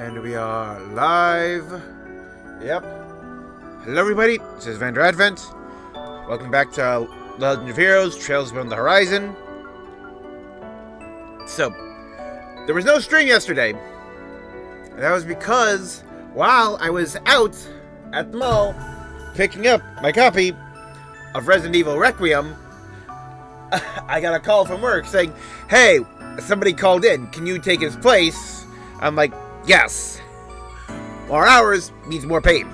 And we are live. Yep. Hello everybody, this is Vander Advent. Welcome back to Legend of Heroes, Trails Beyond the Horizon. So, there was no stream yesterday. And that was because while I was out at the mall picking up my copy of Resident Evil Requiem, I got a call from work saying, "Hey, somebody called in, can you take his place?" I'm like, yes. More hours means more pain.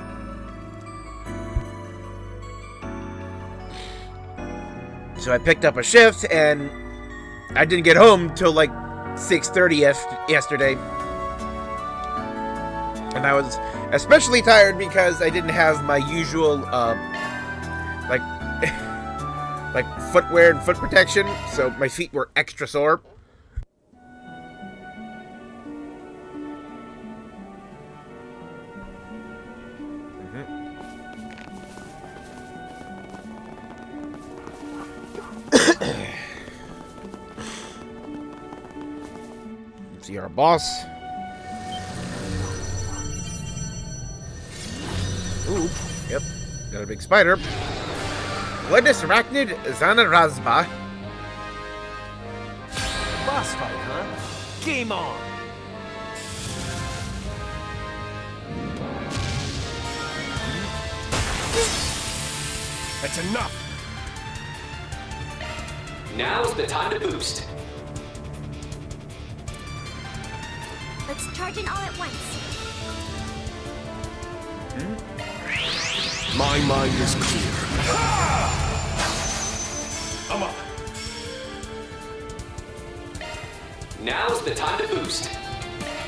So I picked up a shift, and I didn't get home till like 6:30 yesterday. And I was especially tired because I didn't have my usual, like footwear and foot protection, so my feet were extra sore. See our boss. Ooh, yep, got a big spider. Gledis Arachnid Zanarazba. Boss fight, huh? Game on! That's enough! Now's the time to boost. Let's charge in all at once. My mind is clear. I'm up. Now's the time to boost.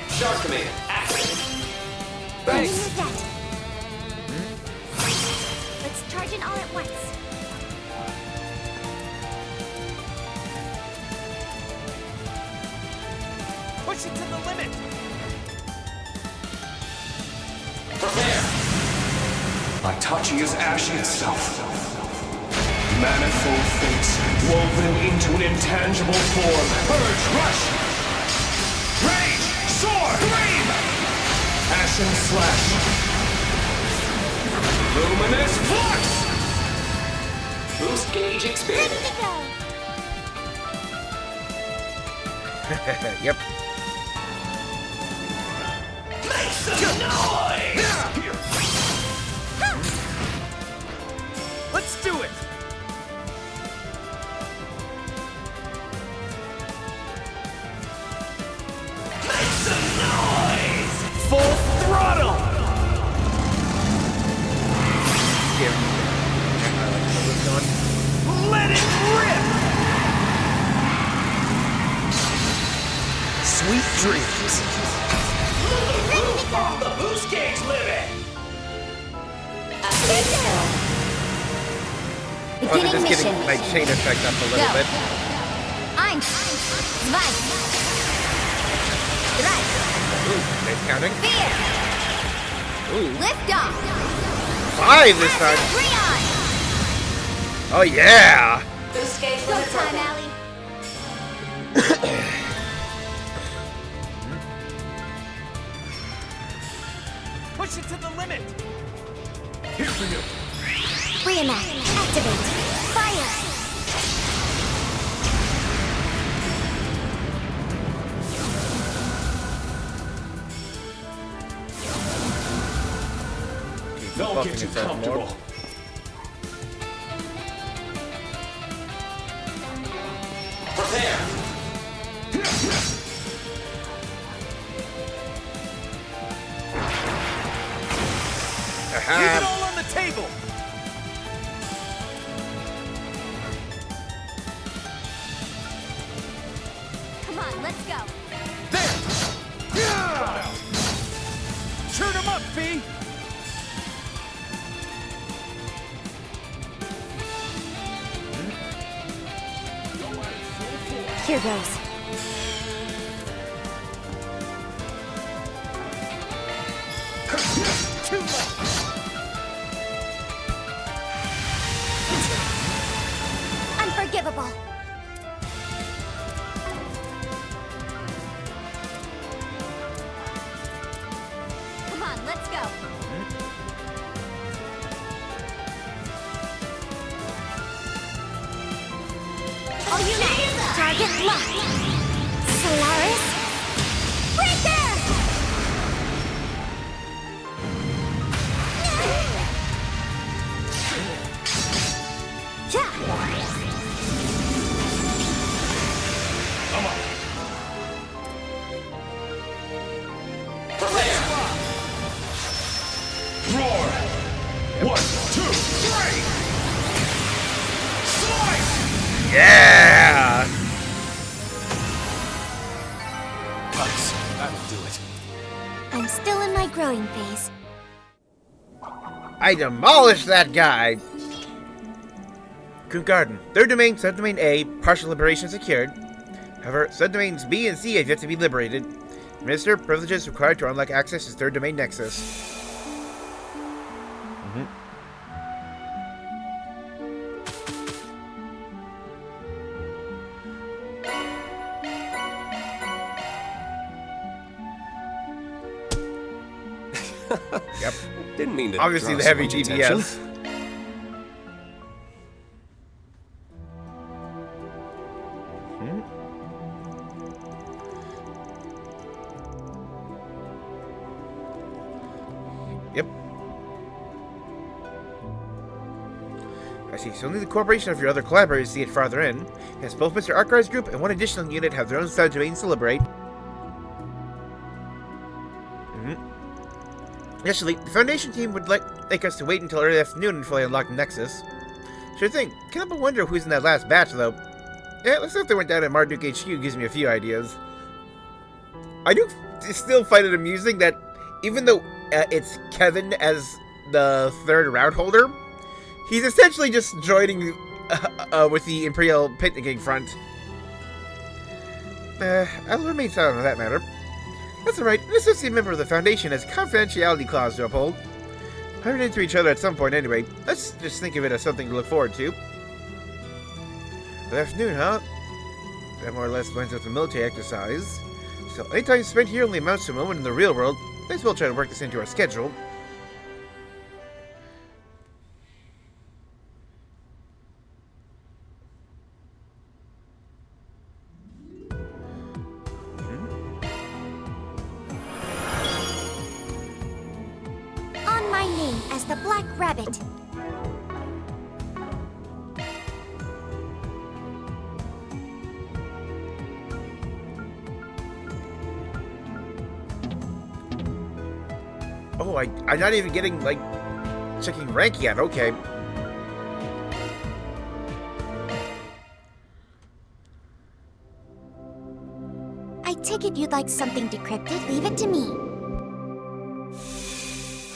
Shark command, active. Thanks. Let's charge in all at once. Push it to the limit. Prepare. Itachi is ash itself. Manifold fates woven into an intangible form. Purge, rush! Rage, sword, flame! Ashen slash. Luminous flux! Boost gauge expanded. Ready to go. Yep. Make some noise! Let's do it! Make some noise! Full throttle! Yeah. Let it rip! Sweet dreams. On the boost gauge limit! I'm Beginning just mission. getting my chain effect up a little bit. Eins, zwei, drei, Ooh, nice counting. vier. Ooh, Lift off. 5 this time. Rean. Oh yeah! Boost gauge Go limit time, broken. Allie. Push it to the limit! Here for you! Reenact. Activate. Fire. Don't get too comfortable. Prepare. Leave it Aha! all on the table! Come on, let's go. There! Turn him up, V! Here goes. Too much! Unforgivable. All units, target locked. Solaris, breaker! Come on. Prepare. Roar. 1, 2, 3. Slice. Yeah! Nice. That'll do it. I'm still in my growing phase. I demolished that guy! Coop Garden. Third domain, subdomain A, partial liberation secured. However, subdomains B and C have yet to be liberated. Administer privileges required to unlock access to third domain nexus. Yep. Didn't mean to. Obviously draw the so heavy much attention. DPS. Yep. I see. So only the cooperation of your other collaborators see it farther in. Yes, both Mr. Archive's group and one additional unit have their own subdomains to liberate. Initially, the Foundation team would like us to wait until early afternoon and fully unlock the Nexus. Sure thing. Can't help but wonder who's in that last batch, though. Yeah, let's see if they went down at Marduk HQ gives me a few ideas. I do still find it amusing that even though it's Kevin as the third route holder, he's essentially just joining with the Imperial picnicking front. I'll remain silent on that matter. That's alright, an associate member of the Foundation has a confidentiality clause to uphold. I run into each other at some point anyway. Let's just think of it as something to look forward to. Good afternoon, huh? That more or less lines up with the military exercise. So, any time spent here only amounts to a moment in the real world. Let's well try to work this into our schedule. On my name as the Black Rabbit. Oh, I'm not even getting, like, checking rank yet. Okay. I take it you'd like something decrypted? Leave it to me.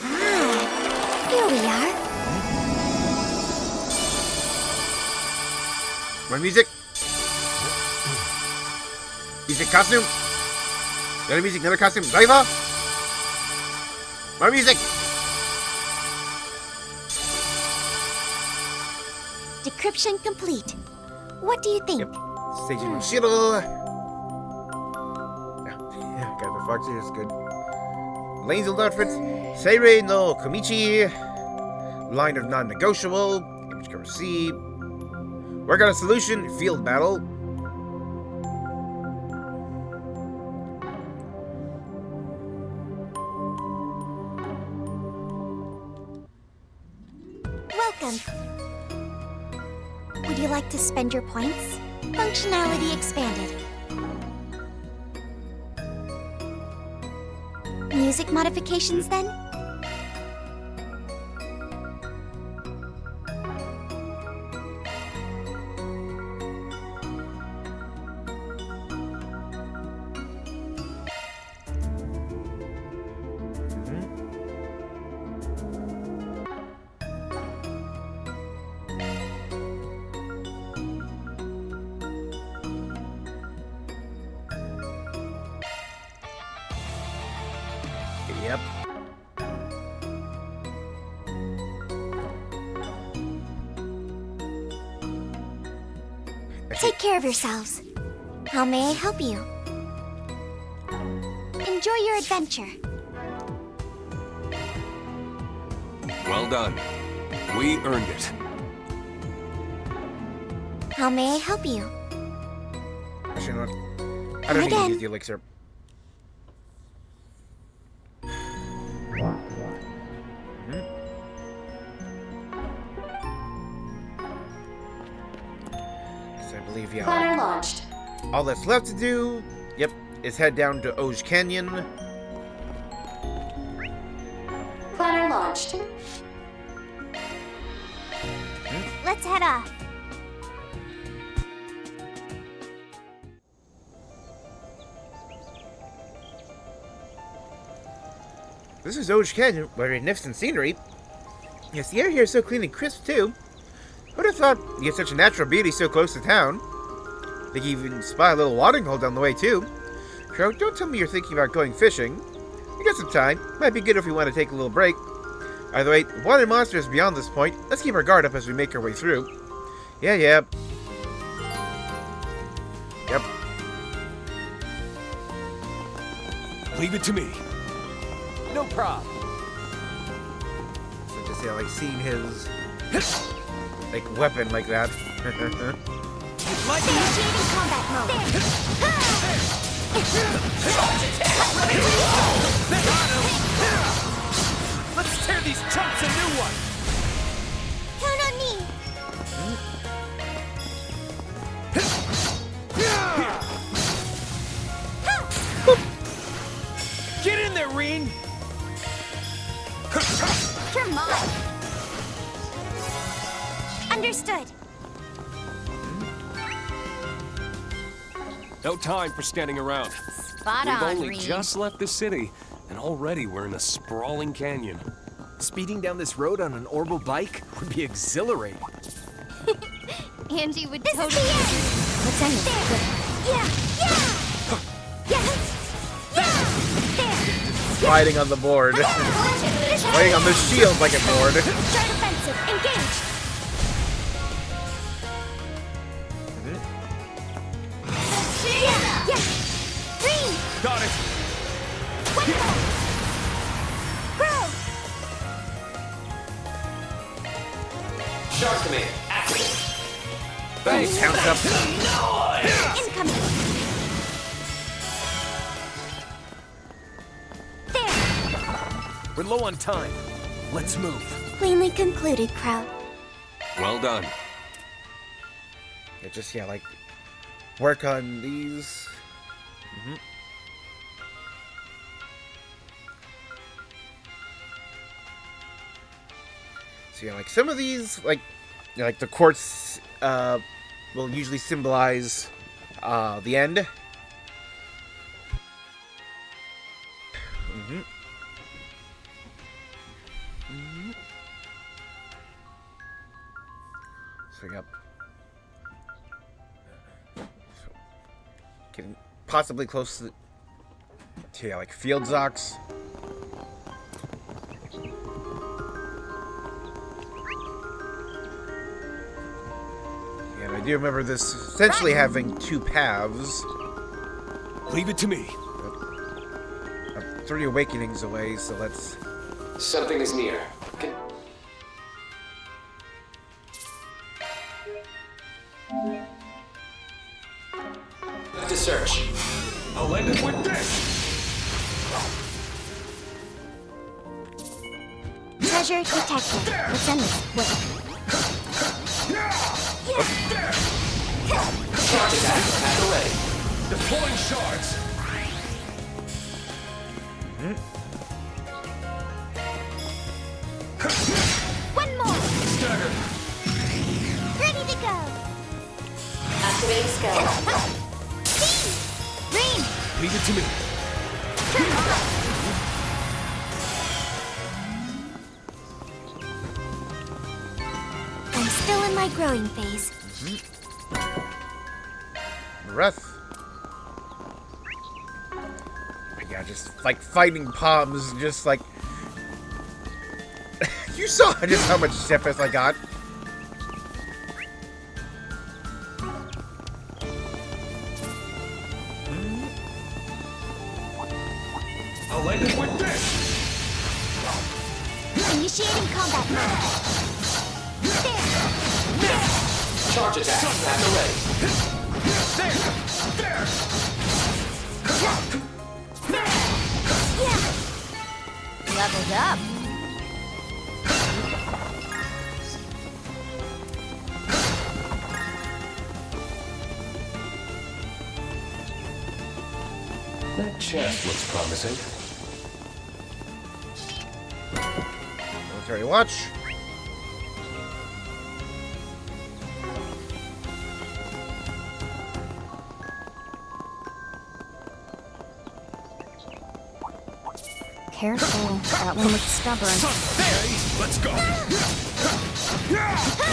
Ah, here we are. My music. Music costume. Another music, another costume. Driver. More music. Decryption complete. What do you think? Yep. Staging Shiro. Yeah, got the fox here. It's good. Lane's old outfits. Seirei no Komichi. Line of non-negotiable. Image cover C. Work on a solution. Field battle. Welcome. Would you like to spend your points? Functionality expanded. Music modifications then? Yep. Take care of yourselves. How may I help you? Enjoy your adventure. Well done. We earned it. How may I help you? Actually, I don't need to use the elixir. So I believe, yeah. Planner launched. All that's left to do, yep, is head down to Oj Canyon. Planner launched. Let's head off. This is Oj Canyon, with magnificent scenery. Yes, the air here is so clean and crisp, too. Who'd have thought you get such a natural beauty so close to town? I think you even spy a little watering hole down the way, too. Crow, don't tell me you're thinking about going fishing. We got some time. Might be good if we want to take a little break. Either way, the water monster is beyond this point. Let's keep our guard up as we make our way through. Yeah. Yep. Leave it to me. No problem. So just, yeah, like, seeing his, like, weapon like that. Like Initiating combat mode. Let's tear these chunks a new one. Count on me. Get in there, Rean. Come on. Understood. No time for standing around. Spot We've on, only Rean. just left the city, and already we're in a sprawling canyon. Speeding down this road on an orbital bike would be exhilarating. Angie would totally. Is the end. What's in there? Yeah. There. Riding on the board. Riding on the shield like a board. Start offensive. Engage. Yeah. Green. Got it. One more. Grow. Shark Command, activate. Thanks. Counts up. Incoming. There. We're low on time. Let's move. Cleanly concluded, Crow. Well done. Yeah, just, yeah, like, work on these. So, yeah, like, some of these, like, you know, like, the quartz, will usually symbolize, the end. So, yep. So, getting possibly close to yeah, like field zocks. Yeah, and I do remember this essentially having two paths. Leave it to me. I'm 3 awakenings away, so let's. Something is near. To search. I'll end it with this! Treasure detected. What's in this? What? Charge attack at the ready. Deploying shards! One more. Stagger! Ready to go. Activating skill. Green. Leave it to me. I'm still in my growing phase. Breath. Yeah, just like fighting palms, just like. You saw just how much stiffness I got. I'll end it with this! Initiating combat mode. There. Charge attack at the ready. Leveled up. That chest looks promising. Military watch. Careful, that one looks stubborn. Let's go.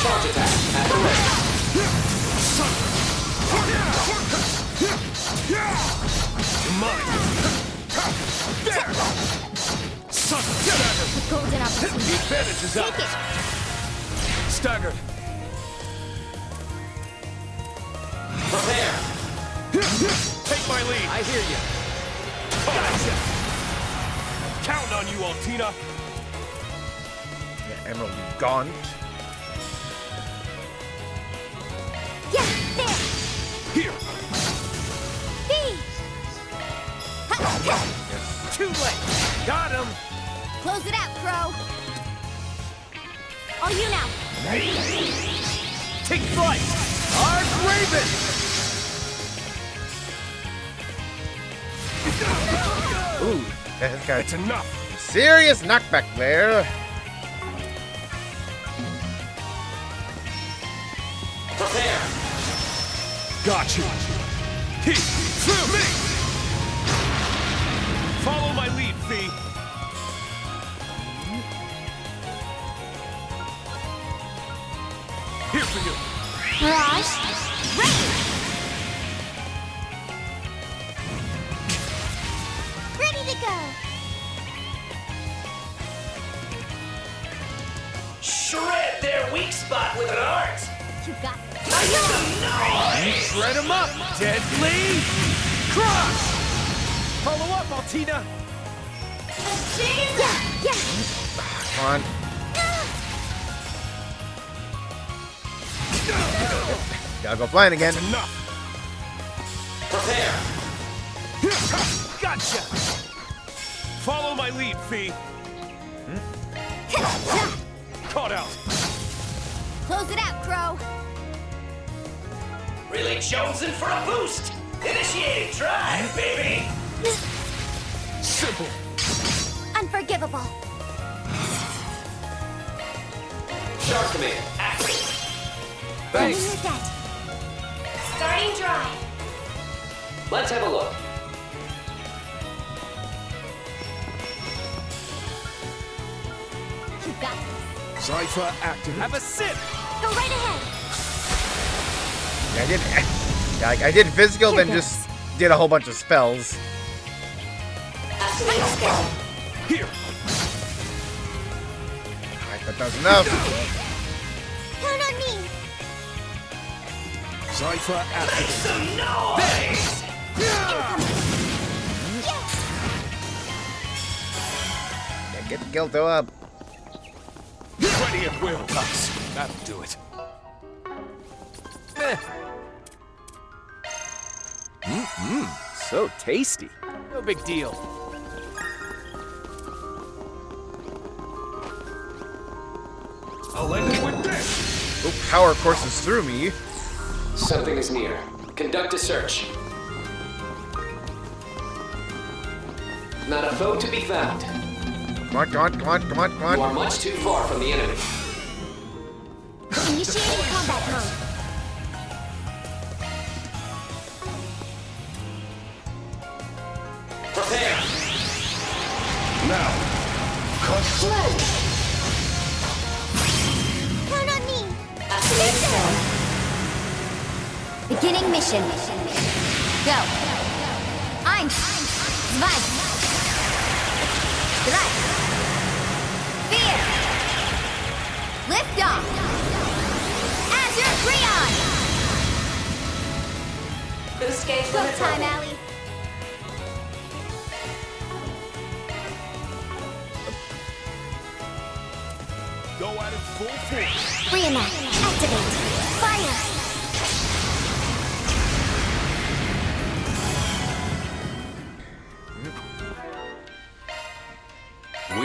Charge attack at the ready. Mine. There. Staggered. The golden opportunity. The advantage is out. Take it. Staggered. Prepare. Take my lead. I hear you. Gotcha. Count on you, Altina. Yeah, Emerald Gaunt. Yeah, there. Here. B. Too late. Got him. Close it out, Crow. All you now. Take flight. Arg Raven. Ooh, that's got It's enough. serious knockback there. Prepare. Got you. He. Through me. Follow my lead, Fee. Here for you. Raj. Ready. Ready to go. Shred their weak spot with an art. You got this. Shred him up, Deadly. Cross. Follow up, Altina. Yeah. Come on. Gotta go flying again. Enough. Prepare. Gotcha. Follow my lead, Fee. Caught out. Close it out, Crow. Really jonesing for a boost. Initiating drive, baby. Simple. Unforgivable. Shark command active. Thanks. Your debt. Starting drive. Let's have a look. You got this. Cypher active. Have a sip. Go right ahead. I did physical, Here then goes. just did a whole bunch of spells. Activate skill. Here. Alright, that does enough. Count on me. Cypher active. Some noise. Yes. Yeah, get the Gilto up. Ready at will. Nice. That'll do it. So tasty. No big deal. I'll end it with this. Oh, power courses through me. Something is near. Conduct a search. Not a foe to be found. Come on, come on, come on, come on, come You are on. much too far from the enemy. Initiating combat mode. Prepare. Now. Control. Count on me. Activate skill. Beginning mission. Go. I'm Zwei. Drei. Vier. Lift off. Azure Rean. Boost gauge Go limit time, broken. Allie. Go at it full force. Reenact. Activate. Fire.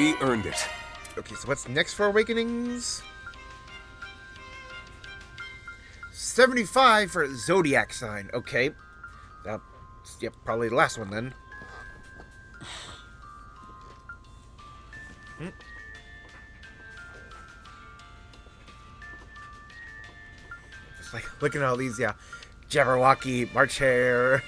We earned it. Okay, so what's next for Awakenings? 75 for Zodiac sign. Okay. Yep, probably the last one then. Just like looking at all these, yeah. Jabberwocky, March Hare.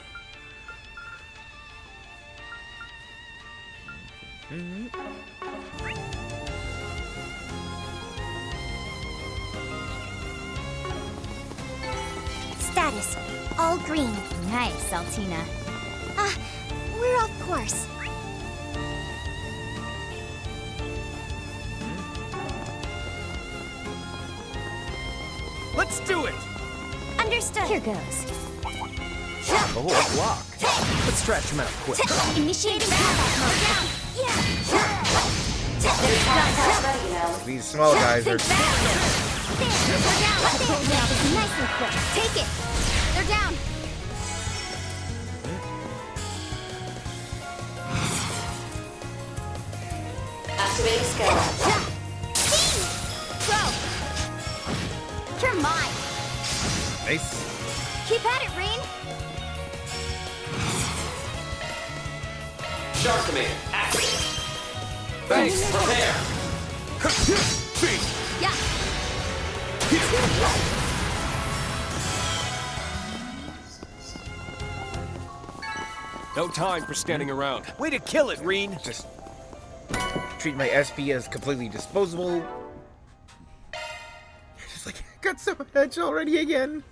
Status, all green. Nice, Altina. We're off course. Let's do it! Understood. Here goes. Oh, block. Let's stretch him out quick. Initiating combat mode. Down. Yeah. Ready now. These small guys are. There. We're down. Nice and quick. Take it. They're down. Activating skill. Crow. You're mine. Nice. Keep at it, Rean. Shark Command, activate. Thanks. Prepare. Yeah. No time for standing around. Way to kill it, Rean. Just treat my SP as completely disposable. Just like, got so edge already again.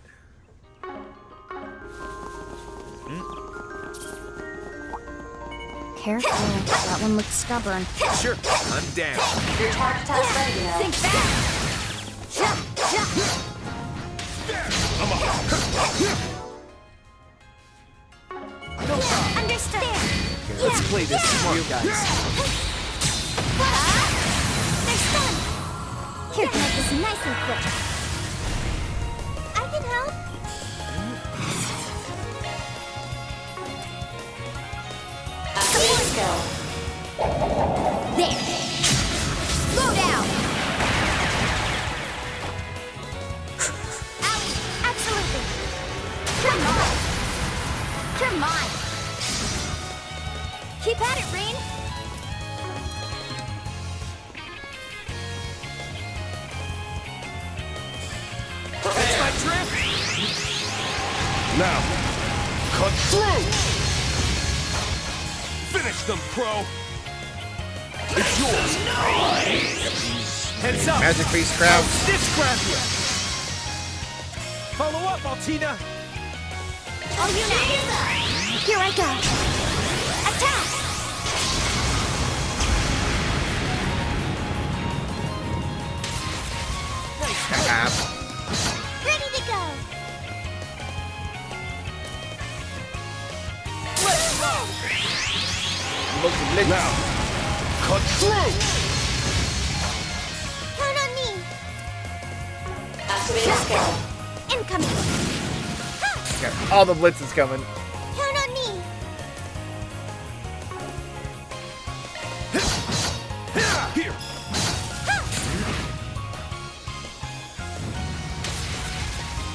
Careful. That one looks stubborn. Sure, I'm down. Your charge test ready now. Think back. Understood. Let's play this smart, guys. They're stunned. Here, make this nice and quick. I can help. Activating skill. There. Slow down. Owie. Absolutely. Come on. Come on. Keep at it, Rean. That's my trip. Now, cut through! Finish them, Crow! It's yours! Heads up. Magic Beast crowd. Stitch grab you. Follow up, Altina. All you know. Here I go. Attack. Ready to go. Now, cut through! Count on me. Activating skill. Incoming. Yeah, all the blitz is coming. Count on me. Here!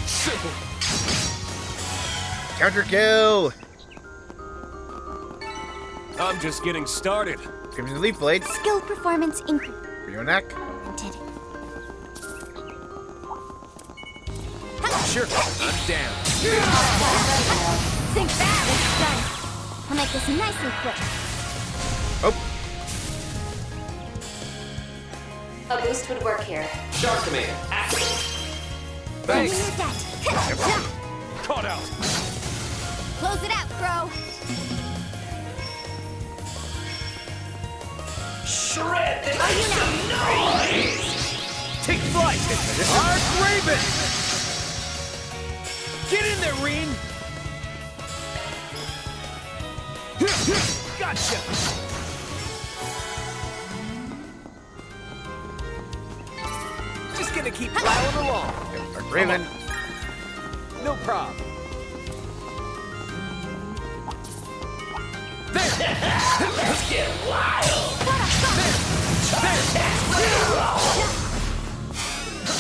Simple! Counter kill. I'm just getting started. Crimson Leaf Blade. Skill performance increase. Rionak. Sure, I'm down. Think back. It's done. I'll make this nice and quick. Oh, A boost would work here. Shark Command, activate. Thanks. Near that. Caught out! Close it out, Crow. Shred this Take flight. Arc Raven. Get in there, Rean. Gotcha. Just gonna keep plowing along. Dark Raven. No problem. There. Let's get wild.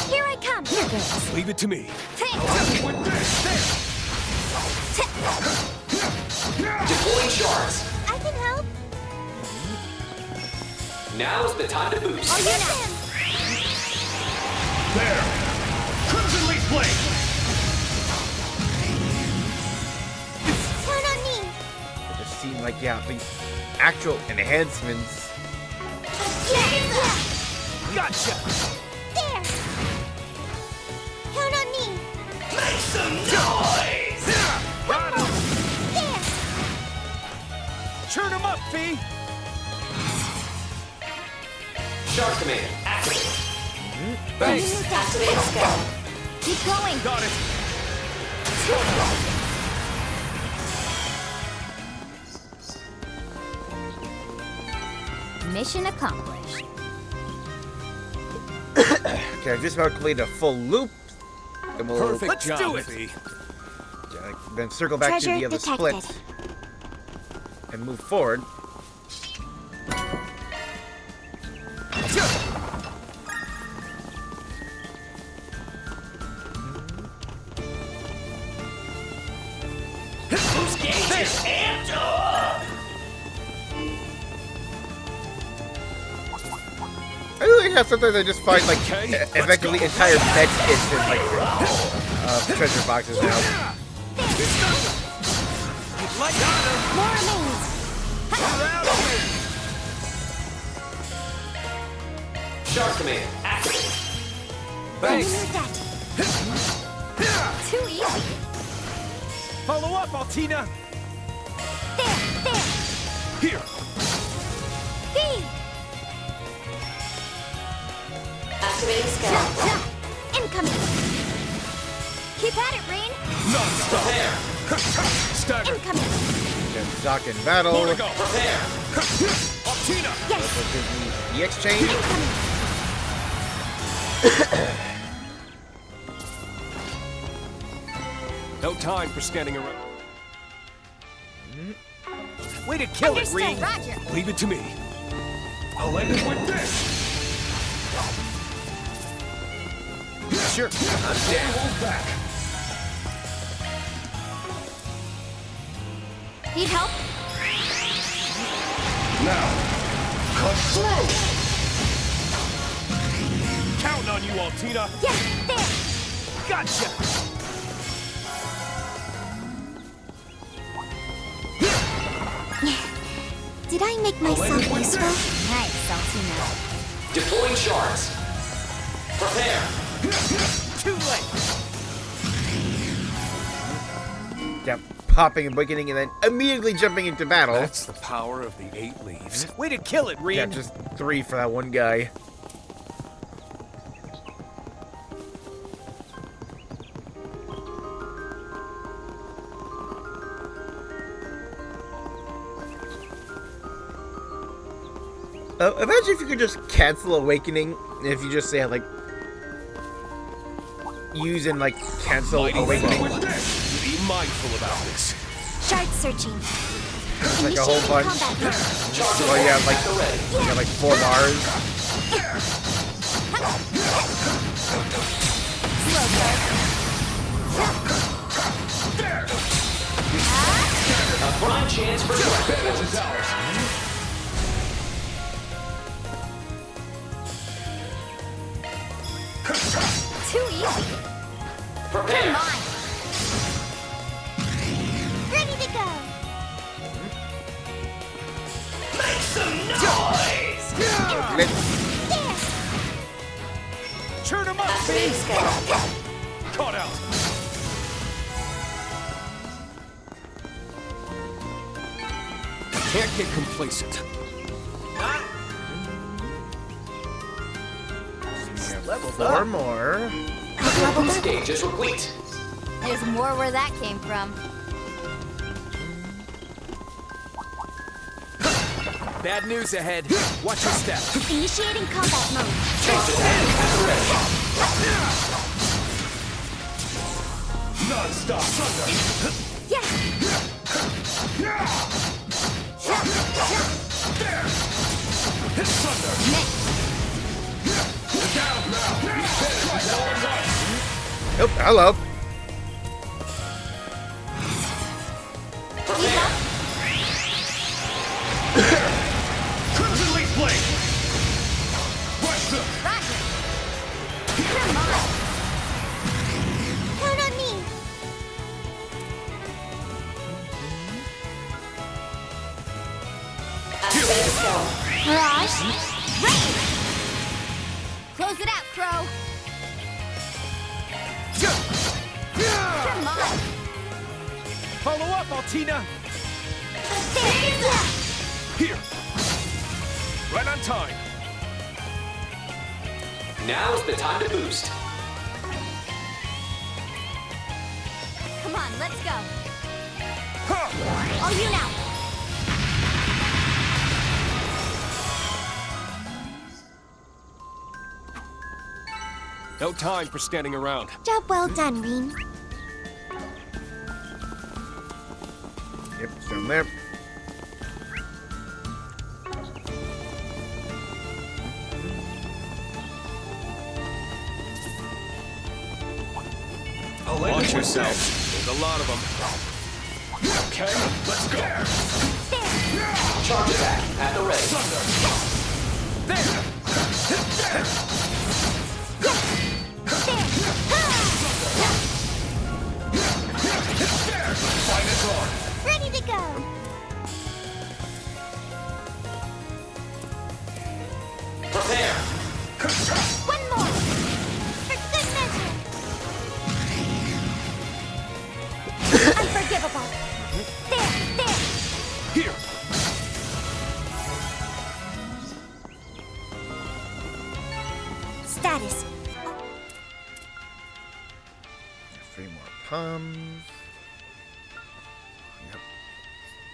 Here I come. Here goes. Leave it to me. Deploying shards. I can help. Now's the time to boost. Oh, you know. There! Crimson Leaf Blade! Turn on me. It just seemed like, yeah, the actual enhancements. Yeah. Gotcha! There. Count on me. Make some noise! Got him! There. Churn him up, Fee! Shark command activate. Thanks! Activate skill. Keep going. Got it! Mission accomplished. Okay, I just about completed a full loop. Then we'll Perfect Let's job, do it. Fee. then circle back to Treasure the other detected. split and move forward. Whose gauge is amped up? I really have sometimes I just find like Okay, let's effectively go. entire med kits in like treasure boxes now. You'd like honor! More remains. We're out here! Shark command activate. Thanks! Remove that. Too easy. Follow up, Altina! There. Here! Fee. Activating skill. Incoming. Keep at it, Rean. Non-stop! Prepare. Stagger! Incoming. Then Doc in battle. More to go! Prepare. Altina! Yes. We'll give me the exchange. Incoming. No time for scanning around. Way to kill it, Understood. Rean! Roger. Leave it to me. I'll end it with this! Sure, I'm down. Hold back! Need help? Now, cut through! Counting on you, Altina! Yeah, there. Gotcha! Did I make myself useful? Nice, Saltina. Deploying shards. Prepare. Too late! Yep, popping and awakening and then immediately jumping into battle. That's the power of the 8 leaves. Way to kill it, Rean! Yeah, just 3 for that one guy. Imagine if you could just cancel awakening if you just say like use and like cancel Mighty awakening. foe. Be mindful about this. Shard searching. Like a whole Initiating bunch. combat mode. Well, yeah, like Ready. you got like 4 bars. Slow start. A prime chance for shark Vengeance performance. is ours. Too easy. Prepare. Come on. Ready to go. Make some noise! Let's There. Churn him up, Activating Fee! skill. Caught out! Can't get complacent. Leveled 4 up! more. Boost gauge is replete. There's more where that came from. Bad news ahead. Watch your step. Initiating combat mode. Non-stop thunder! Yeah. There! Hit thunder! Mech. Oh, hello. Crimson Leaf Blade! Rush them! Roger. Come on. Count on me. Activating skill. Mirage. Rain. Close it out, Crow. Come on. Follow up, Altina. Here! Right on time! Now's the time to boost. Come on, let's go. Huh. All you now. No time for standing around. Job well done, Rean. Yep, it's down there. Watch yourself. There's a lot of them. Okay, let's go. Charge attack at the ready. Fight is on. Ready to go. Prepare. One more. For good measure. Unforgivable. There. Here. Status. 3 more palms. Yep.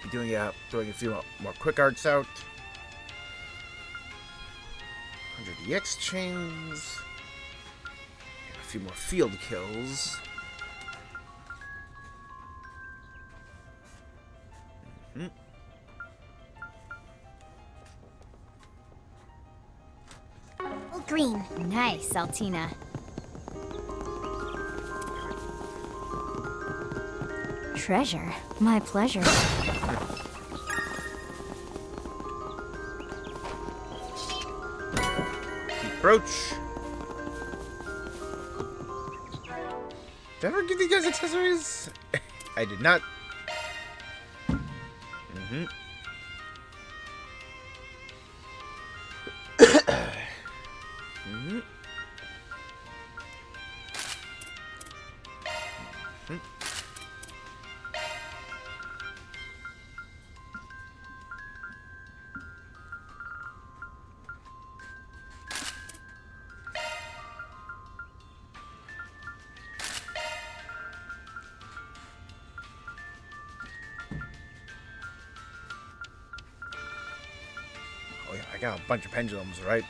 Be doing a few more quick arts out. 100 EX chains. And a few more field kills. All green. Nice, Altina. Treasure. My pleasure. Brooch. Did I ever give you guys accessories? I did not. Oh yeah, I got a bunch of pendulums, right?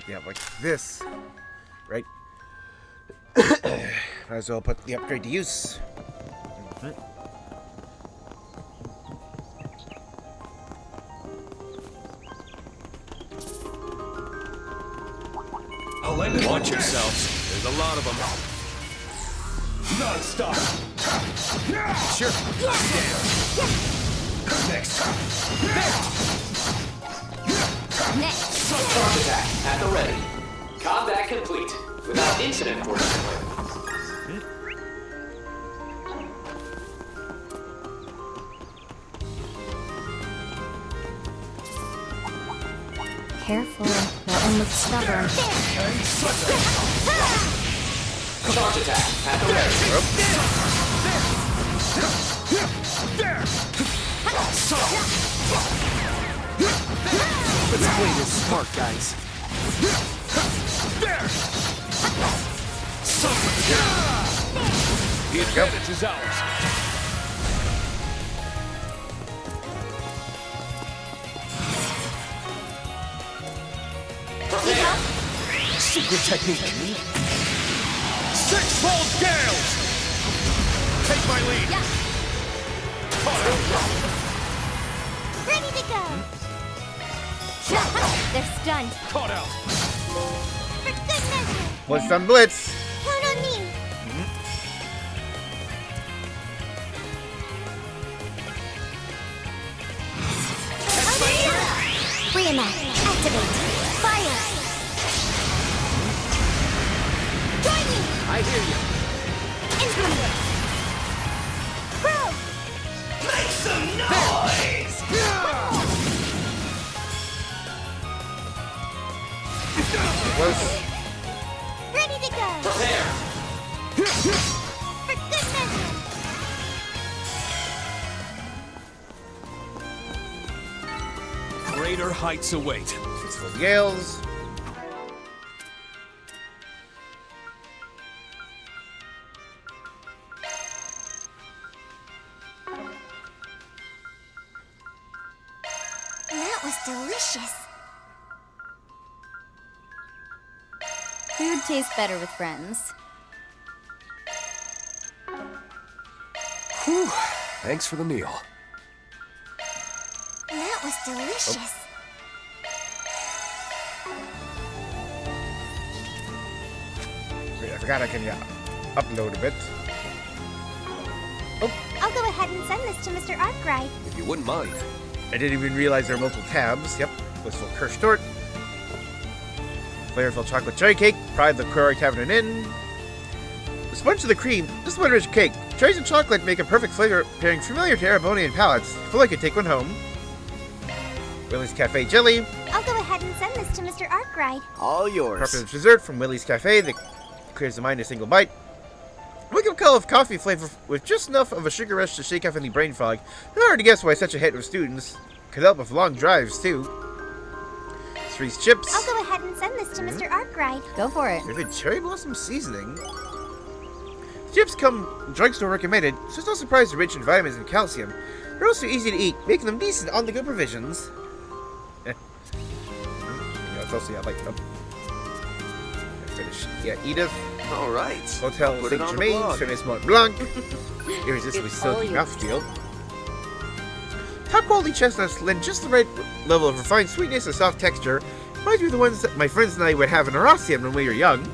Yeah, like this, right? Might as well put the upgrade to use. Watch yourselves. There's a lot of them. Non-stop. Sure. Next. Next. Charge attack at the ready. Combat complete. Without incident, fortunately. Careful. That one looks stubborn. Charge attack at the ready. Let's play this smart, guys. The advantage is ours. Prepare. Secret technique. Six-fold gales! Take my lead. Yeah. Caught out. Ready to go. They're stunned. Caught out. For good measure. Blitz on Blitz. Count on me. Rean, activate. Fire. Join me. I hear you. Implement. Crow. Make some noise! Close. Ready to go. Prepare. For good measure. Greater heights await. Six-fold Gales. That was delicious. Food tastes better with friends. Whew. Thanks for the meal. That was delicious. Wait, I forgot I can upload a bit. I'll go ahead and send this to Mr. Arkwright. If you wouldn't mind. I didn't even realize there are multiple tabs. Yep. Blissful Kirsch Tort. Flavorful Chocolate Cherry Cake. Pride the Quarry Tavern and Inn. The sponge of the cream. This one rich cake. Cherries and chocolate make a perfect flavor, pairing familiar to Erebonian palates. I feel like I could take one home. Willie's Cafe Jelly. I'll go ahead and send this to Mr. Arkwright. All yours. Preference dessert from Willie's Cafe that clears the mind in a single bite. Wake-up call of coffee flavor with just enough of a sugar rush to shake off any brain fog. Not hard to guess why such a hit with students. Could help with long drives, too. Cerise chips. I'll go ahead and send this to Mr. Arkwright. Go for it. With a cherry blossom seasoning. The chips come drugstore recommended, so it's no surprise they're rich in vitamins and calcium. They're also easy to eat, making them decent on-the-go provisions. It's also, yeah, like, finish. Yeah, Edith. All right. Hotel Put Saint it on the Germain, blog. Famous Mont Blanc. Irresistibly It's all silky yours. mouthfeel. Top quality chestnuts lend just the right level of refined sweetness and soft texture. Reminds me of the ones that my friends and I would have in Arasian when we were young.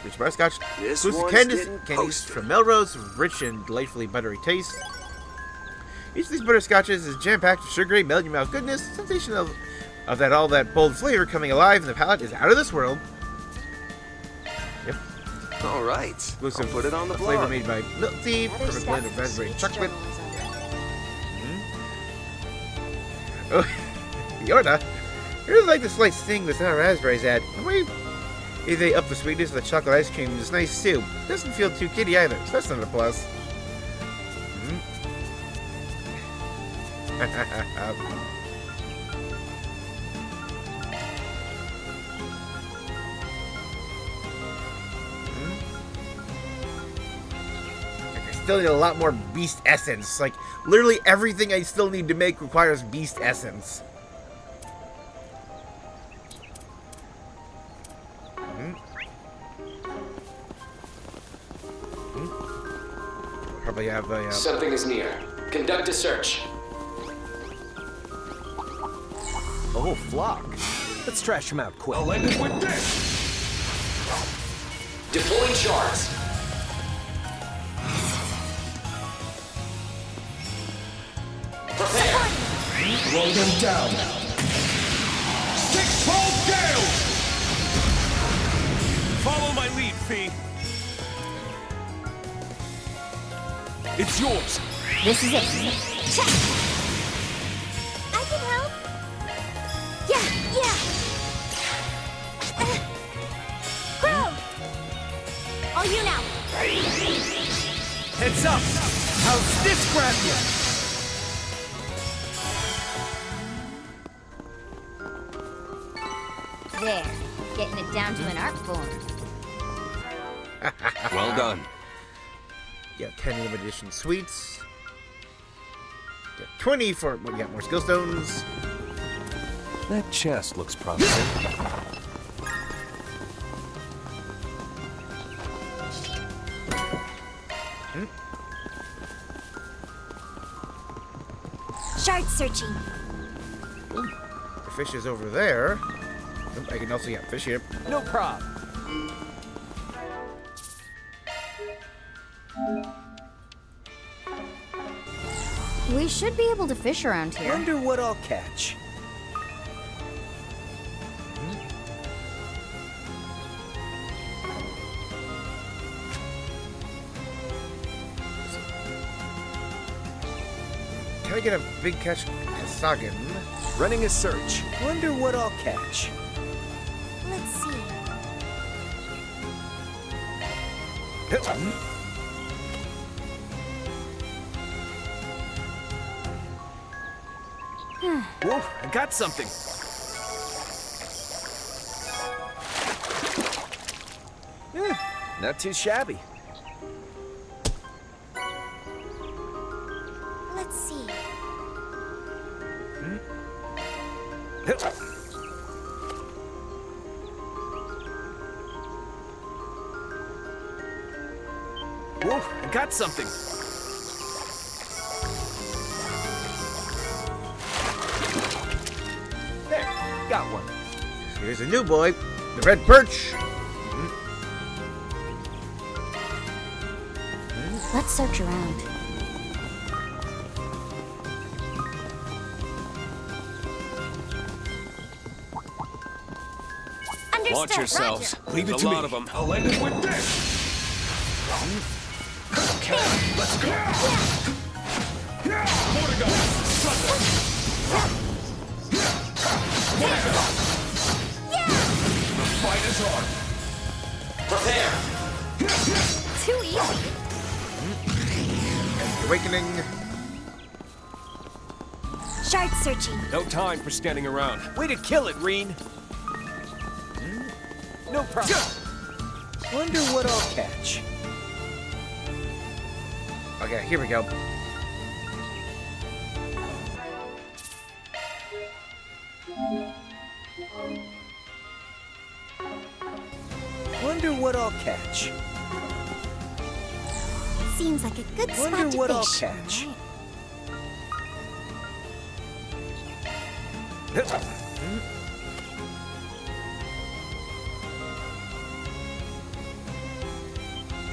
Rich butterscotch. This Exclusive one's candies getting posted. from Melrose, rich and delightfully buttery taste. Each of these butterscotches is jam-packed with sugary, melt-in-your-mouth goodness. Sensation of that all that bold flavor coming alive in the palate is out of this world. Yep. All right. Exclusive I'll put it on the flavor blog. made by Milk Tea, perfect blend of raspberry and chocolate. Oh, Yorda. I really like the slight sting the sour raspberries add. The way they up the sweetness of the chocolate ice cream is nice too. Doesn't feel too kiddie either, so that's not a plus. I still need a lot more beast essence. Like, literally everything I still need to make requires beast essence. Probably have a... Something is near. Conduct a search. A whole flock. Let's trash them out quick. I'll end it with this! Deploying shards. Prepare. Roll them down. Six-fold gales! Follow my lead, Fee. It's yours. This is it. Check. I can help. Yeah. Crow. All you now. Heads up. How's this grab you? There. Getting it down to an art form. Well done. You have 10 limited edition sweets. You have 20 for when you get more skill stones. That chest looks promising. Shard searching. Ooh, the fish is over there. Oh, I can also get fish here. No prob. We should be able to fish around here. Wonder what I'll catch. Can I get a big catch Kasagan? Running a search. Wonder what I'll catch. Let's see. Whoa, I got something. Not too shabby. Let's see. Whoa, I got something. There, got one. Here's a new boy, the red perch. Let's search around. Understood. Watch yourselves. Leave it There's to a me. lot of them. I'll end it with this. Let's go. More to go. The fight is on. Prepare. Too easy. Awakening. Shard searching. No time for standing around. Way to kill it, Rean. No problem. Wonder what I'll catch. Okay, here we go. Wonder what I'll catch. Seems like a good spot Wonder to what I'll fish. catch.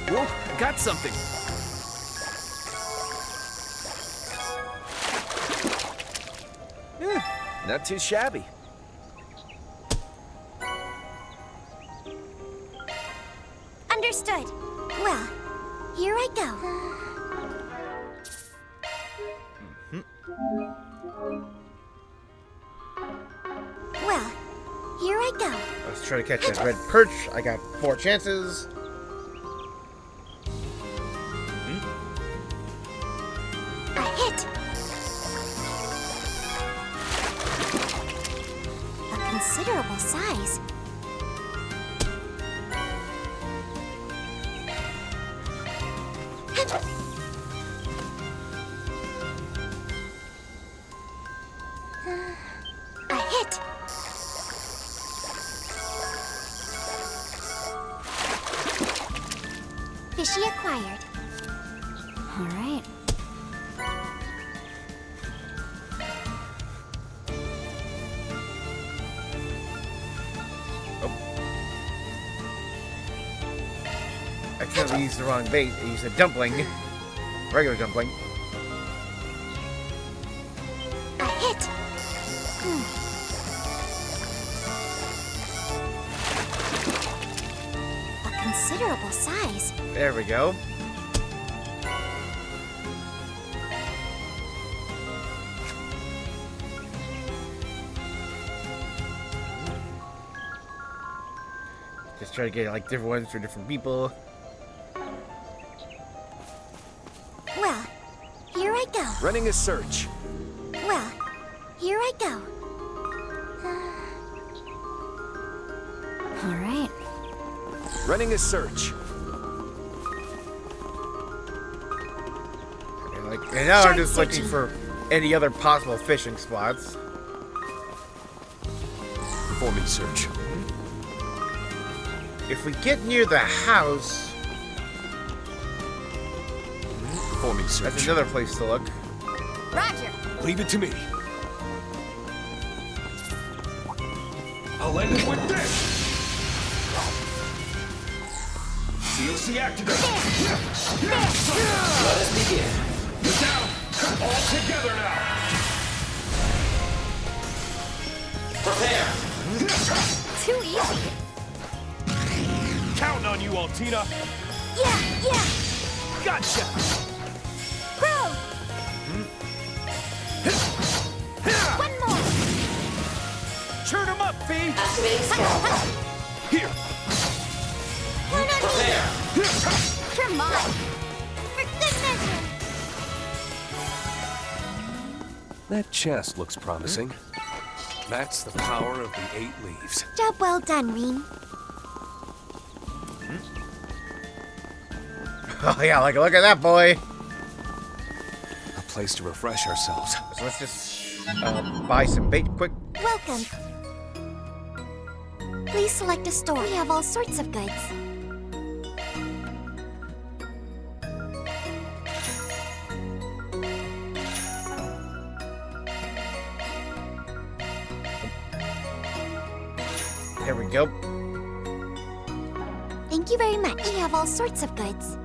Whoa, I got something. Not too shabby. Understood. Well, here I go. Well, here I go. Let's try to catch that red perch. I got 4 chances. A hit. A considerable size. A hit. Fishy acquired. All right. I accidentally used the wrong bait. I used a dumpling. Regular dumpling. A hit. A considerable size. There we go. Just try to get like different ones for different people. Well, here I go. Running a search. Well, here I go. All right. Running a search. And now I'm Shark just looking searching. for any other possible fishing spots. Forming search. If we get near the house, Forming search. that's another place to look. Roger. Leave it to me. I'll end it with this. DLC activated. Let us begin. You're down. All together now. Prepare. Too easy. Counting on you, Altina. Yeah. Gotcha. Crow. One more. Turn him up, Fee! Activating skill. Here. Count on me. Prepare. Come on. For good measure. That chest looks promising. That's the power of the 8 leaves. Job well done, Rean. Oh yeah, like look at that boy. A place to refresh ourselves. So let's just buy some bait quick. Welcome. Please select a store. We have all sorts of goods. There we go. Thank you very much. We have all sorts of goods.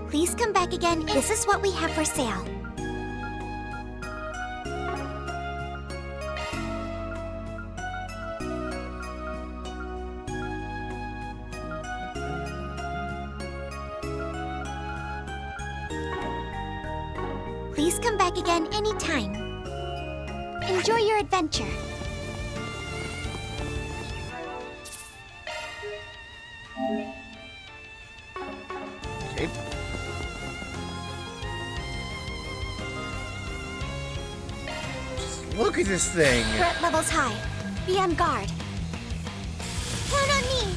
Please come back again. This is what we have for sale. Please come back again anytime. Enjoy your adventure. Okay. Just look at this thing. Threat levels high. Be on guard. Count on me.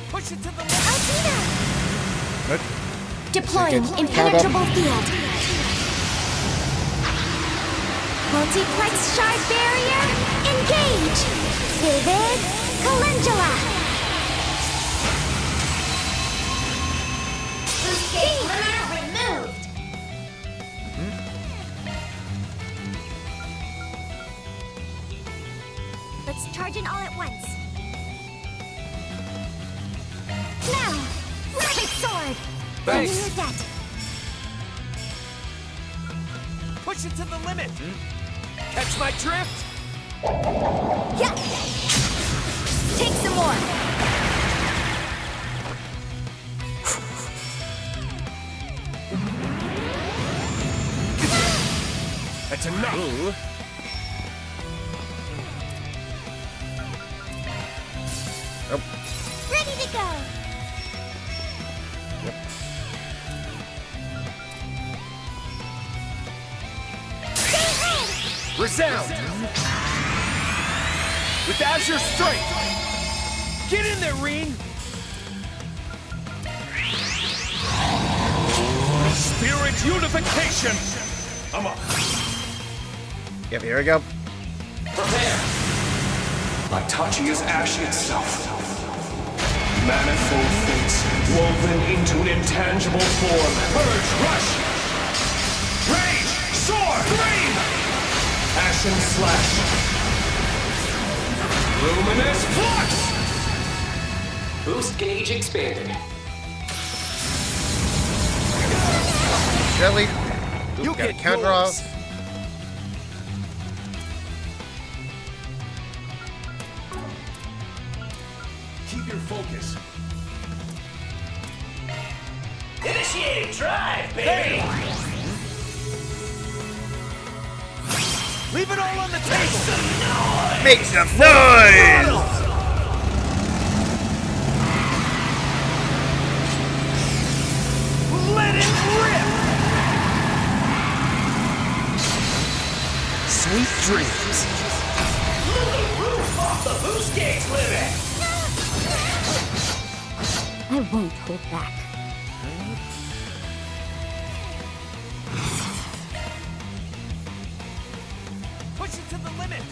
Push it to the limit! Altina! What? Deploying Count up. impenetrable field. Multiplex shard barrier. Engage. Vivid Calendula. Boost gauge limiter removed. Let's charge in all at once. Now, Rabbit Sword. Thanks. Renew your debt. Push it to the limit! Catch my drift? Yeah. Take some more. That's enough. Ooh. Nope. Ready to go. Stay ahead. Resound! With Azure Strength! Get in there, Rean! Spirit unification. I'm up. Yep, here we go. Prepare. Itachi is ash itself. Manifold fates woven into an intangible form. Purge, rush! Rage, soar, dream! Ashen slash. Luminous flux! Boost gauge expanded. Shelly. You Got a get counter yours. off. Keep your focus. Initiating drive, baby! Leave it all on the table! Make some noise! Let it rip! Sweet dreams. Roof off the boost gauge limit! I won't hold back. Push it to the limit.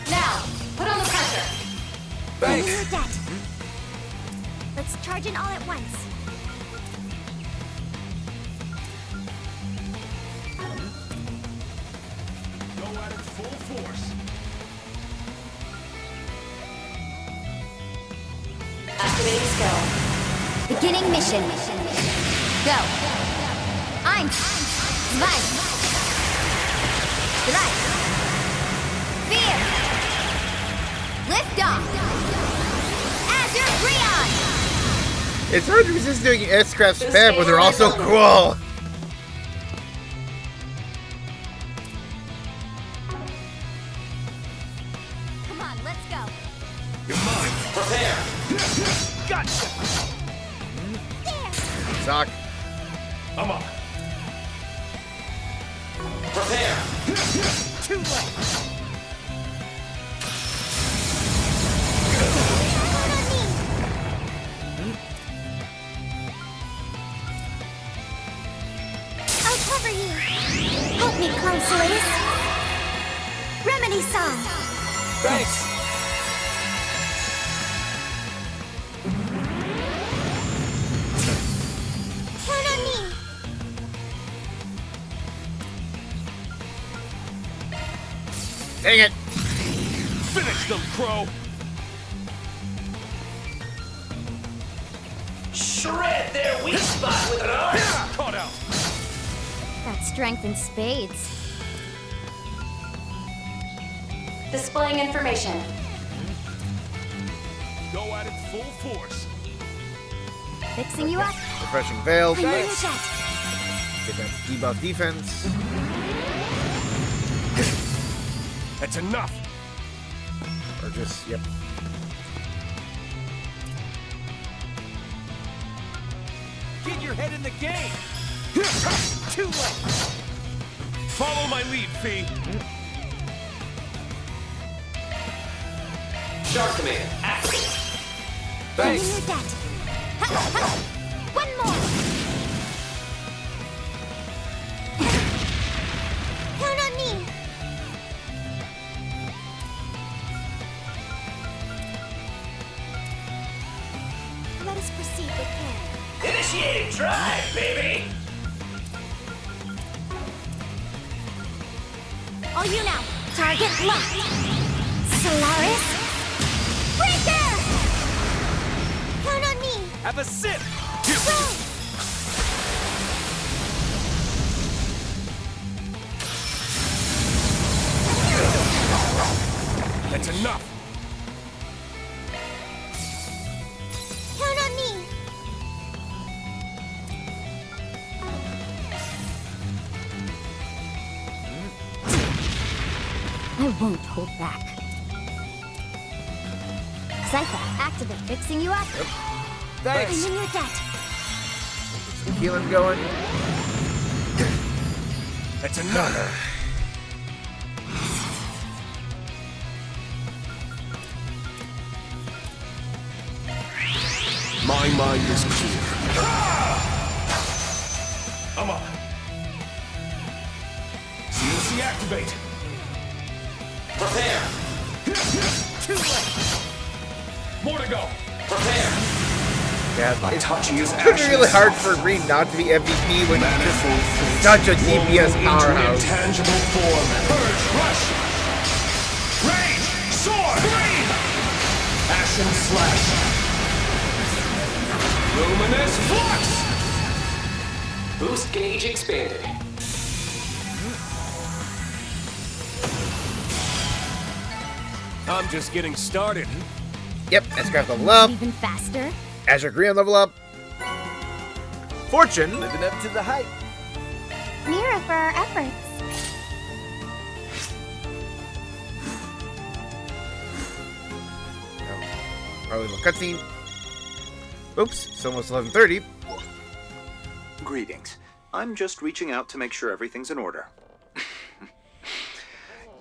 Now, put on the pressure. Renew your debt. Let's charge in all at once. Go at it full force. Activating skill. Beginning mission. Go. Eins. Zwei. Drei. Vier. Lift off. Azure Rean. It's hard to resist doing S-Craft spam when they're all so cool. Come on, let's go. You're mine. Prepare. Gotcha. Sock. I'm up. Prepare. Too late. I'll cover you. Help me, Clown Slays. Remedy song. Thanks. Count on me. Dang it. Finish them, Crow. Shred their weak spot with an arm. Caught out. Got strength in spades. Displaying information. Go at it full force. Fixing you up. Refreshing Veil. Renew your debt. Get that debuff defense. That's enough. Or just, yep. Get your head in the game. Too late. Follow my lead, Fee. Shark Command. Activate. Renew Thanks. your debt. Ha, ha. One more. Count on me. Let us proceed with care. Initiating drive, baby. All you now. Target locked. Solaris. Breaker! Count on me. Have a sip. Go! That's enough. Count on me. I won't hold back. Cypher, activate. Fixing you up. Thanks. Renew your debt. Some healing going. That's enough. My mind is clear. I'm up. COC activate. Prepare. Too late. More to go. Prepare. Yeah, My it's touching his gonna be really actions. hard for Rean not to be MVP when he's just Manifold fate. such a Woven DPS into powerhouse. intangible form. Purge, rush. Rage, sword, breathe. Ashen slash. Luminous flux. Boost gauge expanded. I'm just getting started. Yep, S-Craft level up. Even faster. Azure Rean level up. Fortune. Living up to the hype. Mira for our efforts. Probably a little cutscene. Oops, it's almost 11:30. Greetings. I'm just reaching out to make sure everything's in order.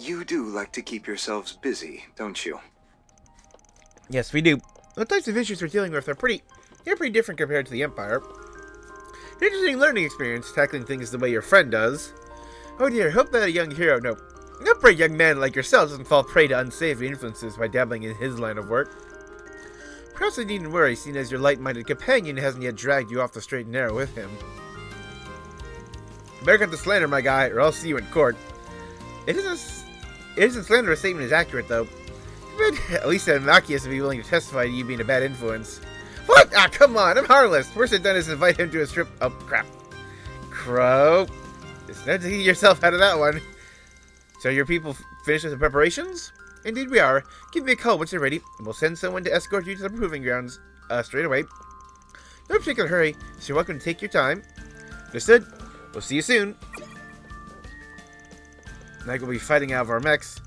You do like to keep yourselves busy, don't you? Yes, we do. The types of issues we're dealing with are pretty different compared to the Empire. An interesting learning experience, tackling things the way your friend does. Oh dear, hope that a young hero, no, an upright young man like yourself doesn't fall prey to unsavory influences by dabbling in his line of work. Perhaps I needn't worry, seeing as your light-minded companion hasn't yet dragged you off the straight and narrow with him. Better cut the slander, my guy, or I'll see you in court. It isn't slander a statement is accurate, though. But at least Machias would be willing to testify to you being a bad influence. What? Ah, come on, I'm harmless. Worst I've done is invite him to a strip. Oh, crap. Crow. It's not to get yourself out of that one. So your people finished with the preparations? Indeed we are. Give me a call once you're ready, and we'll send someone to escort you to the proving grounds straight away. No particular hurry, so you're welcome to take your time. Understood? We'll see you soon. Like we'll be fighting out of our mechs.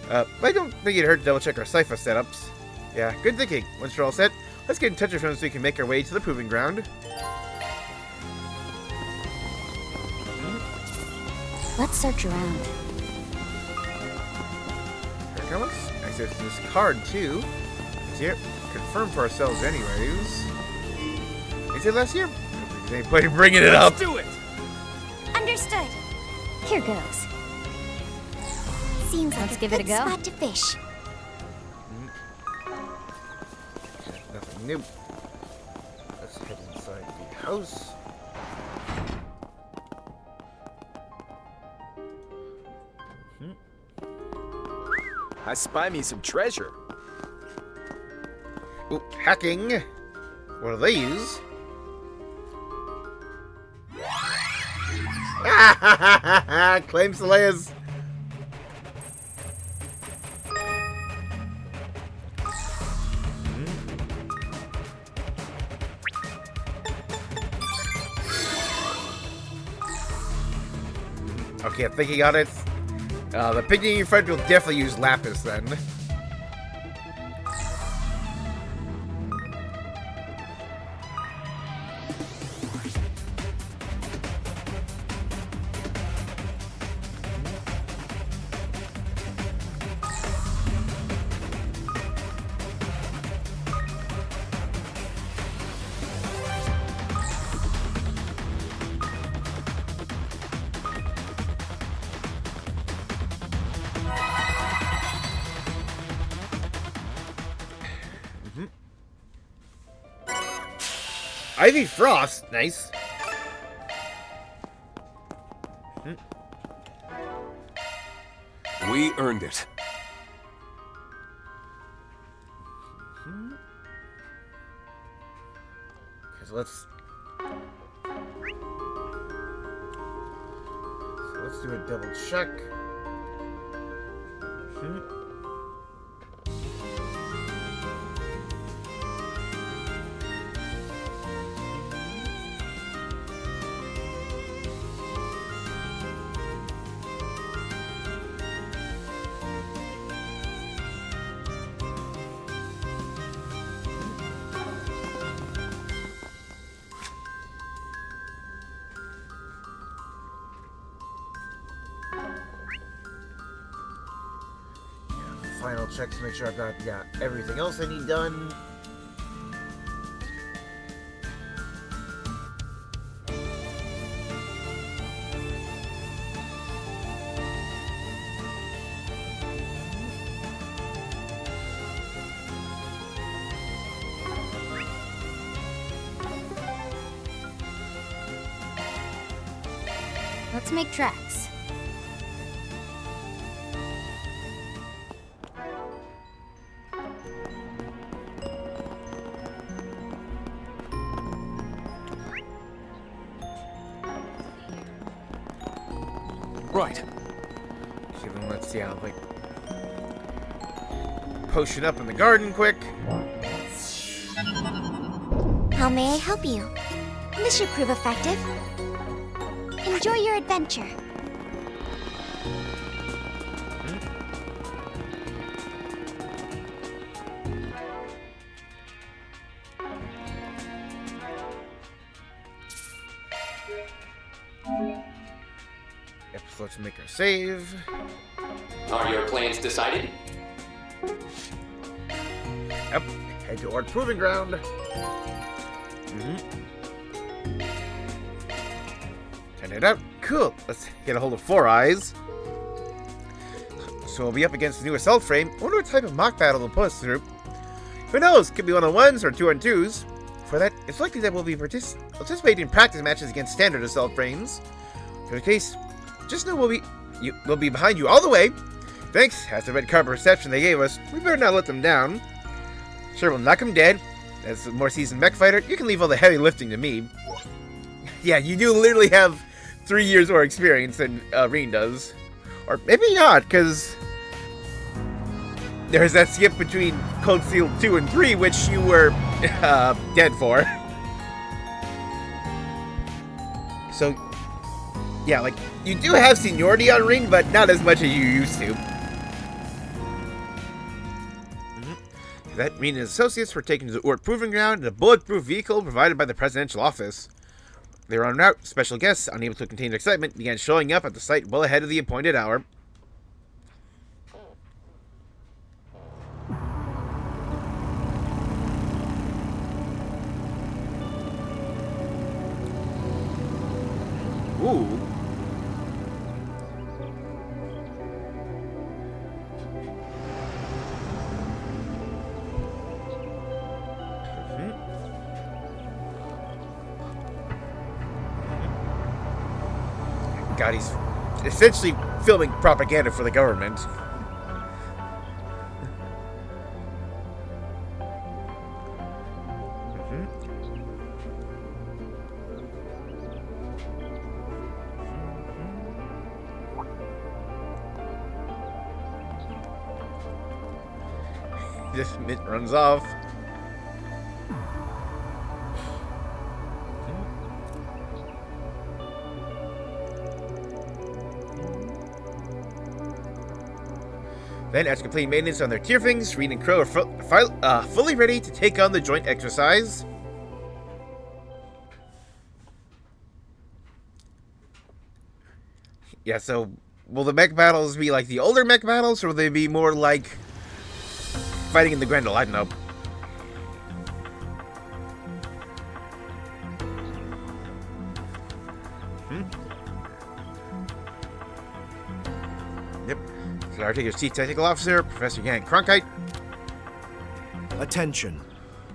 I don't think it'd hurt to double check our Cypher setups. Yeah, good thinking. Once we're all set, let's get in touch with them so we can make our way to the proving ground. Let's search around. Here it comes. Access this card too. It's here. Confirm for ourselves anyways. Is it last year? There's any point in bringing it up. Let's do it! Understood. Here goes. Seems like Let's a give it a good go. spot to fish. Nothing new. Let's head inside the house. I spy me some treasure. Ooh, hacking. What do they use? Claim Slayers. Okay, I think he got it. The piggy in front will definitely use Lapis then. Ivy Frost, nice. We earned it. Okay, so let's do a double check. Final check to make sure I've got everything else I need done. Let's make tracks. Right. Okay, then let's see how, like, potion up in the garden quick. How may I help you? This should prove effective. Enjoy your adventure. So let's make our save. Are your plans decided? Yep. Head toward Proving Ground. Turn it out. Cool. Let's get a hold of Four Eyes. So we'll be up against the new assault frame. I wonder what type of mock battle they'll put us through. Who knows? Could be 1-on-1s or 2-on-2s. For that, it's likely that we'll be participating in practice matches against standard assault frames. For the case, just know we'll be behind you all the way. Thanks. As the red carpet reception they gave us, we better not let them down. Sure, we'll knock them dead. As a more seasoned mech fighter, you can leave all the heavy lifting to me. Yeah, you do literally have 3 years more experience than Rean does. Or maybe not, because there's that skip between Cold Steel 2 and 3, which you were dead for. So, yeah, like, you do have seniority on Rean, but not as much as you used to. That Rean and his associates were taken to the Ort Proving Ground in a bulletproof vehicle provided by the presidential office. They were en route. Special guests, unable to contain their excitement, began showing up at the site well ahead of the appointed hour. Ooh. God, he's essentially filming propaganda for the government. This Mint runs off. Then, after completing maintenance on their tier things, Rean and Crow are fully ready to take on the joint exercise. Yeah, so will the mech battles be like the older mech battles, or will they be more like fighting in the Grendel? I don't know. Yep. So Arctic's Chief Technical Officer, Professor Jan Cronkite. Attention.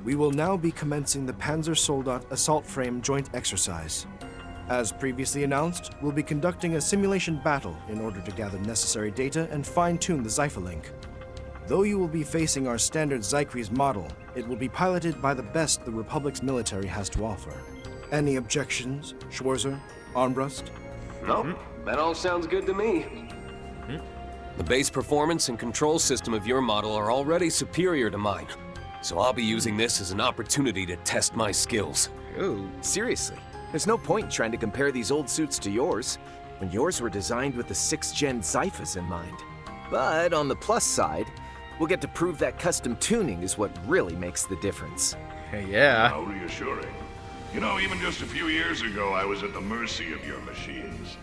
We will now be commencing the Panzersoldat Assault Frame Joint Exercise. As previously announced, we'll be conducting a simulation battle in order to gather necessary data and fine-tune the Zyphalink. Though you will be facing our standard Zycres model, it will be piloted by the best the Republic's military has to offer. Any objections, Schwarzer, Armbrust? Nope, that all sounds good to me. The base performance and control system of your model are already superior to mine, so I'll be using this as an opportunity to test my skills. Ooh. Seriously, there's no point in trying to compare these old suits to yours, when yours were designed with the 6th-gen Zyphus in mind. But on the plus side, we'll get to prove that custom tuning is what really makes the difference. Yeah. How reassuring. You know, even just a few years ago, I was at the mercy of your machines.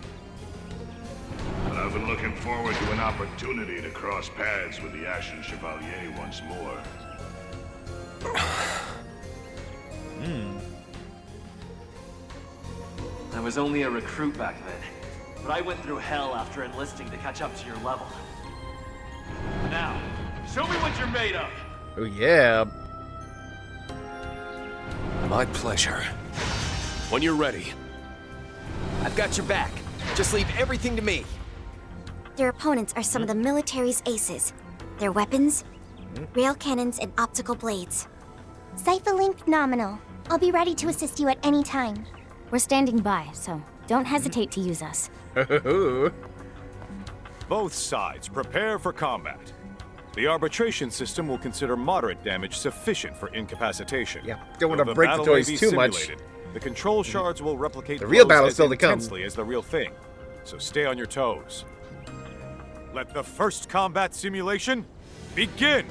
But I've been looking forward to an opportunity to cross paths with the Ashen Chevalier once more. I was only a recruit back then, but I went through hell after enlisting to catch up to your level. Now, show me what you're made of! Oh, yeah. My pleasure. When you're ready. I've got your back. Just leave everything to me. Their opponents are some of the military's aces. Their weapons? Rail cannons and optical blades. Zyphalink nominal. I'll be ready to assist you at any time. We're standing by, so don't hesitate to use us. Both sides prepare for combat. The arbitration system will consider moderate damage sufficient for incapacitation. Yeah, don't want Though to the break the battle may toys be too much. simulated, the control shards will replicate The real blows battle's as still to come. intensely as the real thing. So stay on your toes. Let the first combat simulation begin!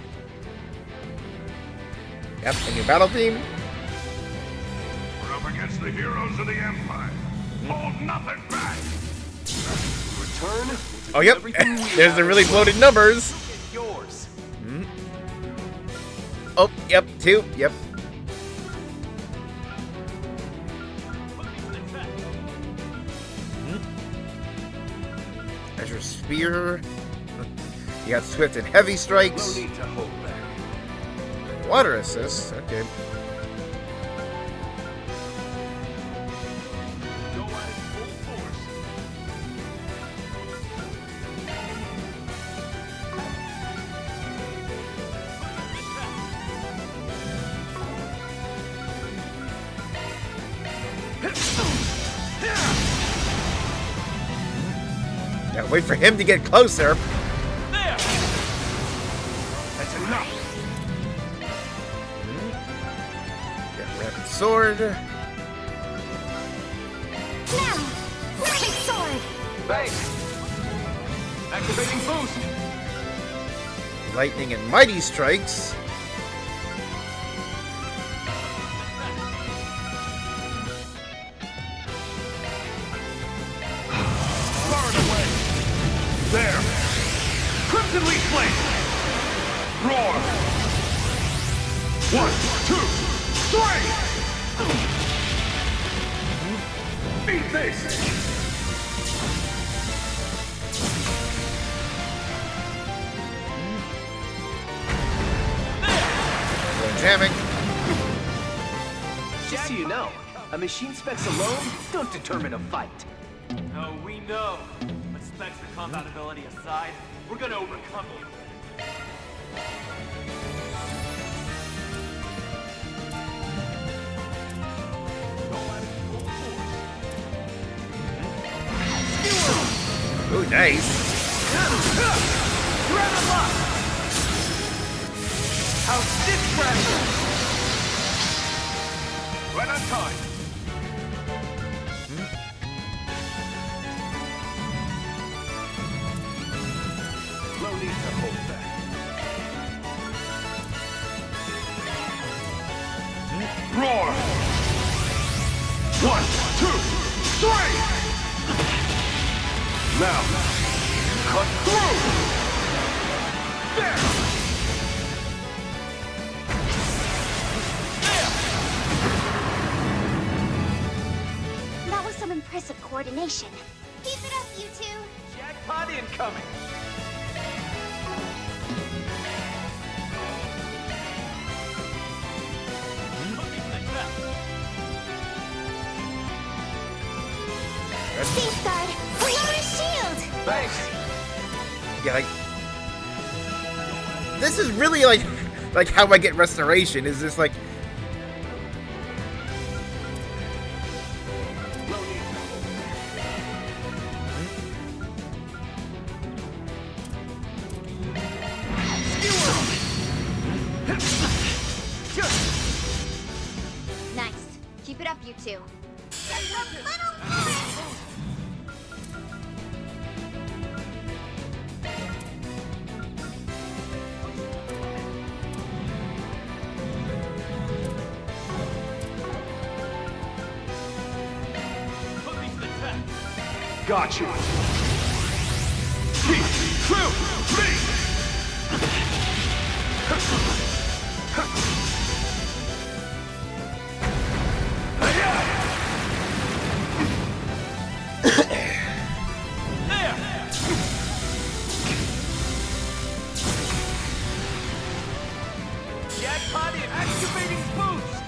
Yep, and your battle theme. We're up against the heroes of the Empire. Hold nothing back! return. Oh, yep. There's the really bloated numbers. Yours. Oh, yep. 2. Yep. As your spear. You got swift and heavy strikes. No need to hold back. Water assist. Okay. Go at it full force. Yeah, wait for him to get closer. There. That's enough. Got rapid sword. Now! Rapid sword! Thanks. Activating boost. Lightning and mighty strikes. Burn away. There. Crimson Leaf Flame. Roar. 1, 2, 3. Beat this. Jamming. Just so you know, a machine specs alone don't determine a fight. No, we know. But specs and compatibility aside, we're gonna overcome you. Ooh, nice. Grab him up! How stiff pressure! Right on time. No need to hold back. Roar. 1, 2, 3. Now, cut through. There. That was some impressive coordination. Keep it up, you two! Jackpot incoming! Safeguard! Lower shield! Thanks. Yeah, like this is really like how I get restoration. Is this like No need to hold Nice. Keep it up, you two. Got you. Keep true. Me. Jackpot in! Activating boost!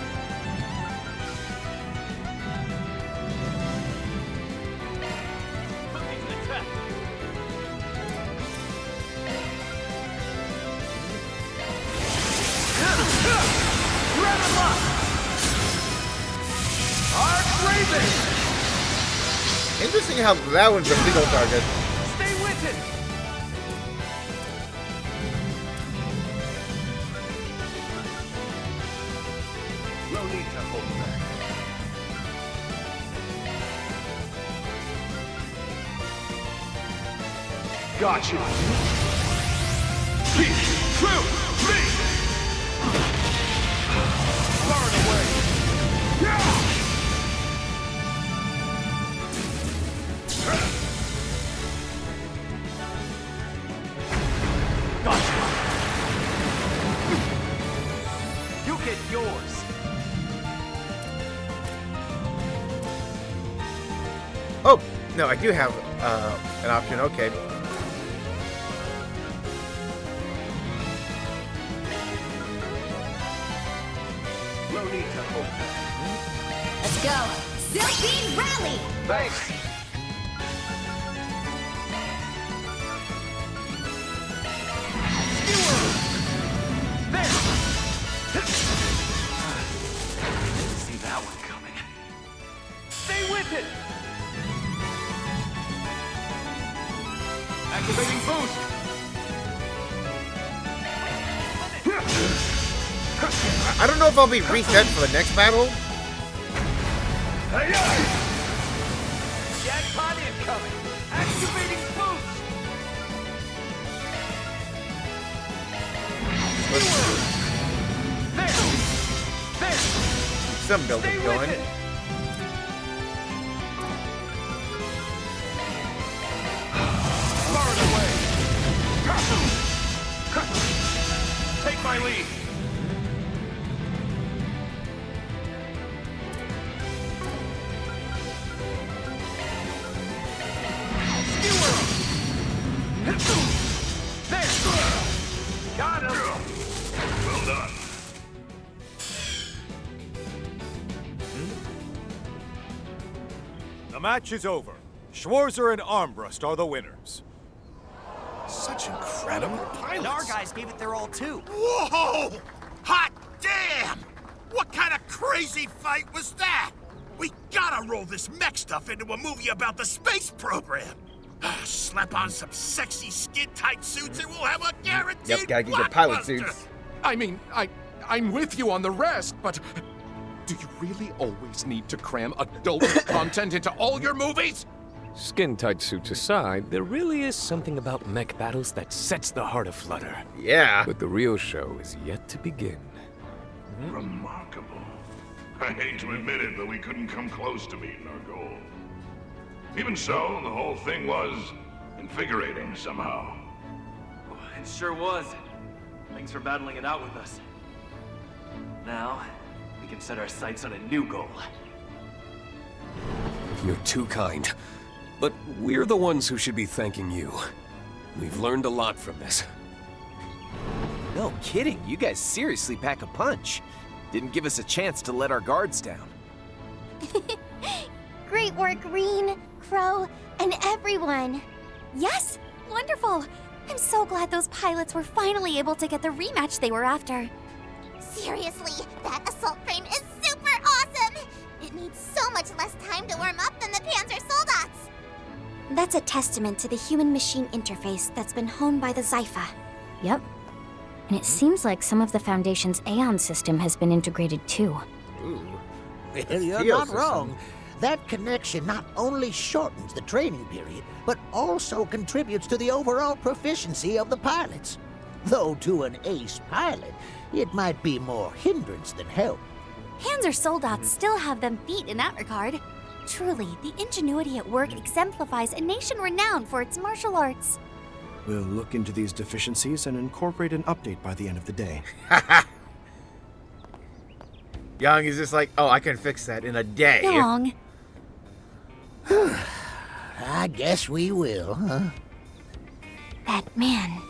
Grab him up. Arch-Raven. interesting how that one's a single target. Stay with it! No need to hold back. Got you. Keep true. Me. Burn away. Yeah. Oh, no, I do have an option. Okay. No need to hope. Let's go. Zilbean Rally! Thanks. Didn't see that one coming. Stay with it! Activating boost! I don't know if I'll be reset for the next battle. Jackpot incoming! Activating boost! Some building going. Far away! Take my lead! Got him! Well done. The match is over. Schwarzer and Armbrust are the winners. Such incredible pilots. And our guys gave it their all too. Whoa! Hot damn! What kind of crazy fight was that? We gotta roll this mech stuff into a movie about the space program. Slap on some sexy skin-tight suits and we'll have a guaranteed Yep, gotta get your pilot blockbuster. suits. I mean, I'm with you on the rest, but do you really always need to cram adult content into all your movies? Skin-tight suits aside, there really is something about mech battles that sets the heart aflutter. Yeah. But the real show is yet to begin. Remarkable. I hate to admit it, but we couldn't come close to meeting our goal. Even so, the whole thing was invigorating somehow. It sure was. Thanks for battling it out with us. Now, we can set our sights on a new goal. You're too kind. But we're the ones who should be thanking you. We've learned a lot from this. No kidding, you guys seriously pack a punch. Didn't give us a chance to let our guards down. Great work, Rean, Crow, and everyone. Yes, wonderful. I'm so glad those pilots were finally able to get the rematch they were after. Seriously, that assault frame is super awesome! It needs so much less time to warm up than the Panzer Soldats! That's a testament to the human-machine interface that's been honed by the Zypha. Yep. And it seems like some of the Foundation's Aeon system has been integrated too. Ooh. Well, you're not wrong. That connection not only shortens the training period, but also contributes to the overall proficiency of the pilots. Though to an ace pilot, it might be more hindrance than help. Panzer Soldats still have them beat in that regard. Truly, the ingenuity at work exemplifies a nation renowned for its martial arts. We'll look into these deficiencies and incorporate an update by the end of the day. Young is just like, oh, I can fix that in a day. Young. I guess we will, huh? That man.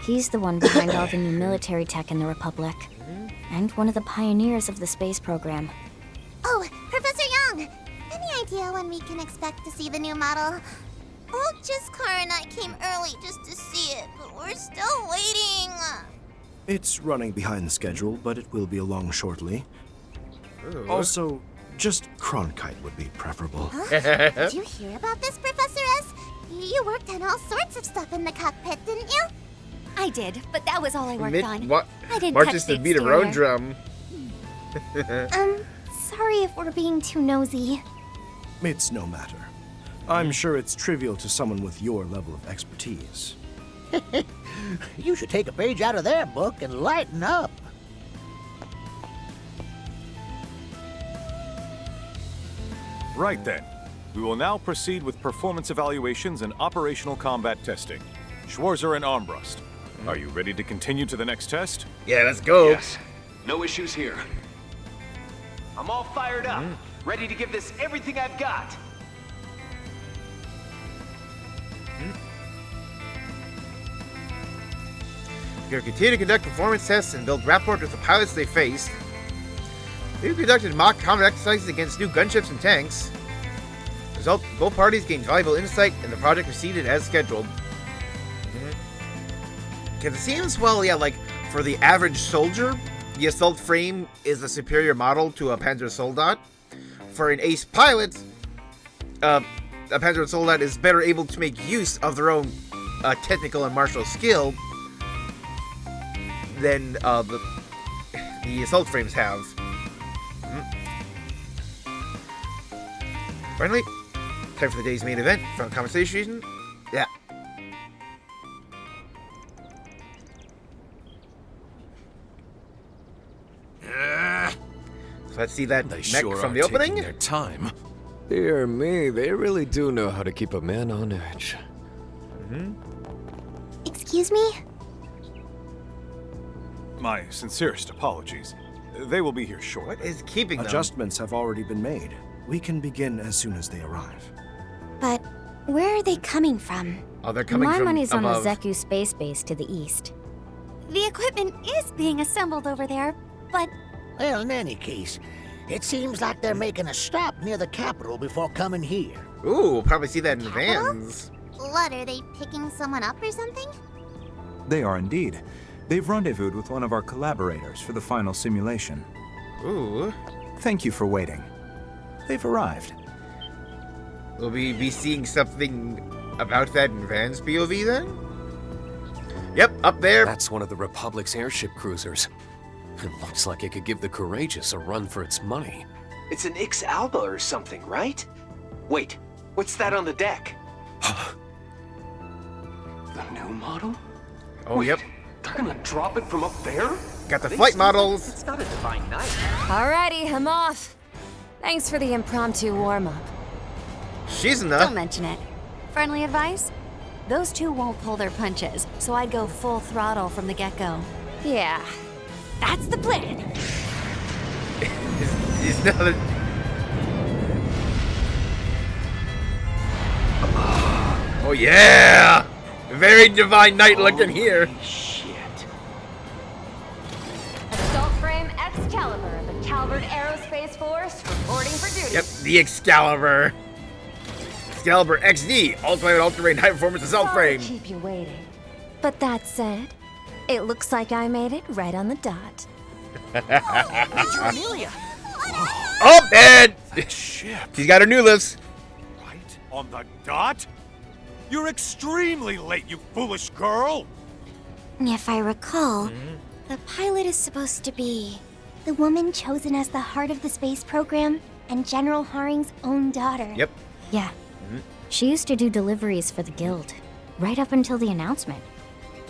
He's the one behind all the new military tech in the Republic. And one of the pioneers of the space program. Oh, Professor Young! Any idea when we can expect to see the new model? Old Jiskar and I came early just to see it, but we're still waiting. It's running behind the schedule, but it will be along shortly. Also, just Cronkite would be preferable. Huh? Did you hear about this, Professor S? You worked on all sorts of stuff in the cockpit, didn't you? I did, but that was all I worked on. What? I didn't Marches touch to the beat her own exterior. drum. Sorry if we're being too nosy. It's no matter. I'm sure it's trivial to someone with your level of expertise. You should take a page out of their book and lighten up. Right then. We will now proceed with performance evaluations and operational combat testing. Schwarzer and Armbrust, are you ready to continue to the next test? Yeah, let's go. Yes. No issues here. I'm all fired up, ready to give this everything I've got. You're going to continue to conduct performance tests and build rapport with the pilots they face. We've conducted mock combat exercises against new gunships and tanks. Result, both parties gained valuable insight and the project proceeded as scheduled. Because it seems, well, yeah, like, for the average soldier, the assault frame is a superior model to a Panzer Soldat. For an ace pilot, a Panzer Soldat is better able to make use of their own technical and martial skill than the assault frames have. Finally, time for the day's main event from conversation. Yeah. So let's see that mech from the opening. Their time. Dear me, they really do know how to keep a man on edge. Excuse me? My sincerest apologies. They will be here shortly. What is keeping them? Adjustments have already been made. We can begin as soon as they arrive. But where are they coming from? Oh, they're coming My from money's above. on the Zeku space base to the east. The equipment is being assembled over there, but... Well, in any case, it seems like they're making a stop near the capital before coming here. Ooh, we'll probably see that in the vans. What, are they picking someone up or something? They are indeed. They've rendezvoused with one of our collaborators for the final simulation. Ooh. Thank you for waiting. They've arrived. Will we be seeing something about that in Van's POV then? Yep, up there. That's one of the Republic's airship cruisers. It looks like it could give the Courageous a run for its money. It's an X-Alba or something, right? Wait, what's that on the deck? The new model? Oh, yep. They're gonna drop it from up there? Got the flight models. It's not a Divine Knight. Alrighty, I'm off. Thanks for the impromptu warm-up. Shizuna. Don't mention it. Friendly advice? Those two won't pull their punches, so I'd go full throttle from the get-go. Yeah, that's the plan. He's not. Oh yeah! Very Divine Knight looking here. Shit. Assault frame Excalibur of the Calvert Aerospace Force reporting for duty. Yep, the Excalibur. Excalibur XD, ultimate all-terrain high-performance assault frame. Keep you waiting. But that said, it looks like I made it right on the dot. Major Amelia. Oh, man! Ship. She's got her new lifts. Right on the dot? You're extremely late, you foolish girl! If I recall, the pilot is supposed to be the woman chosen as the heart of the space program and General Haring's own daughter. Yep. Yeah. She used to do deliveries for the guild, right up until the announcement.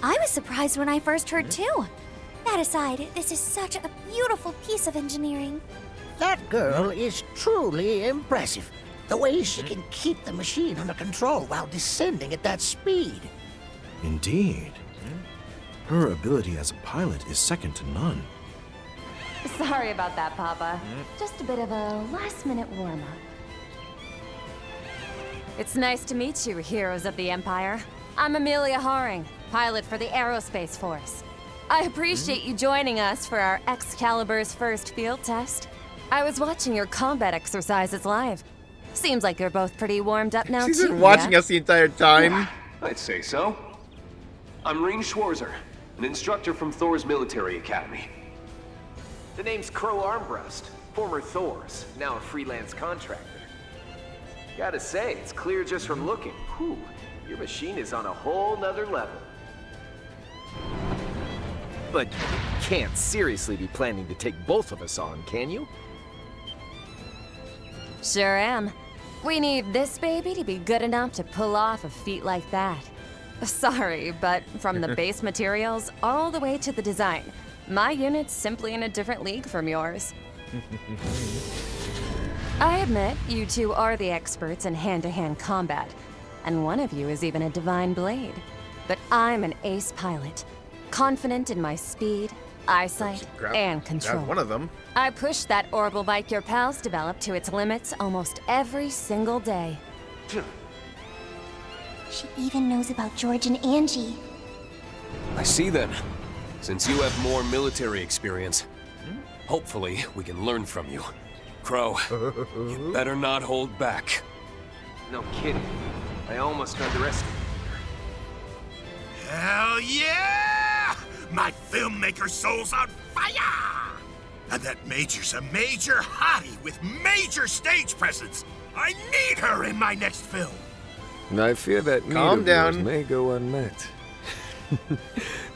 I was surprised when I first heard too. That aside, this is such a beautiful piece of engineering. That girl is truly impressive. The way she can keep the machine under control while descending at that speed. Indeed. Her ability as a pilot is second to none. Sorry about that, Papa. Just a bit of a last-minute warm-up. It's nice to meet you, heroes of the Empire. I'm Amelia Haring, pilot for the Aerospace Force. I appreciate you joining us for our Excalibur's first field test. I was watching your combat exercises live. Seems like you're both pretty warmed up now, She's too. been watching us the entire time. I'd say so. I'm Rean Schwarzer, an instructor from Thor's military academy. The name's Crow Armbrust, former Thor's, now a freelance contractor. Gotta say, it's clear just from looking. Whew, your machine is on a whole nother level. But you can't seriously be planning to take both of us on, can you? Sure am. We need this baby to be good enough to pull off a feat like that. Sorry, but from the base materials all the way to the design, my unit's simply in a different league from yours. I admit, you two are the experts in hand-to-hand combat, and one of you is even a divine blade. But I'm an ace pilot, confident in my speed, eyesight, and control. One of them. I push that orbital bike your pals developed to its limits almost every single day. She even knows about George and Angie. I see then. Since you have more military experience, hopefully we can learn from you. Crow, you better not hold back. No kidding. I almost underestimated her. Hell yeah! My filmmaker soul's on fire! And that Major's a major hottie with major stage presence. I need her in my next film. I fear that need Calm of down. yours may go unmet.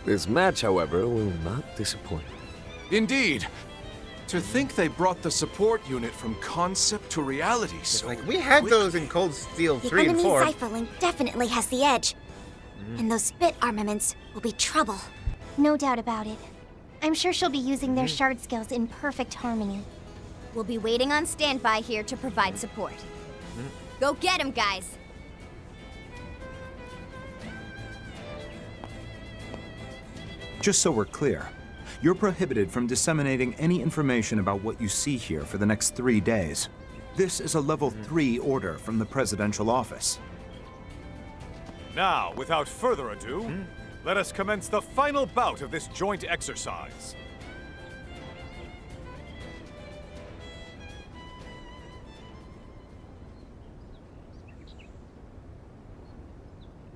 This match, however, will not disappoint. Indeed. To think they brought the support unit from concept to reality so Like, we had those in Cold Steel The 3 and enemy 4. Cypher Link definitely has the edge. And those spit armaments will be trouble. No doubt about it. I'm sure she'll be using their shard skills in perfect harmony. We'll be waiting on standby here to provide support. Go get him, guys! Just so we're clear, you're prohibited from disseminating any information about what you see here for the next 3 days. This is a level 3 order from the presidential office. Now, without further ado, let us commence the final bout of this joint exercise.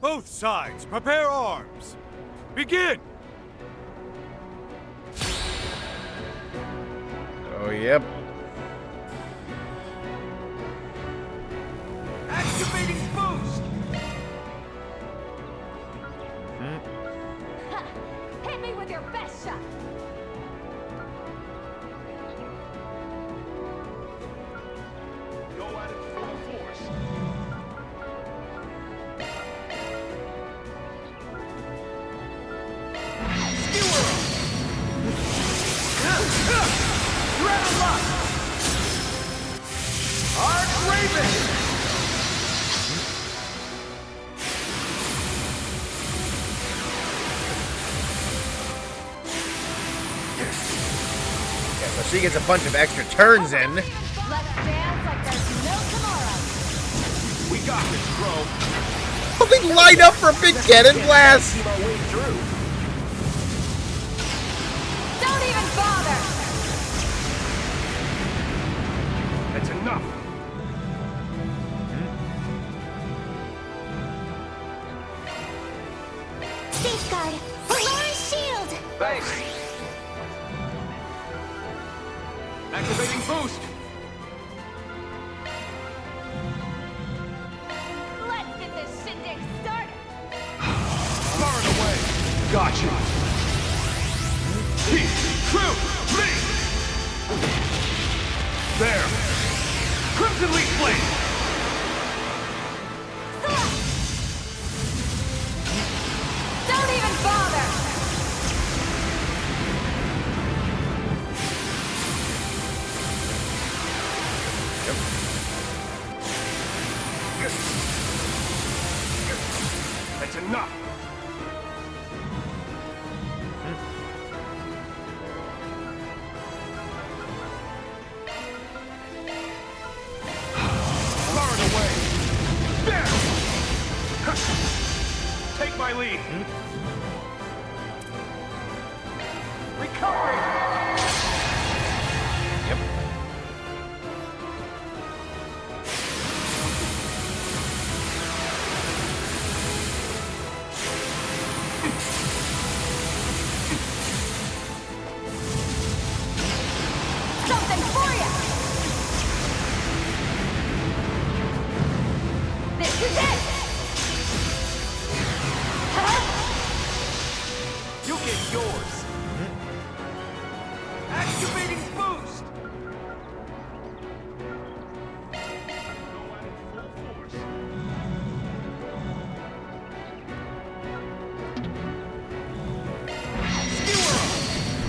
Both sides, prepare arms. Begin! Oh, yep. Activating boost! Hit me with your best shot! Go at it full force. You're out of luck! Arch Raven! Yeah, so she gets a bunch of extra turns in. Let's dance like there's no tomorrow. We got this, Crow. Oh, they line up for a big cannon blast! Keep our way through. Don't even bother! That's enough. Safeguard! Polaris shield! Thanks. Activating boost! Let's get this shindig started! Far and away! Gotcha! Team, crew, me! There! Crimson Leaf Blade! Don't even bother! That's enough! Far and away! There! Take my lead! Recovery! Yep. Something for ya! This is it! Huh? You'll get yours! Activating boost!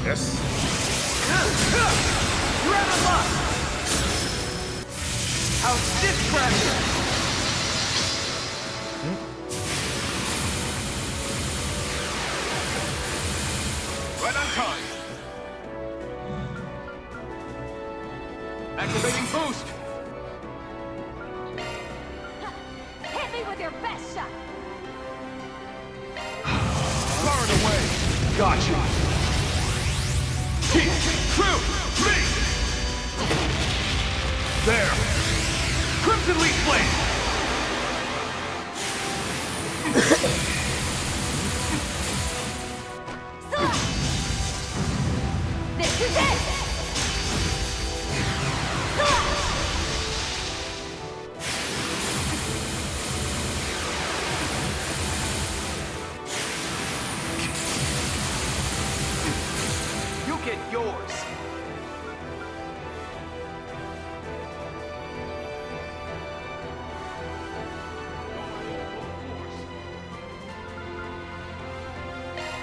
Yes. You're out of luck! How's this pressure? Right on time. boost! Hit me with your best shot! Far and away! Gotcha! Keep true! Me! There! Crimson Leaf Blade! This is it! You get yours!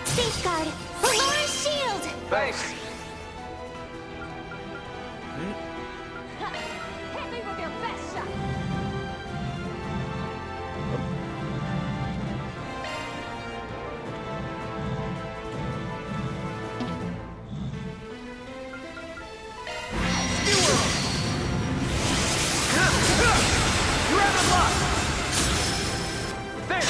Safeguard! Aurora's shield! Thanks! Hit me with your best shot! You're out of luck! There!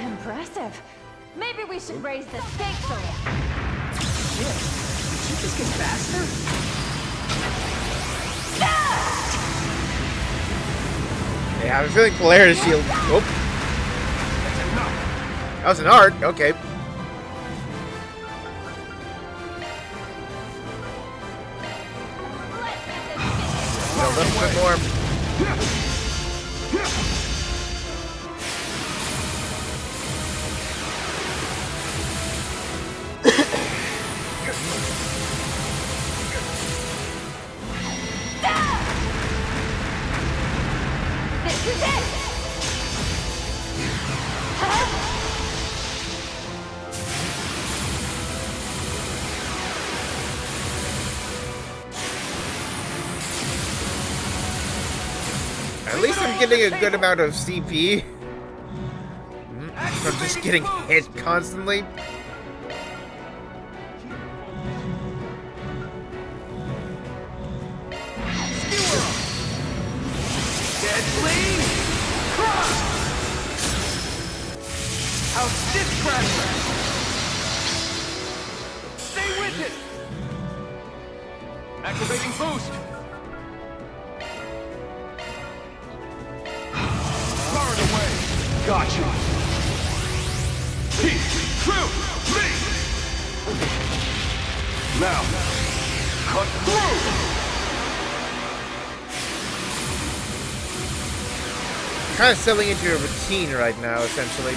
Impressive. Maybe we should raise the stakes a little. Shit! Did she just get faster? Yeah, I have a feeling Polaris shield. Oh. That was an art. Okay. A little bit more. This is it! At least I'm getting a good amount of CP. I'm just getting hit constantly. Deadly Cross! Out Stiff Crasher! Stay with it! Activating boost! Far and away! Gotcha! Keep true! Me! Now, cut through! Kind of settling into a routine right now, essentially.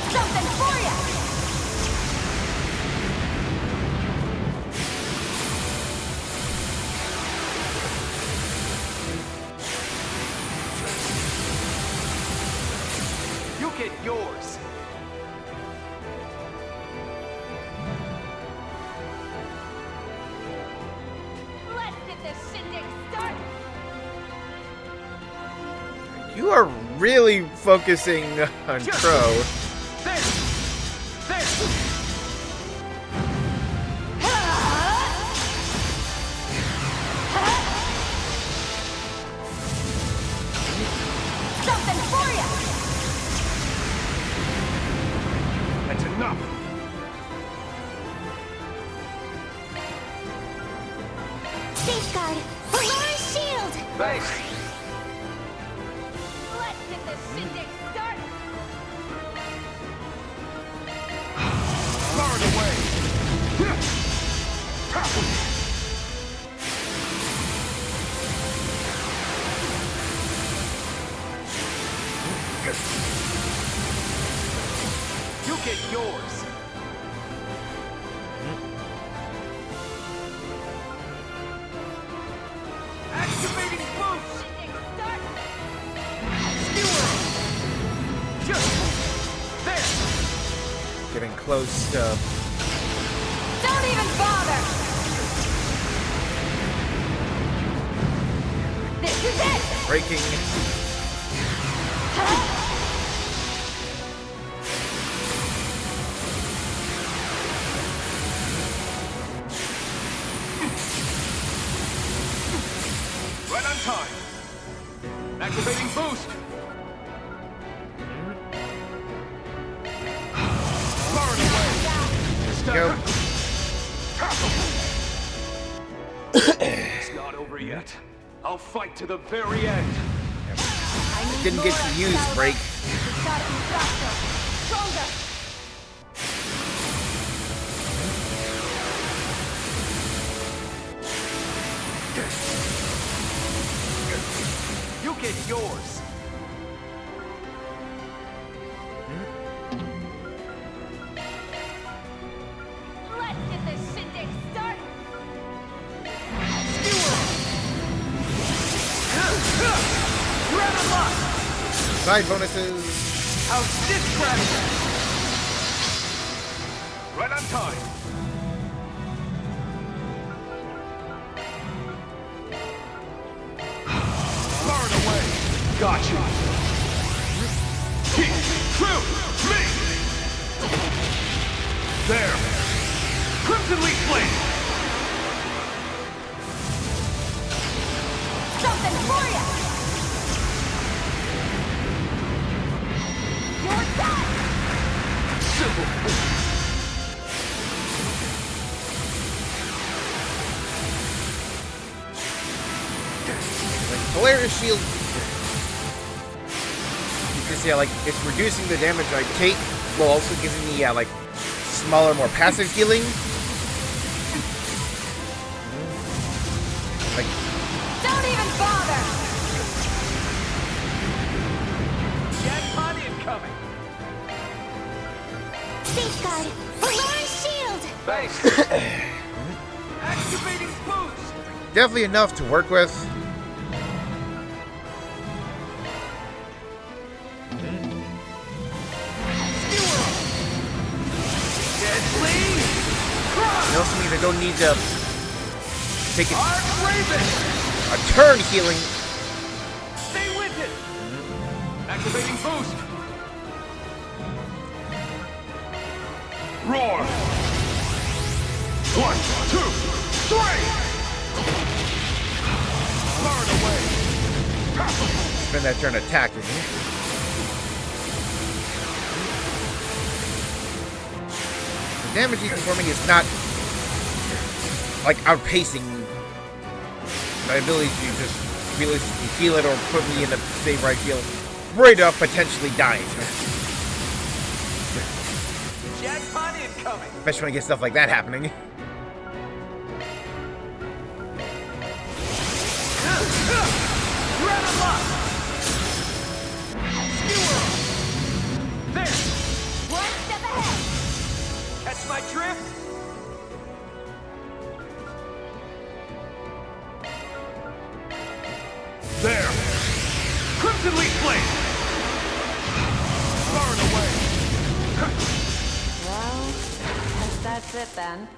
Something for ya! You get yours! Let's get this shindig started! You are really focusing on Crow. There! There! Something for ya! That's enough! Safeguard! Aurora's shield! Thanks! Let's get this shindig started! Far and away! You get yours! Activating boost! Skewer! Just there! Getting close to... Don't even bother! This is it! Breaking. Right on time. Activating boost. Burn away. Go. It's not over yet. I'll fight to the very end. Didn't get to use break. Stronger. You get yours. Let's get this shindig started. Grab a lock. Side bonuses. How's this grab? Right on time. Burn away. Gotcha. Keep true me. There. Crimson Leaf Flame. Something for ya. You're done. Simple. Polaris Shield. You can see how, like, it's reducing the damage I take, while also giving me, like, smaller, more passive healing. Like, Don't even bother. Jackpot incoming. Safeguard. Alarm shield. Base. Activating boost. definitely enough to work with. It also means I don't need to take a turn healing. Stay with it. Activating boost. Roar. 1, 2, 3. Burn away. Spend that turn attacking. The damage he's performing is not like outpacing my ability to just realistically heal it or put me in a state where I feel worried of potentially dying. Jackpot incoming. Especially when I get stuff like that happening. Grab him up. Skewer. There. One step ahead. Catch my drift. There. Crimson Leaf Flame. Burn away. Well, guess that's it then.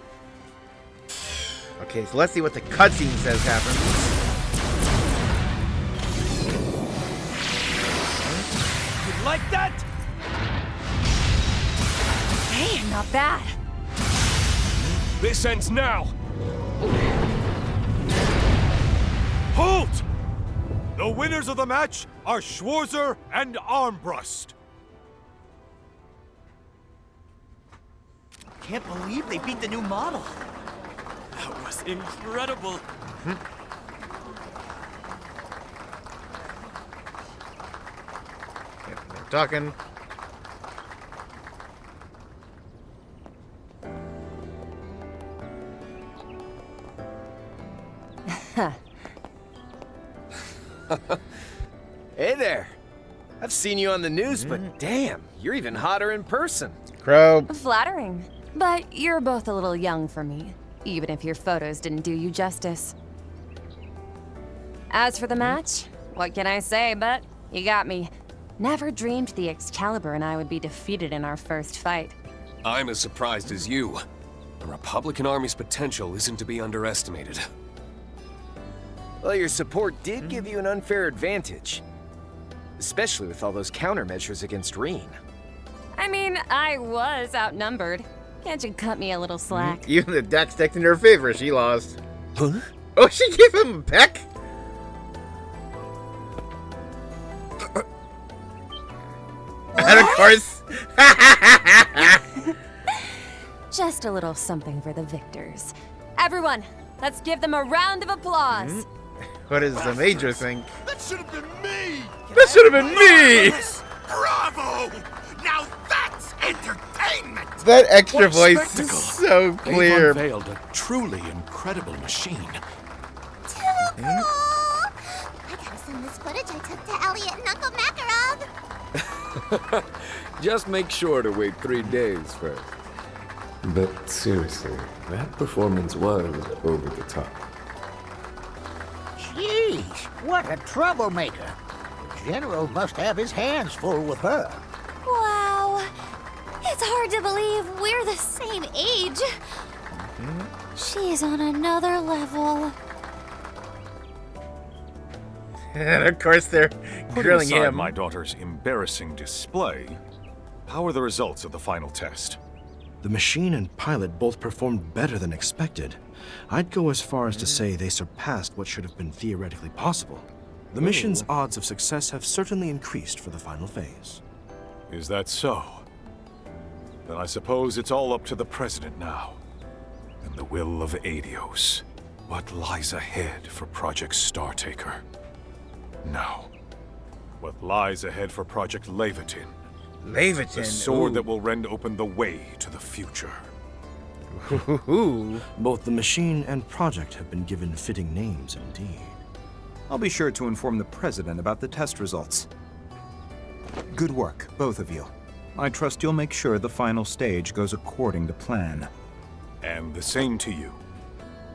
Okay, so let's see what the cutscene says happens. You like that? Hey, not bad. This ends now. Halt! The winners of the match are Schwarzer and Armbrust. Can't believe they beat the new model. That was incredible. They're talking. Hey there. I've seen you on the news, but damn, you're even hotter in person. Crow. Flattering. But you're both a little young for me, even if your photos didn't do you justice. As for the match, what can I say, but you got me. Never dreamed the Excalibur and I would be defeated in our first fight. I'm as surprised as you. The Republican Army's potential isn't to be underestimated. Well, your support did give you an unfair advantage. Especially with all those countermeasures against Rean. I mean, I was outnumbered. Can't you cut me a little slack? Even the deck stacked in her favor, she lost. Huh? Oh, she gave him a peck? And of course... Just a little something for the victors. Everyone, let's give them a round of applause. What does the Major think? That should have been me! That should have been me! Bravo! Now that's entertainment! That extra What voice spectacle. is so clear. They've unveiled a truly incredible machine. Too cool! I gotta send this footage I took to Elliot and Uncle Makarov. Just make sure to wait 3 days first. But seriously, that performance was over the top. Jeez, what a troublemaker. The General must have his hands full with her. Wow. It's hard to believe we're the same age. She's on another level. And of course they're Putting grilling aside him. my daughter's embarrassing display, how are the results of the final test? The machine and pilot both performed better than expected. I'd go as far as to say they surpassed what should have been theoretically possible. The mission's odds of success have certainly increased for the final phase. Is that so? Then I suppose it's all up to the President now. And the will of Adios. What lies ahead for Project Startaker? Now, what lies ahead for Project Leviathan? Leviathan? The sword ooh. that will rend open the way to the future. Both the machine and project have been given fitting names indeed. I'll be sure to inform the President about the test results. Good work, both of you. I trust you'll make sure the final stage goes according to plan. And the same to you.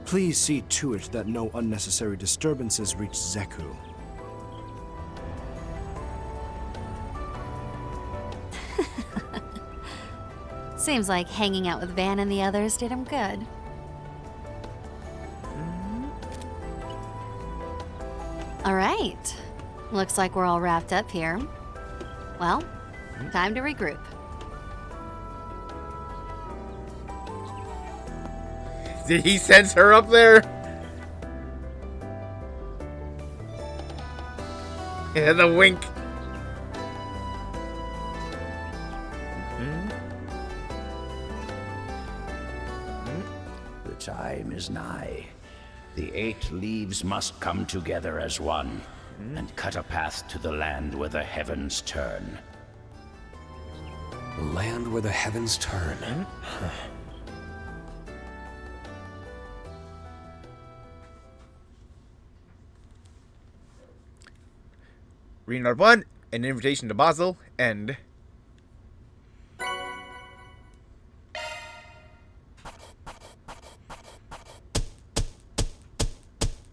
Please see to it that no unnecessary disturbances reach Zeku. Seems like hanging out with Van and the others did him good. All right. Looks like we're all wrapped up here. Well, time to regroup. Did he sense her up there? Yeah, the wink. The time is nigh. The 8 leaves must come together as one, and cut a path to the land where the heavens turn. The land where the heavens turn. Reading Part 1, An Invitation to Basel, and...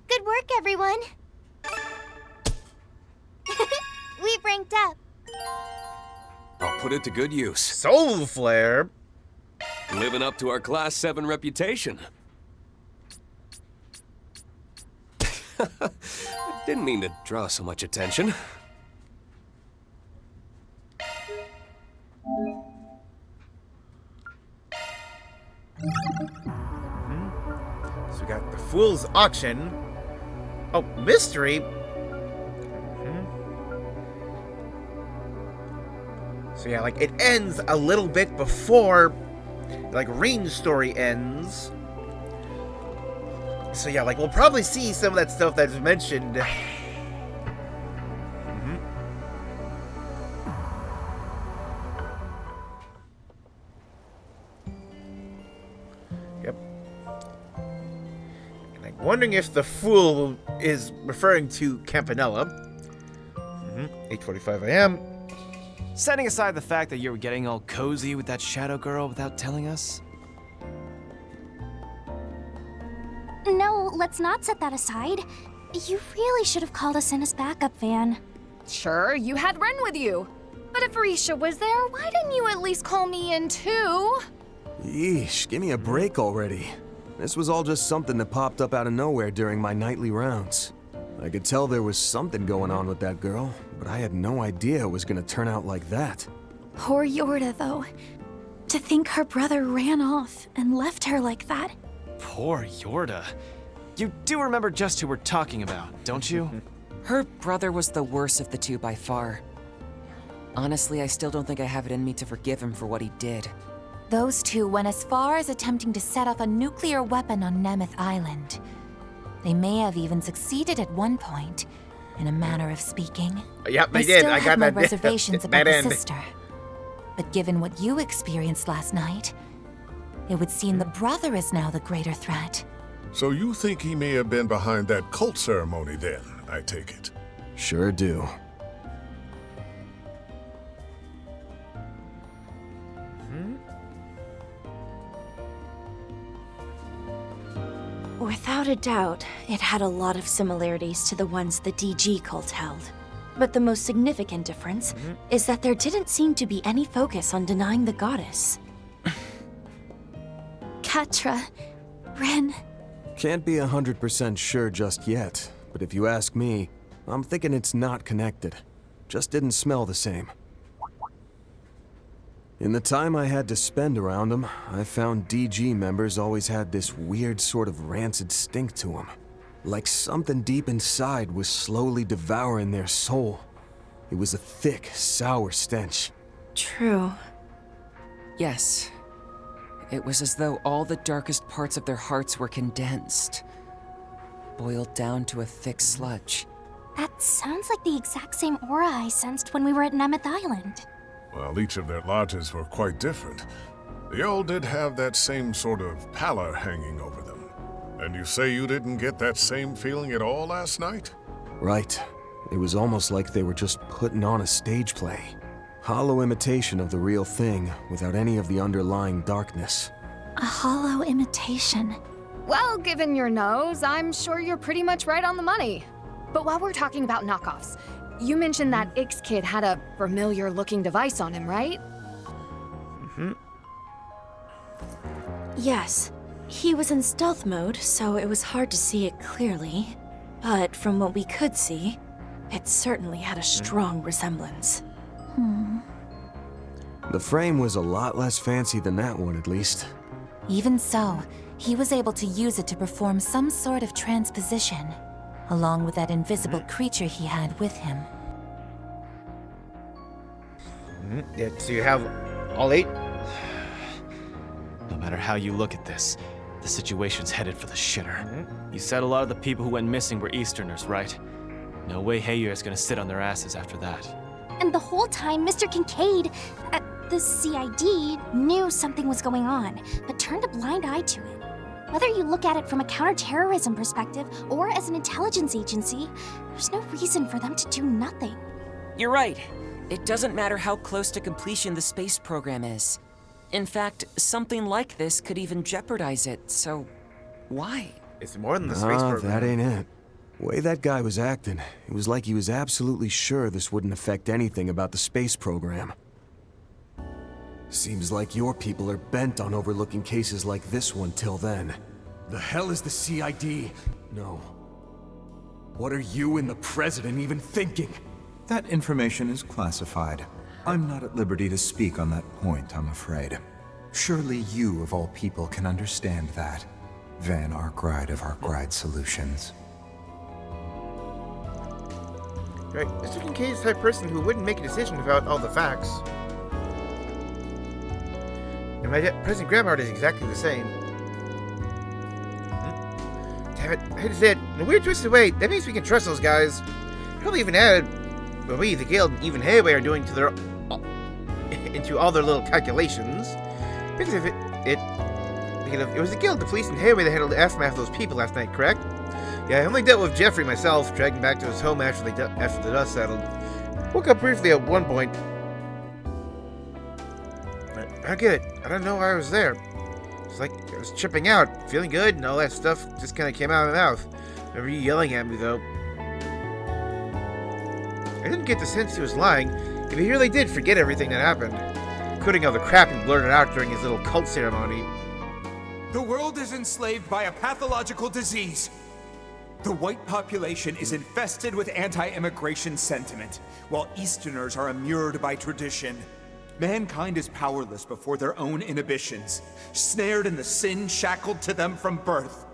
Good work, everyone. We've ranked up. I'll put it to good use. Soul Flare? Living up to our Class 7 reputation. Didn't mean to draw so much attention. So we got the Fool's Auction. Oh, Mystery? So yeah, like, it ends a little bit before, like, Rean's story ends. So yeah, like, we'll probably see some of that stuff that's mentioned. Yep. And I'm wondering if the Fool is referring to Campanella. 8:45 a.m. Setting aside the fact that you were getting all cozy with that shadow girl without telling us. No, let's not set that aside. You really should have called us in as backup, Van. Sure, you had Ren with you. But if Risha was there, why didn't you at least call me in too? Yeesh, give me a break already. This was all just something that popped up out of nowhere during my nightly rounds. I could tell there was something going on with that girl, but I had no idea it was gonna turn out like that. Poor Yorda, though. To think her brother ran off and left her like that. Poor Yorda. You do remember just who we're talking about, don't you? Her brother was the worst of the two by far. Honestly, I still don't think I have it in me to forgive him for what he did. Those two went as far as attempting to set off a nuclear weapon on Nemeth Island. They may have even succeeded at one point, in a manner of speaking. Yep, they did. Still I have got my that. reservations about that the end. sister. But given what you experienced last night, it would seem the brother is now the greater threat. So you think he may have been behind that cult ceremony then, I take it? Sure do. Without a doubt, it had a lot of similarities to the ones the DG cult held. But the most significant difference is that there didn't seem to be any focus on denying the goddess. Katra, Ren. Can't be 100% sure just yet, but if you ask me, I'm thinking it's not connected. Just didn't smell the same. In the time I had to spend around them, I found DG members always had this weird sort of rancid stink to them. Like something deep inside was slowly devouring their soul. It was a thick, sour stench. True. Yes. It was as though all the darkest parts of their hearts were condensed, boiled down to a thick sludge. That sounds like the exact same aura I sensed when we were at Nemeth Island. Well, each of their lodges were quite different. They all did have that same sort of pallor hanging over them. And you say you didn't get that same feeling at all last night? Right. It was almost like they were just putting on a stage play. Hollow imitation of the real thing, without any of the underlying darkness. A hollow imitation. Well, given your nose, I'm sure you're pretty much right on the money. But while we're talking about knockoffs, you mentioned that Ix kid had a familiar-looking device on him, right? Yes. He was in stealth mode, so it was hard to see it clearly. But from what we could see, it certainly had a strong resemblance. The frame was a lot less fancy than that one, at least. Even so, he was able to use it to perform some sort of transposition, along with that invisible creature he had with him. Yeah, so you have all 8? No matter how you look at this, the situation's headed for the shitter. You said a lot of the people who went missing were Easterners, right? No way Heyward's gonna sit on their asses after that. And the whole time, Mr. Kincaid, the CID, knew something was going on, but turned a blind eye to it. Whether you look at it from a counterterrorism perspective or as an intelligence agency, there's no reason for them to do nothing. You're right. It doesn't matter how close to completion the space program is. In fact, something like this could even jeopardize it, so why? It's more than the space program. That ain't it. The way that guy was acting, it was like he was absolutely sure this wouldn't affect anything about the space program. Seems like your people are bent on overlooking cases like this one till then. The hell is the CID? No. What are you and the President even thinking? That information is classified. I'm not at liberty to speak on that point, I'm afraid. Surely you, of all people, can understand that. Van Arkwright of Arkwright Solutions. Right, Mr. Kincaid is the type of person who wouldn't make a decision without all the facts. And my present grandma is exactly the same. Damn it, I just said, in a weird twisted way, that means we can trust those guys. Probably even added what we, the Guild, and even Heyward are doing to their into all their little calculations. Because if it was the Guild, the police, and Heyward that handled the aftermath of those people last night, correct? Yeah, I only dealt with Jeffrey myself, dragged him back to his home after the dust settled. Woke up briefly at one point. I get it. I don't know why I was there. It's like I was tripping out, feeling good, and all that stuff just kind of came out of my mouth. I remember you yelling at me, though. I didn't get the sense he was lying. If he really did forget everything that happened, including all the crap he blurted out during his little cult ceremony. The world is enslaved by a pathological disease. The white population is infested with anti-immigration sentiment, while Easterners are immured by tradition. Mankind is powerless before their own inhibitions, snared in the sin shackled to them from birth.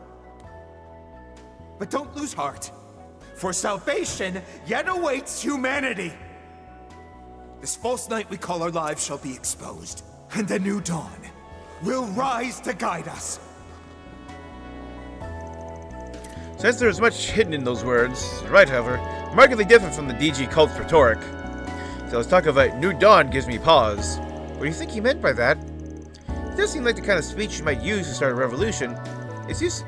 But don't lose heart, for salvation yet awaits humanity. This false night we call our lives shall be exposed, and a new dawn will rise to guide us. Since there is much hidden in those words, right, however, markedly different from the DG cult's rhetoric. So his talk of a new dawn gives me pause. What do you think he meant by that? It does seem like the kind of speech you might use to start a revolution. It's his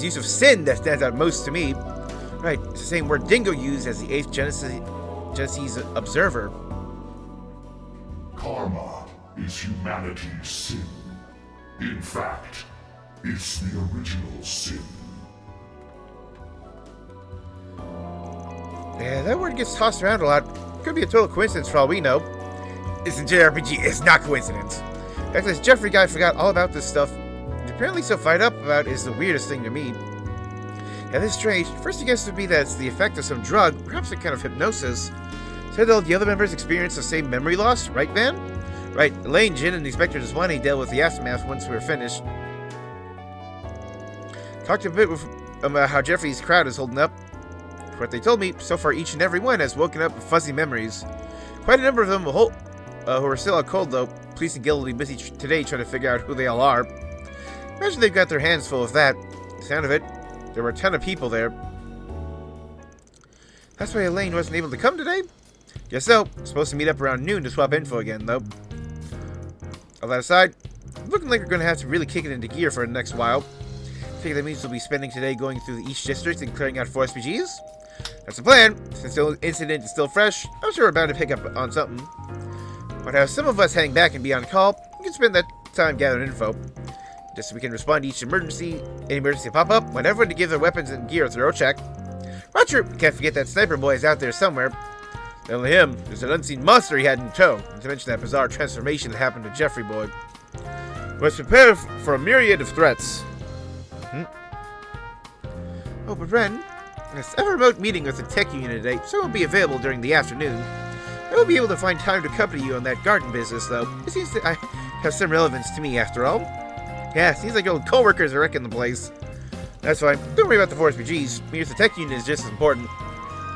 use of sin that stands out most to me. Right, it's the same word Dingo used as the 8th Genesis observer. Karma is humanity's sin. In fact, it's the original sin. Yeah, that word gets tossed around a lot. Could be a total coincidence for all we know. It's a JRPG, it's not coincidence. In fact, this Jeffrey guy forgot all about this stuff. He's apparently so fired up about is the weirdest thing to me. Yeah, this is strange. First, he guessed it would be that it's the effect of some drug, perhaps a kind of hypnosis. Said all the other members experienced the same memory loss, right, Van? Right, Elaine, Jin, and Inspector Deswani dealt with the aftermath once we were finished. Talked a bit about how Jeffrey's crowd is holding up. For what they told me, so far each and every one has woken up with fuzzy memories. Quite a number of them who are still out cold, though. Police and Guild will be busy today trying to figure out who they all are. Imagine they've got their hands full of that. The sound of it, there were a ton of people there. That's why Elaine wasn't able to come today? Guess so. Supposed to meet up around noon to swap info again, though. All that aside, looking like we're going to have to really kick it into gear for the next while. I think that means we'll be spending today going through the East District and clearing out 4 SPGs. That's the plan. Since the incident is still fresh, I'm sure we're bound to pick up on something. But have some of us heading back and be on call, we can spend that time gathering info. Just so we can respond to each emergency pop-up, want everyone to give their weapons and gear a thorough check. Roger, can't forget that sniper boy is out there somewhere. Not only him, there's an unseen monster he had in tow, not to mention that bizarre transformation that happened to Jeffrey boy. We must prepare for a myriad of threats. Oh, but Ren, I have a remote meeting with the tech union today, so I won't be available during the afternoon. I will be able to find time to accompany you on that garden business, though. It seems to have some relevance to me, after all. Yeah, seems like old co-workers are wrecking the place. That's fine. Don't worry about the 4 SPGs. Me with the tech union is just as important.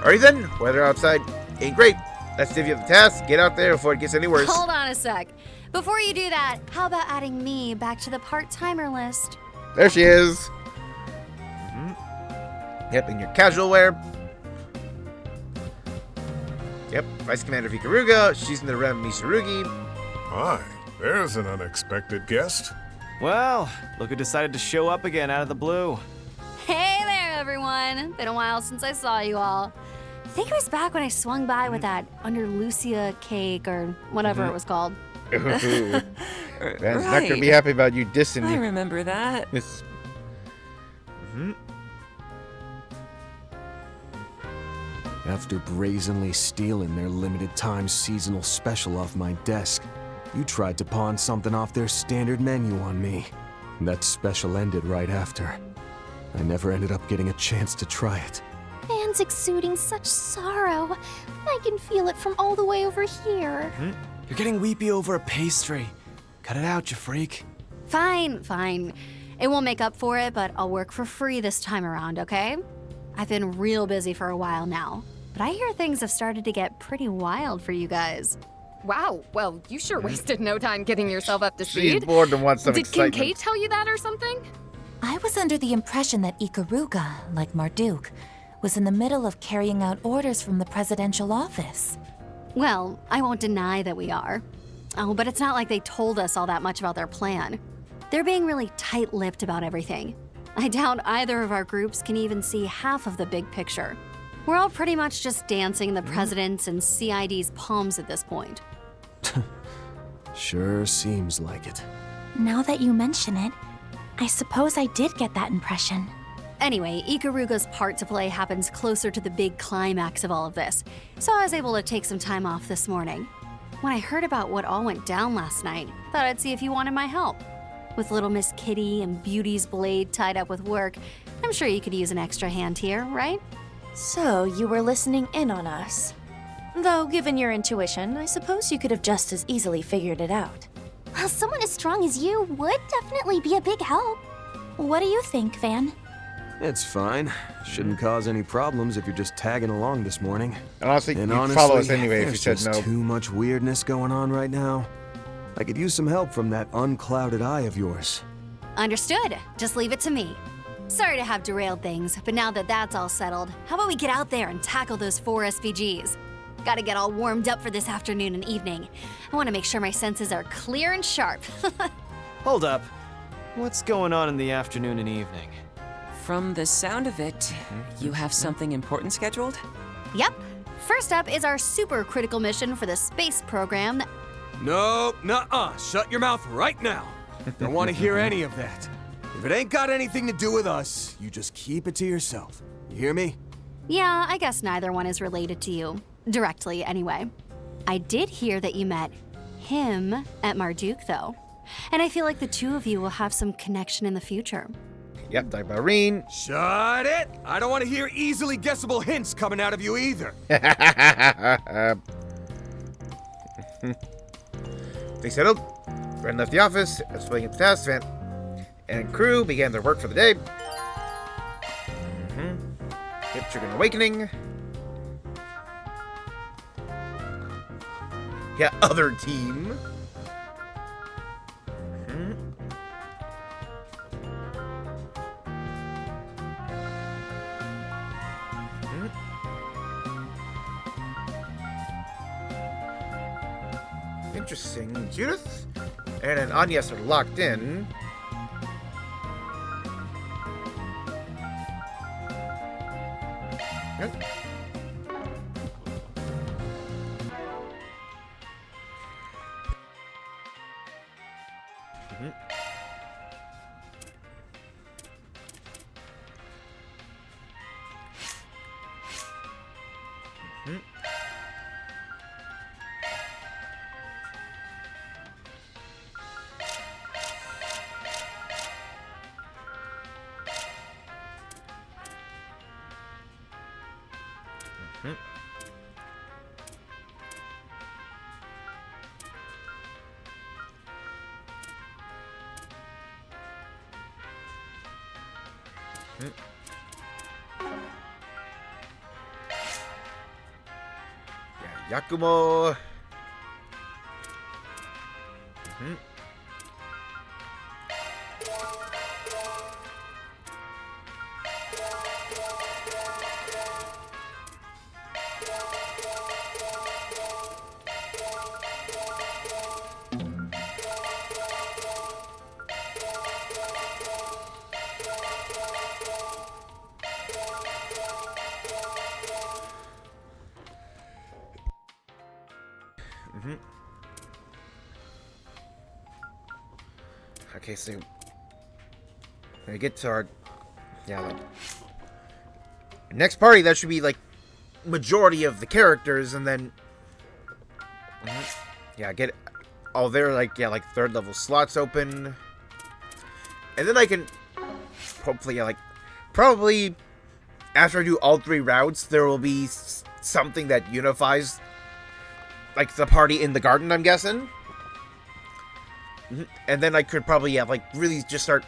Alright then, weather outside ain't great. Let's divvy up the task, get out there before it gets any worse. Hold on a sec. Before you do that, how about adding me back to the part-timer list? There she is. Yep, in your casual wear. Yep, Vice Commander Vikaruga. She's in the Rem Misurugi. Hi, there's an unexpected guest. Well, look who decided to show up again out of the blue. Hey there, everyone. Been a while since I saw you all. I think it was back when I swung by with that Under Lucia cake or whatever it was called. Van's not gonna be happy about you dissing I you. remember that. After brazenly stealing their limited time seasonal special off my desk, you tried to pawn something off their standard menu on me. That special ended right after. I never ended up getting a chance to try it. Van's exuding such sorrow. I can feel it from all the way over here. You're getting weepy over a pastry. Cut it out, you freak. Fine, fine. It won't make up for it, but I'll work for free this time around, okay? I've been real busy for a while now, but I hear things have started to get pretty wild for you guys. Wow, well, you sure wasted no time getting yourself up to speed. She's bored and wants some Did excitement. Kincaid tell you that or something? I was under the impression that Ikaruga, like Marduk, was in the middle of carrying out orders from the presidential office. Well, I won't deny that we are. Oh, but it's not like they told us all that much about their plan. They're being really tight-lipped about everything. I doubt either of our groups can even see half of the big picture. We're all pretty much just dancing in the president's and CID's palms at this point. Sure seems like it. Now that you mention it, I suppose I did get that impression. Anyway, Ikaruga's part to play happens closer to the big climax of all of this, so I was able to take some time off this morning. When I heard about what all went down last night, thought I'd see if you wanted my help. With little Miss Kitty and Beauty's blade tied up with work, I'm sure you could use an extra hand here, right? So, you were listening in on us. Though, given your intuition, I suppose you could have just as easily figured it out. Well, someone as strong as you would definitely be a big help. What do you think, Van? It's fine. Shouldn't cause any problems if you're just tagging along this morning. And honestly, and you'd follow us anyway if you there's said just no. too much weirdness going on right now. I could use some help from that unclouded eye of yours. Understood. Just leave it to me. Sorry to have derailed things, but now that that's all settled, how about we get out there and tackle those 4 SVGs? Gotta get all warmed up for this afternoon and evening. I want to make sure my senses are clear and sharp. Hold up. What's going on in the afternoon and evening? From the sound of it, you have something important scheduled? Yep. First up is our super critical mission for the space program. No, nuh-uh. Shut your mouth right now. Don't want to hear any of that. If it ain't got anything to do with us, you just keep it to yourself. You hear me? Yeah, I guess neither one is related to you. Directly, anyway. I did hear that you met him at Marduk, though. And I feel like the two of you will have some connection in the future. Yep, talk about Rean. Shut it! I don't want to hear easily guessable hints coming out of you either. They settled. Ren left the office, explaining its task. Van and crew began their work for the day. Yep, triggering awakening. Yeah, other team. Interesting. Judith and an Agnes are locked in. Yep. Yeah, Yakumo. Okay, so when we get to our like next party, that should be like majority of the characters, and then get all their like 3rd level slots open, and then I can hopefully probably after I do all 3 routes, there will be something that unifies like the party in the garden, I'm guessing. And then I could probably really just start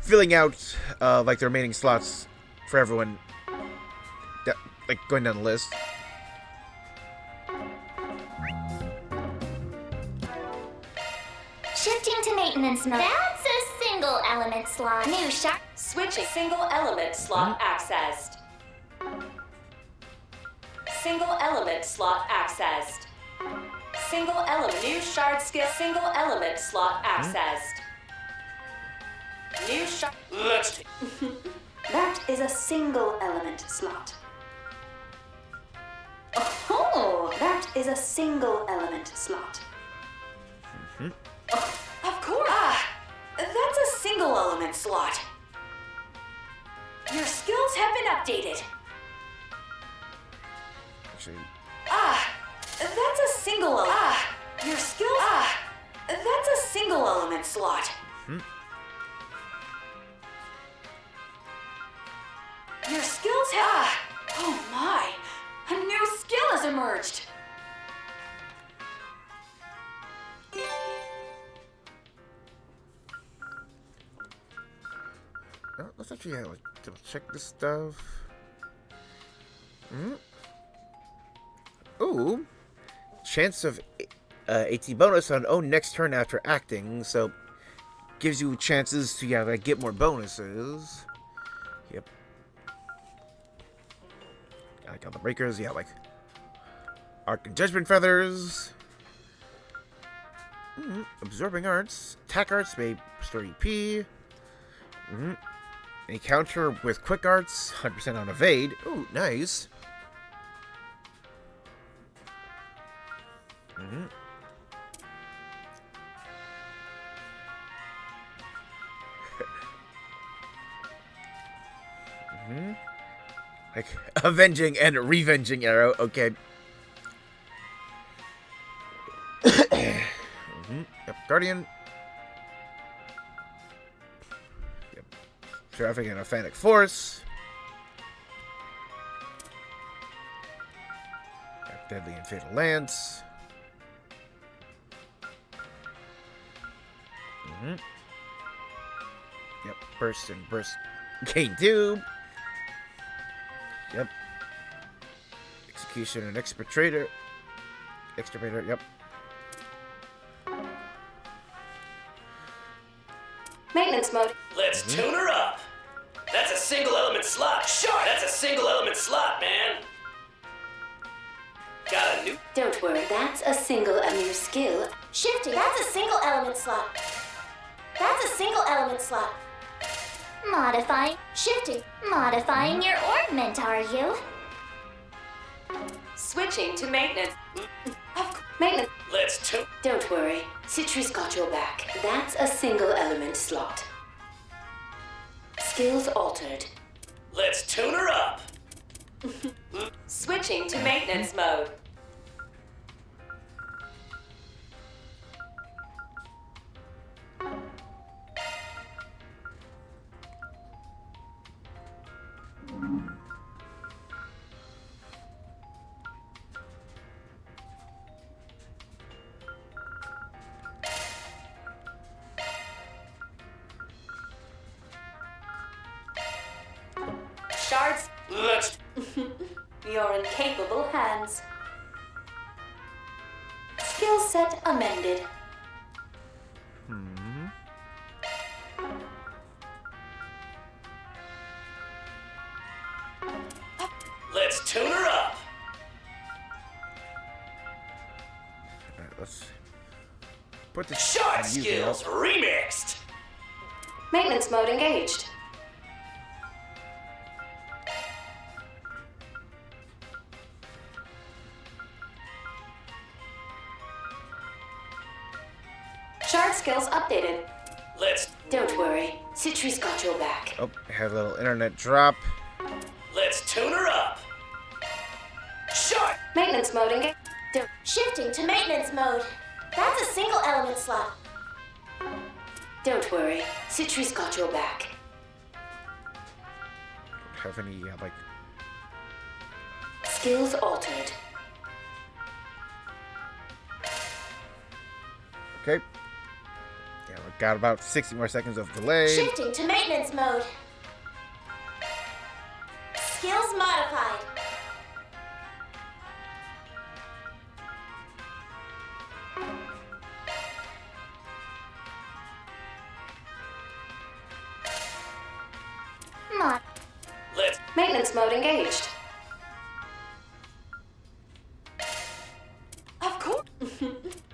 filling out like the remaining slots for everyone, like going down the list. Shifting to maintenance mode. That's a single element slot. New shot. Switching. Single element slot accessed. Single element slot accessed. Single element. New shard skill. Single element slot accessed. New shard. Let's take. That is a single element slot. Oh, that is a single element slot. Of course. That's a single element slot. Your skills have been updated. Actually, that's a single element. Your skills. That's a single element slot. Oh my! A new skill has emerged! Oh, let's actually check this stuff. Ooh. Chance of AT bonus on own next turn after acting, so gives you chances to get more bonuses. Yep. Like all the breakers, like Arc and Judgment Feathers. Absorbing Arts. Attack Arts may restore EP. A counter with Quick Arts, 100% on Evade. Ooh, nice. Like, avenging and revenging arrow, okay. Yep, Guardian. Yep. Traffic and Aphanic Force. Yep, Deadly and Fatal Lance. Yep, Burst and Burst Gain 2. Yep. Execution and Extirpator. Yep. Maintenance mode. Let's tune her up. That's a single element slot. Sure, that's a single element slot, man. Got a new... Don't worry, that's a single new skill. Shifting, that's a single element slot. That's a single element slot. Modifying, shifting, modifying your ornament, are you? Switching to maintenance. Maintenance. Let's tune... Don't worry, Citri's got your back. That's a single element slot. Skills altered. Let's tune her up. Switching to maintenance mode. Shards. Let's... You're in capable hands. Skill set amended. Let's tune her up. Alright, let's put the Shot skills remixed. Maintenance mode engaged. Shard skills updated. Let's... Don't worry, Citri's got your back. Oh, I had a little internet drop. Let's tune her up. Shot. Maintenance mode engaged. Shifting to maintenance mode. That's a single element slot. Don't worry, Citri's got your back. Have any, like... Skills altered. Okay. Yeah, we got about 60 more seconds of delay. Shifting to maintenance mode. Skills modified. Let's... Maintenance mode engaged. Of course.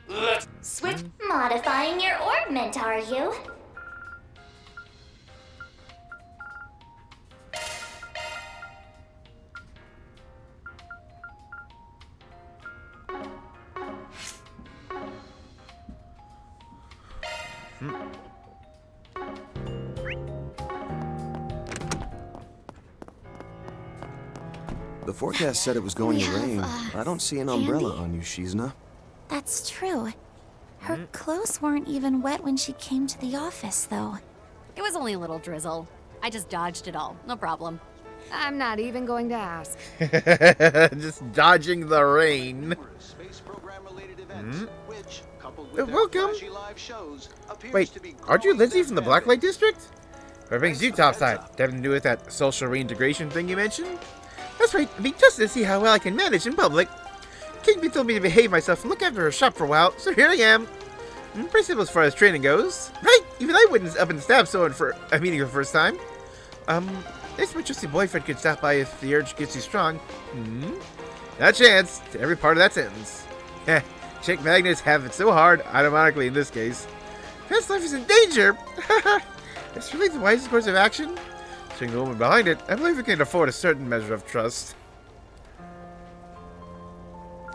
Let's... Switch. Modifying your ornament, are you? The forecast said it was going to rain. I don't see an umbrella on you, Shizuna. That's true. Her clothes weren't even wet when she came to the office, though. It was only a little drizzle. I just dodged it all. No problem. I'm not even going to ask. Just dodging the rain. Welcome. Wait, aren't you Lindsay from the Blacklight District? What brings you topside? Having to do with that social reintegration thing you mentioned? That's right, I'd be just to see how well I can manage in public. Kingpin told me to behave myself and look after her shop for a while, so here I am. Pretty simple as far as training goes. Right, even I wouldn't up and stab someone for a meeting for the first time. This my trusty boyfriend could stop by if the urge gets too strong. Not a chance to every part of that sentence. Heh, chick magnets have it so hard, automatically in this case. Past life is in danger! It's really the wisest course of action. Seeing the woman behind it, I believe we can afford a certain measure of trust.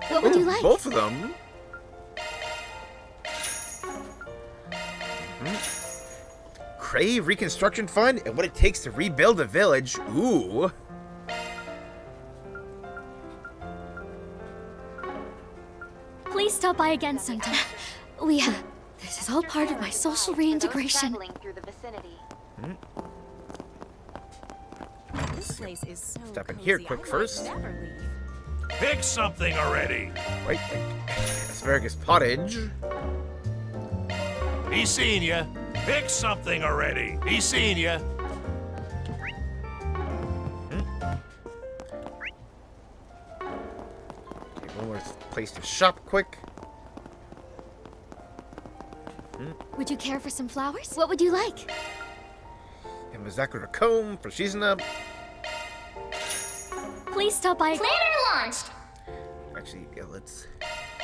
What would you like? Both of them. Crave Reconstruction Fund and what it takes to rebuild a village. Ooh. Please stop by again sometime. This is all part of my social reintegration. This place is so Step in here quick first. Pick something already. Wait. Asparagus pottage. Be seeing ya. Pick something already. Be seeing ya. Okay, one more place to shop quick. Would you care for some flowers? What would you like? And Mazakura comb for Shizuna. Please stop by. Planner launched! Actually, yeah, let's.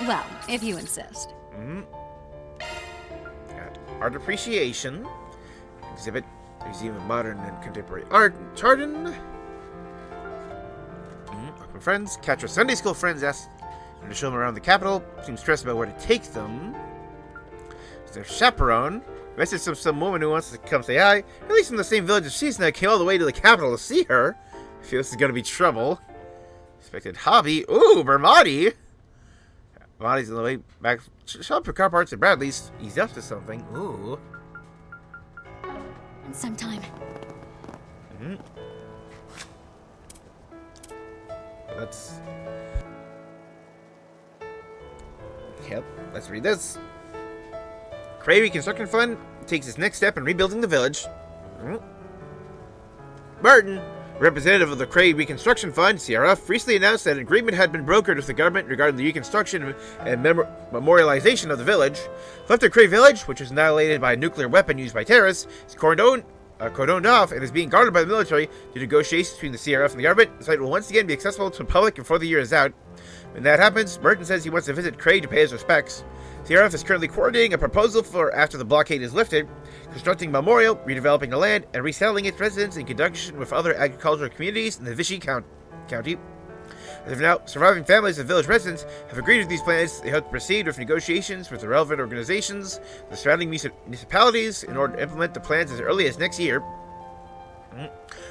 Well, if you insist. Got art appreciation. Exhibit. Museum of Modern and Contemporary Art. Chardon. Welcome friends. Catch our Sunday school friends. Ask them to show them around the capital. Seems stressed about where to take them. Is their chaperone. Message from some woman who wants to come say hi. At least from the same village as Shizuna, came all the way to the capital to see her. I feel this is gonna be trouble. Expected hobby. Ooh, Bermati. Bermati's on the way back. Shop for car parts at Bradley's. He's up to something. Ooh. Sometime. Let's. Yep. Let's read this. Cray Reconstruction Fund takes its next step in rebuilding the village. Martin, representative of the Cray Reconstruction Fund, CRF, recently announced that an agreement had been brokered with the government regarding the reconstruction and memorialization of the village. Left of Cray Village, which was annihilated by a nuclear weapon used by terrorists, is cordoned off and is being guarded by the military due to negotiations between the CRF and the government. The site will once again be accessible to the public before the year is out. When that happens, Merton says he wants to visit Cray to pay his respects. CRF is currently coordinating a proposal for after the blockade is lifted, constructing a memorial, redeveloping the land, and resettling its residents in conjunction with other agricultural communities in the Vichy County. As of now, surviving families of village residents have agreed with these plans. They hope to proceed with negotiations with the relevant organizations, the surrounding municipalities, in order to implement the plans as early as next year.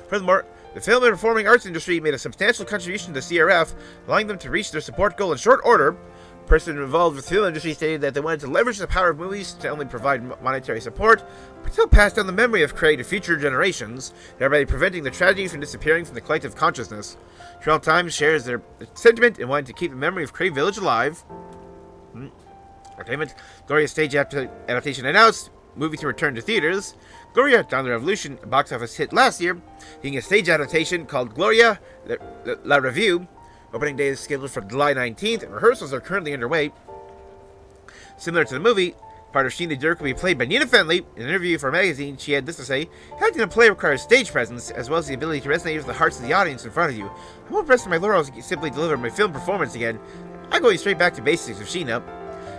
Furthermore, the film and performing arts industry made a substantial contribution to the CRF, allowing them to reach their support goal in short order. A person involved with the film industry stated that they wanted to leverage the power of movies to not only provide monetary support, but still pass down the memory of Cray to future generations, thereby preventing the tragedy from disappearing from the collective consciousness. Trail Times shares their sentiment in wanting to keep the memory of Cray Village alive. Entertainment. Gloria's stage adaptation announced. Movie to return to theaters. Gloria, Dawn of the Revolution, a box office hit last year, being a stage adaptation called Gloria, La Revue. Opening day is scheduled for July 19th, and rehearsals are currently underway. Similar to the movie, part of Sheena Dirk will be played by Nina Fenley. In an interview for a magazine, she had this to say: acting in a play requires stage presence, as well as the ability to resonate with the hearts of the audience in front of you. I won't rest on my laurels and simply deliver my film performance again. I'm going straight back to basics with Sheena.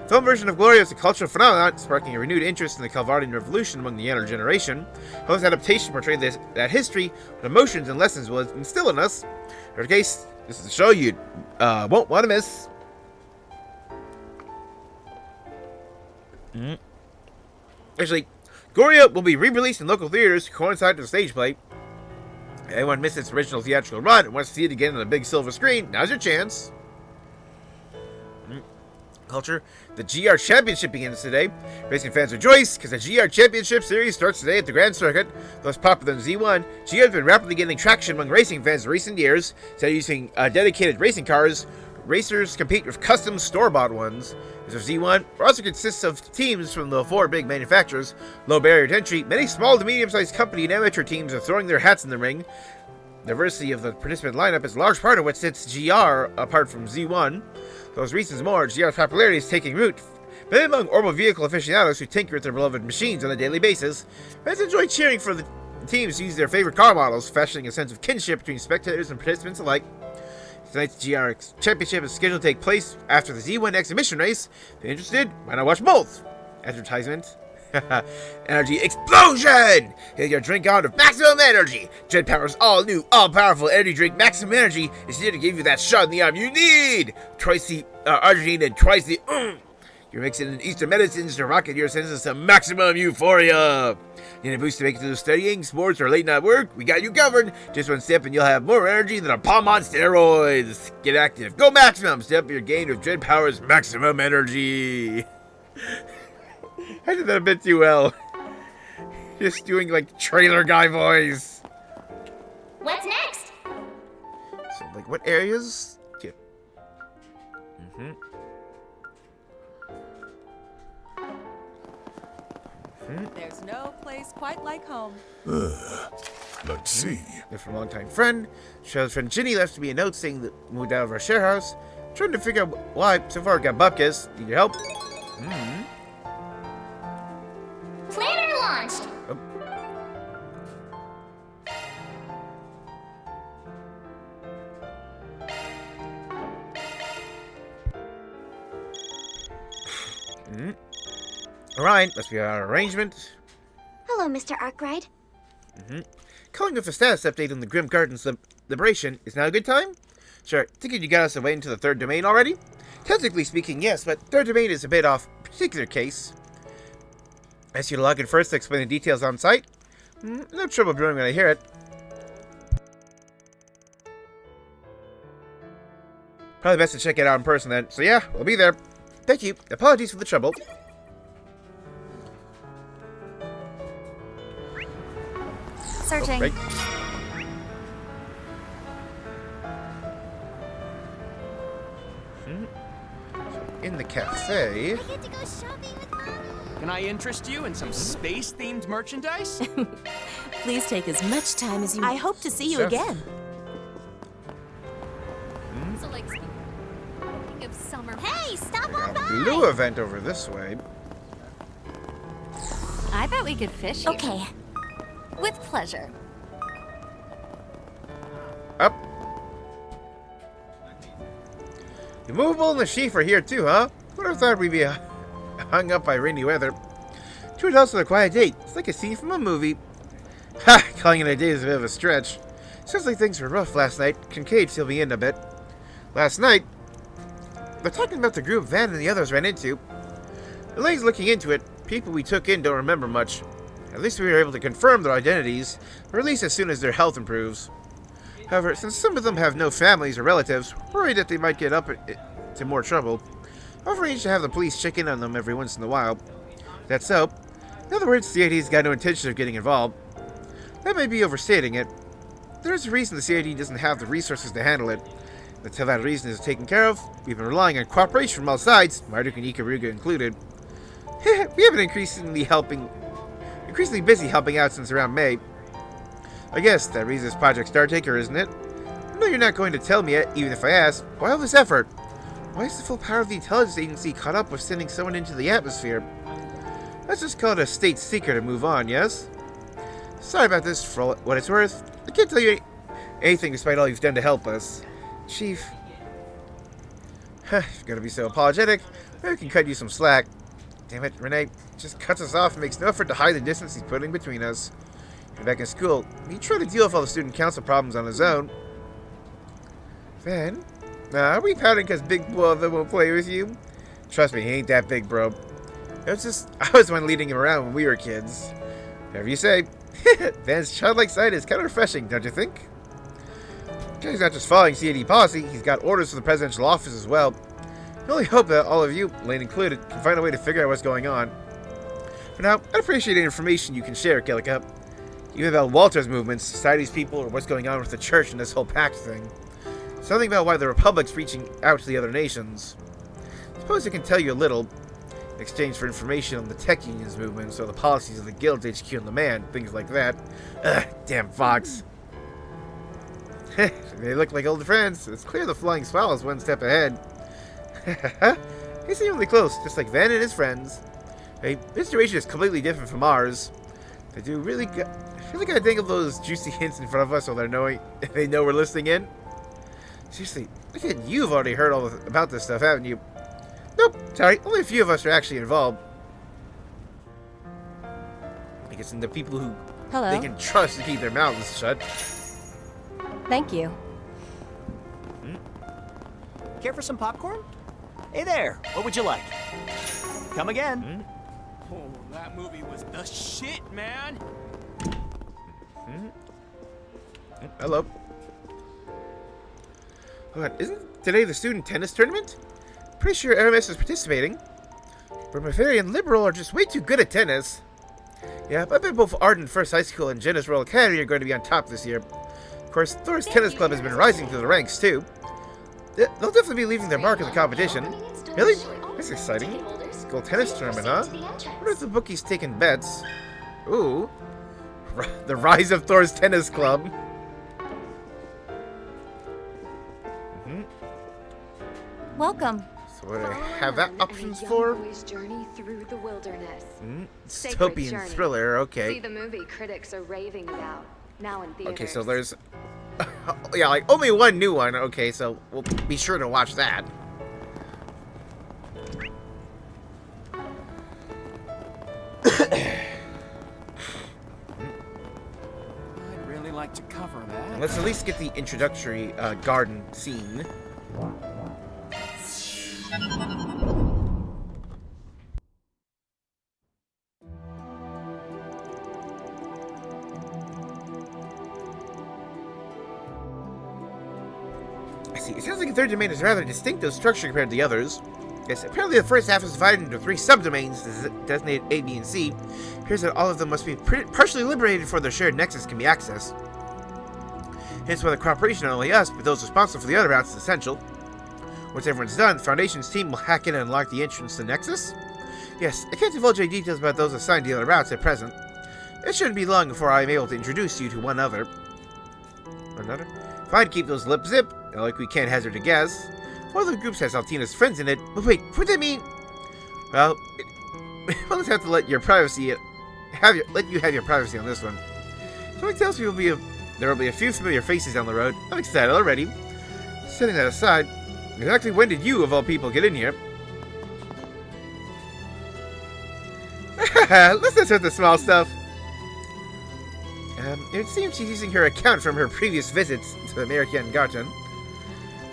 The film version of Gloria is a cultural phenomenon, sparking a renewed interest in the Calvardian Revolution among the younger generation. Ho's adaptation portrayed that history, what emotions and lessons will instill in us. In our case, this is a show you won't want to miss. Actually, Gloria will be re-released in local theaters to coincide with the stage play. If anyone missed its original theatrical run and wants to see it again on a big silver screen, now's your chance. culture, the GR Championship begins today. Racing fans rejoice because the GR Championship Series starts today at the Grand Circuit. Less popular than Z1, GR has been rapidly gaining traction among racing fans in recent years. Instead of using dedicated racing cars, racers compete with custom store-bought ones. As of Z1, roster consists of teams from the 4 big manufacturers. Low barrier to entry, many small to medium-sized company and amateur teams are throwing their hats in the ring. Diversity of the participant lineup is a large part of what sets GR apart from Z1. Those reasons more, GR's popularity is taking root, but among orbital vehicle aficionados who tinker with their beloved machines on a daily basis, fans enjoy cheering for the teams who use their favorite car models, fashioning a sense of kinship between spectators and participants alike. Tonight's GR Championship is scheduled to take place after the Z1 exhibition race. If you're interested, why not watch both? Advertisement. Energy explosion! Get your drink on with maximum energy. Jet Power's all-new, all-powerful energy drink, Maximum Energy, is here to give you that shot in the arm you need. Twice the arginine and twice the You're mixing in Eastern medicines to rocket your senses to maximum euphoria. Need a boost to make it through studying, sports, or late night work? We got you covered. Just one sip and you'll have more energy than a palm on steroids. Get active. Go maximum. Step up your game with Dread Power's Maximum Energy. I did that a bit too well. Just doing like trailer guy voice. What's next? So, like, what areas? Yeah. There's no place quite like home. Let's see. If a longtime friend, Cheryl's friend Ginny left me a note saying that we moved out of our share house. Trying to figure out why. So far, I got bupkis. Need your help? Planner launched. Oh. Alright, must be our arrangement. Hello, Mr. Arkwright. Calling with a status update on the Grim Gardens Liberation. Is now a good time? Sure, thinking you got us away into the third domain already? Technically speaking, yes, but third domain is a bit off particular case. Ask you to log in first to explain the details on site. No trouble brewing when I hear it. Probably best to check it out in person then. So yeah, we'll be there. Thank you. Apologies for the trouble. Searching. Right. In the cafe. I get to go shopping with Mommy. Can I interest you in some space-themed merchandise? Please take as much time as you I hope to see you Chef. again. So, like, speaking of summer. Hey, stop on by. Blue event over this way. I bet we could fish here. Okay. With pleasure. Up. The movable and the sheaf are here too, huh? Would have thought we'd be hung up by rainy weather. 2 adults with a quiet date. It's like a scene from a movie. Ha! Calling it a date is a bit of a stretch. Sounds like things were rough last night. Kincaid still be in a bit. Last night? They're talking about the group Van and the others ran into. Elaine's looking into it. People we took in don't remember much. At least we were able to confirm their identities, or at least as soon as their health improves. However, since some of them have no families or relatives, worried that they might get up to more trouble, I've arranged to have the police check in on them every once in a while. That's so. In other words, the CID's got no intention of getting involved. That may be overstating it. There's a reason the CID doesn't have the resources to handle it. Until that reason is taken care of, we've been relying on cooperation from all sides, Marduk and Ikaruga included. We have been increasingly busy helping out since around May. I guess that reasons Project Startaker, isn't it? I know you're not going to tell me yet, even if I ask. Why all this effort? Why is the full power of the intelligence agency caught up with sending someone into the atmosphere? Let's just call it a state secret and move on, yes? Sorry about this, for what it's worth. I can't tell you anything despite all you've done to help us. Chief. If you're gonna be so apologetic, maybe we can cut you some slack. Damn it, Renee just cuts us off and makes no effort to hide the distance he's putting between us. You're back in school. He tried to deal with all the student council problems on his own. Van? Nah, are we pouting because Big Brother won't play with you? Trust me, he ain't that big, bro. I was the one leading him around when we were kids. Whatever you say. Van's childlike side is kind of refreshing, don't you think? He's not just following CAD policy, he's got orders from the presidential office as well. I only hope that all of you, Lane included, can find a way to figure out what's going on. For now, I'd appreciate any information you can share, Gillica. Even about Walter's movements, society's people, or what's going on with the church and this whole pact thing. Something about why the Republic's reaching out to the other nations. I suppose I can tell you a little, in exchange for information on the tech union's movements, or the policies of the Guild's HQ in the Man, things like that. Ugh, damn Fox. They look like old friends. It's clear the Flying Swallow's one step ahead. He's seemingly close, just like Van and his friends. Hey, this situation is completely different from ours. They do really gotta think of those juicy hints in front of us so they know we're listening in. Seriously, I think you've already heard all about this stuff, haven't you? Nope, sorry, only a few of us are actually involved. I guess the people who they can trust to keep their mouths shut. Thank you. Care for some popcorn? Hey there, what would you like? Come again. Oh, that movie was the shit, man. Hello. Hold on, isn't today the student tennis tournament? Pretty sure RMS is participating. But Maferi and Liberal are just way too good at tennis. Yeah, I bet both Arden First High School and Genis Royal Academy are going to be on top this year. Of course, Thor's Tennis Club has been rising through the ranks, too. They'll definitely be leaving their mark in the competition. Really? That's exciting. School tennis tournament, huh? What if the bookie's taking bets? Ooh. The rise of Thor's Tennis Club. Welcome. So what do I have that options for? Journey through the wilderness. Dystopian thriller, okay. See the movie critics are raving about. Now in theaters. Okay, so there's... yeah, like, only one new one. Okay, so we'll be sure to watch that. I'd really like to cover that. Let's at least get the introductory garden scene. I see. It sounds like the third domain is a rather distinctive structure compared to the others. Yes, apparently the first half is divided into 3 subdomains designated A, B, and C. It appears that all of them must be partially liberated before their shared nexus can be accessed. Hence why the cooperation of not only us, but those responsible for the other routes is essential. Once everyone's done, the Foundation's team will hack in and unlock the entrance to the Nexus. Yes, I can't divulge any details about those assigned to the other routes at present. It shouldn't be long before I am able to introduce you to one other. Another? Fine, keep those lips zipped, like we can't hazard a guess. One of the groups has Altina's friends in it, but wait, what do they mean? Well, we'll just have to let you have your privacy on this one. Something tells me there will be a few familiar faces down the road. I'm excited already. Setting that aside, exactly when did you, of all people, get in here? Let's not start the small stuff. It seems she's using her account from her previous visits to American Garden.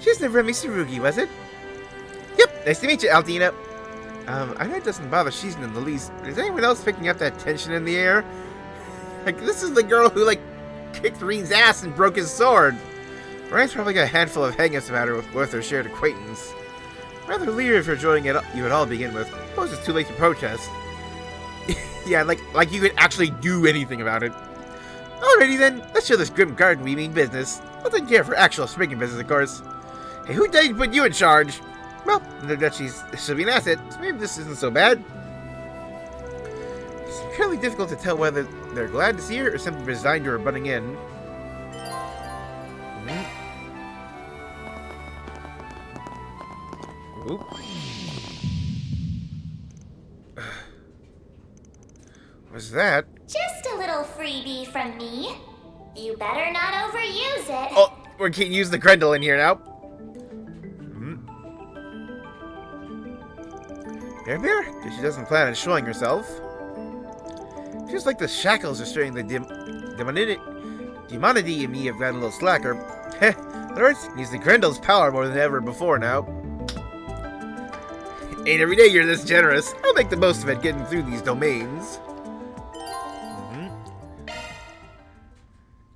She's never met Mitsurugi, was it? Yep, nice to meet you, Aldina. I know it doesn't bother Shizen in the least, but is anyone else picking up that tension in the air? Like, this is the girl who, kicked Rean's ass and broke his sword. Ryan's probably got a handful of hang-ups about her with her shared acquaintance. Rather leery of her joining you at all to begin with. I suppose it's too late to protest. Yeah, like you could actually do anything about it. Alrighty then, let's show this grim garden we mean business. I'll take care of her actual springing business, of course. Hey, who did you put you in charge? Well, the Duchy's should be an asset, so maybe this isn't so bad. It's incredibly difficult to tell whether they're glad to see her or simply resigned to her butting in. Oop. What's that? Just a little freebie from me. You better not overuse it. Oh, we can't use the Grendel in here now. Bear? She doesn't plan on showing herself. Feels like the shackles restraining the demonity in me have gotten a little slacker. Heh, in other words, using Grendel's power more than ever before now. Ain't every day you're this generous. I'll make the most of it getting through these domains.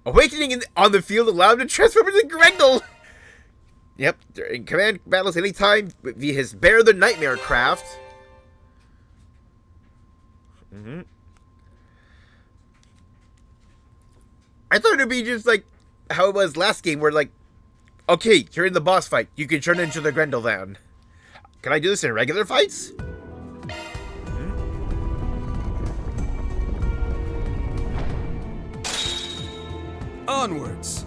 Awakening on the field allowed him to transform into Grendel! Yep, during command battles anytime via his Bear the Nightmare craft. I thought it'd be just like how it was last game, where like, okay, you're in the boss fight, you can turn into the Grendelvan. Can I do this in regular fights? Onwards.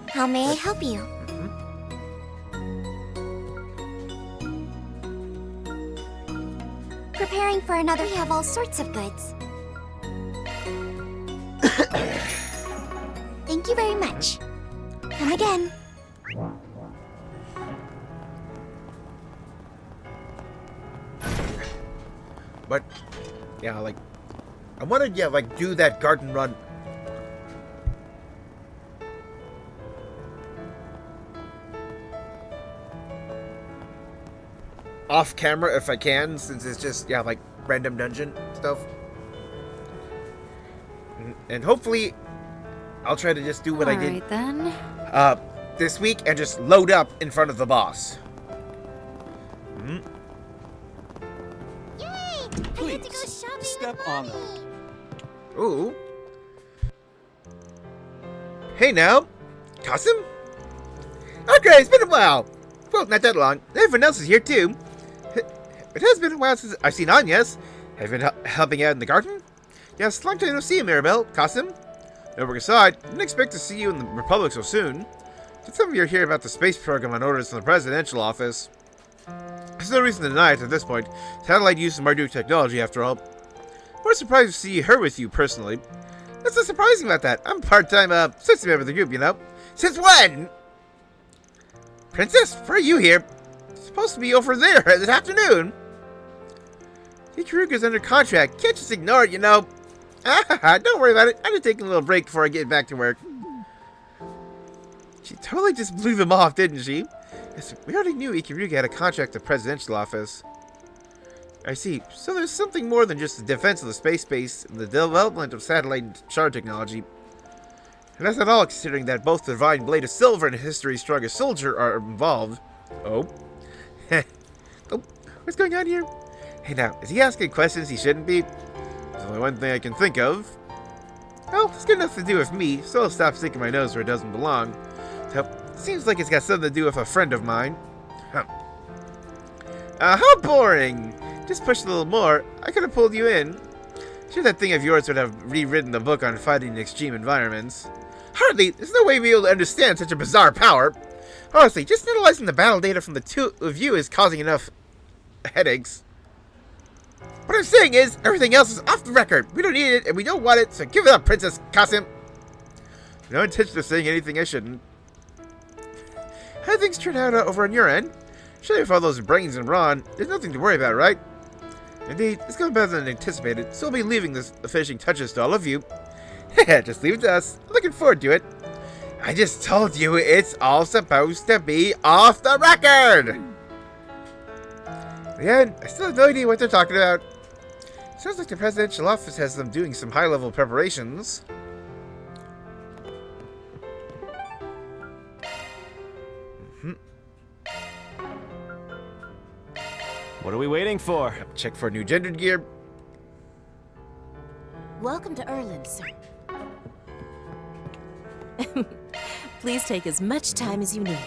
How may I help you? Preparing for another. We have all sorts of goods. Thank you very much. Come again. But yeah, like I want to like do that garden run. Off camera if I can, since it's just like random dungeon stuff. And hopefully I'll try to just do what I did then. This week and just load up in front of the boss. Please, step on them. Ooh. Hey now, Kasim? Okay, it's been a while. Well, not that long. Everyone else is here too. It has been a while since I've seen Anya's. Have you been helping out in the garden? Yes, long time no see you, Mirabelle. Kasim? No work aside, didn't expect to see you in the Republic so soon. Did some of you hear about the space program on orders from the presidential office? There's no reason to deny it at this point. Satellite uses Marduk technology, after all. More surprised to see her with you, personally. What's so surprising about that? I'm a part-time, assistant member of the group, you know? Since when? Princess, where are you here? It's supposed to be over there this afternoon. Ikaruga's under contract. Can't just ignore it, you know. Don't worry about it. I'm just taking a little break before I get back to work. She totally just blew them off, didn't she? Yes, we already knew Ikaruga had a contract at the presidential office. I see. So there's something more than just the defense of the space base and the development of satellite shard technology. And that's not all, considering that both the Divine Blade of Silver and History's Strongest Soldier are involved. Oh. Oh, what's going on here? Hey now, is he asking questions he shouldn't be? There's only one thing I can think of. Well, it's got nothing to do with me, so I'll stop sticking my nose where it doesn't belong. So, seems like it's got something to do with a friend of mine. Huh. How boring! Just push a little more, I could have pulled you in. Sure, that thing of yours would have rewritten the book on fighting in extreme environments. Hardly, there's no way we'll be able to understand such a bizarre power. Honestly, just analyzing the battle data from the two of you is causing enough headaches. What I'm saying is, everything else is off the record. We don't need it, and we don't want it, so give it up, Princess Kasim. No intention of saying anything I shouldn't. How things turn out over on your end? Surely with all those brains and brawn, there's nothing to worry about, right? Indeed, it's going better than anticipated, so we'll be leaving the finishing touches to all of you. Just leave it to us. I'm looking forward to it. I just told you it's all supposed to be off the record! Again, I still have no idea what they're talking about. Sounds like the presidential office has them doing some high-level preparations. What are we waiting for? Check for new gendered gear. Welcome to Erland, sir. Please take as much time as you need.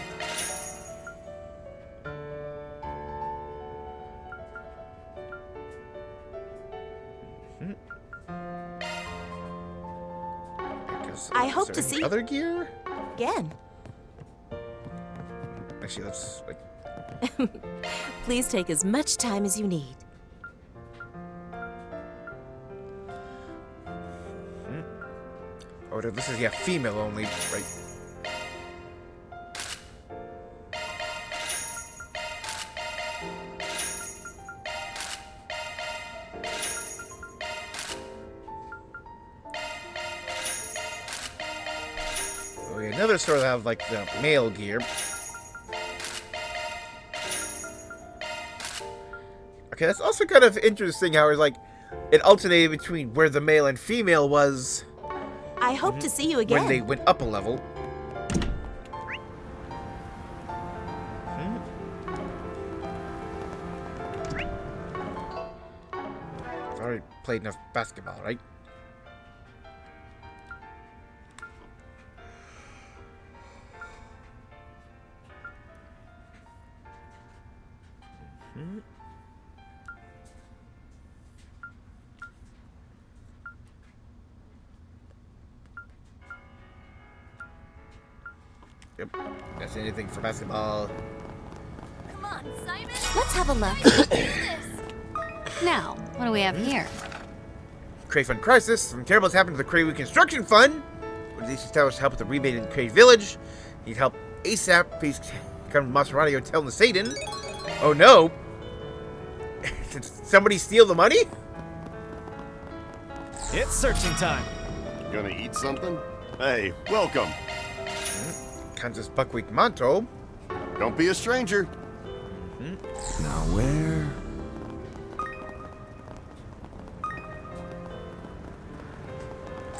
I hope to see other gear again. Actually, let's like. Please take as much time as you need. Oh, this is female only, right? Okay, another store that have like the male gear. Okay, that's also kind of interesting how it's like it alternated between where the male and female was. I hope to see you again. When they went up a level. I've already played enough basketball, right? Yep, that's anything for basketball. Come on, Simon. Let's have a look. Now, what do we have here? Cray Fund Crisis. Something terrible has happened to the Cray Reconstruction Fund. Organization established to help with the rebate in Cray Village. Need help ASAP. Please come to Maserati Hotel in the Satan. Oh no! Did somebody steal the money? It's searching time. Gonna eat something? Hey, welcome. Kansas Buckwheat Manto. Don't be a stranger. Now where?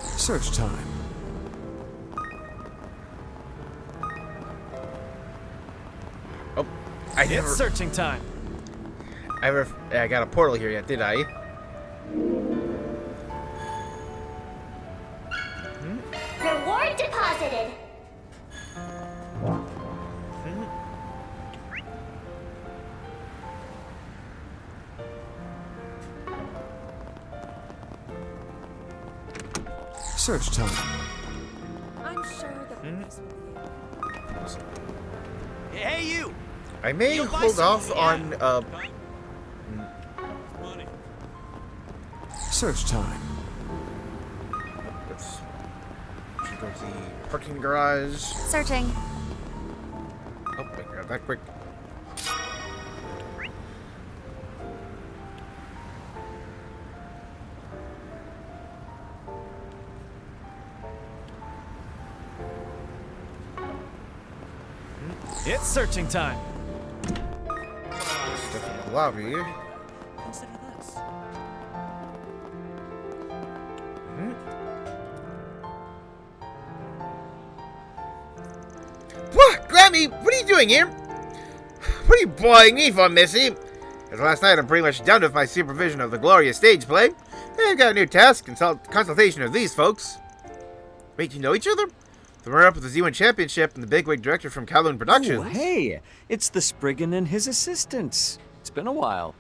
Search time. Oh, It's searching time. I got a portal here yet, did I? Reward deposited. Search time. I'm sure the police will be. Hey, you! I may hold off on Search time. let's go to the parking garage. Searching. Oh, wait, grab that quick. It's searching time. Stuff in the lobby. Consider this. What? Grammy, what are you doing here? What are you bothering me for, Missy? As last night, I'm pretty much done with my supervision of the glorious stage play. I've got a new task, consultation of these folks. Wait, you know each other? The runner-up of the Z1 Championship and the bigwig director from Kowloon Productions. Oh, hey, it's the Spriggan and his assistants. It's been a while.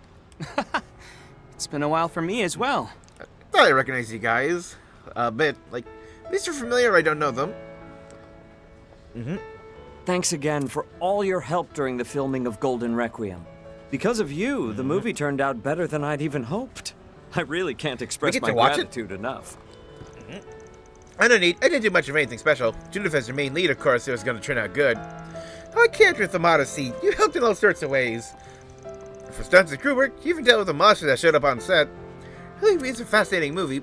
It's been a while for me as well. I thought I recognized you guys. A bit. Like, at least you're familiar, I don't know them. Thanks again for all your help during the filming of Golden Requiem. Because of you, the movie turned out better than I'd even hoped. I really can't express my gratitude enough. I didn't do much of anything special. Judith as your main lead, of course, it was going to turn out good. I can't with the modesty. You helped in all sorts of ways. For stunts and crew work, you even dealt with a monster that showed up on set. Really, it's a fascinating movie.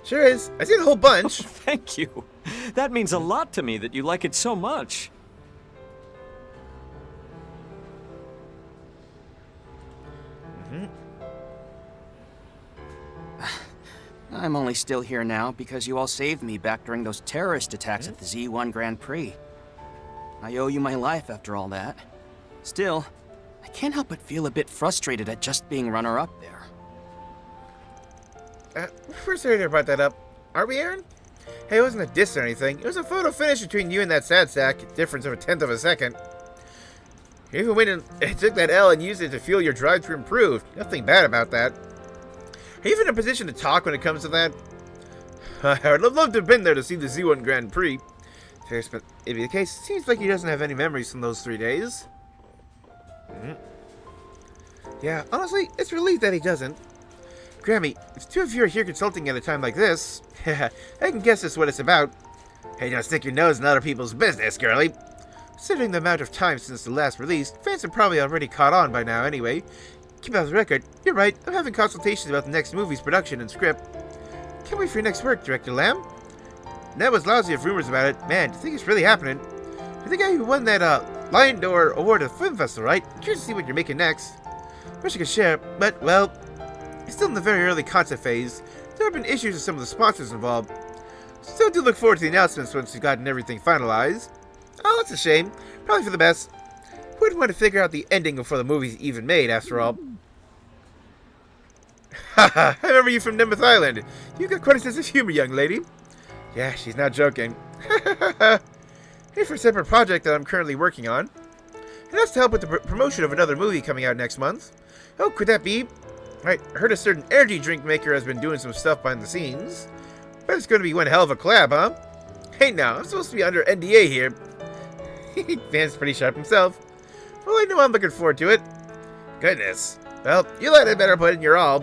Sure is. I've seen a whole bunch. Thank you. That means a lot to me that you like it so much. I'm only still here now because you all saved me back during those terrorist attacks at the Z1 Grand Prix. I owe you my life after all that. Still, I can't help but feel a bit frustrated at just being runner-up there. We're sorry to brought that up. Aren't we, Aaron? Hey, it wasn't a diss or anything. It was a photo finish between you and that sad sack, difference of 1/10 of a second. You even went and took that L and used it to fuel your drive to improve. Nothing bad about that. Are you even in a position to talk when it comes to that? I would love to have been there to see the Z1 Grand Prix. If it be the case, it seems like he doesn't have any memories from those 3 days. Yeah, honestly, it's a relief that he doesn't. Grammy, if two of you are here consulting at a time like this, I can guess that's what it's about. Hey, don't stick your nose in other people's business, girlie. Considering the amount of time since the last release, fans have probably already caught on by now anyway. Keep out the record. You're right, I'm having consultations about the next movie's production and script. Can't wait for your next work, Director Lamb. And that was lousy of rumors about it. Man, do you think it's really happening? You're the guy who won that Lion d'Or award at the film festival, right? I'm curious to see what you're making next. Wish I could share, but, well, it's still in the very early concept phase. There have been issues with some of the sponsors involved. Still do look forward to the announcements once we've gotten everything finalized. Oh, that's a shame. Probably for the best. Who would want to figure out the ending before the movie's even made, after all? Haha, I remember you from Nemeth Island. You got quite a sense of humor, young lady. Yeah, she's not joking. Here for a separate project that I'm currently working on. It has to help with the promotion of another movie coming out next month. Oh, could that be? Right, I heard a certain energy drink maker has been doing some stuff behind the scenes. Bet it's going to be one hell of a collab, huh? Hey now, I'm supposed to be under NDA here. Van's pretty sharp himself. Well, I know I'm looking forward to it. Goodness. Well, you let it better put in your all.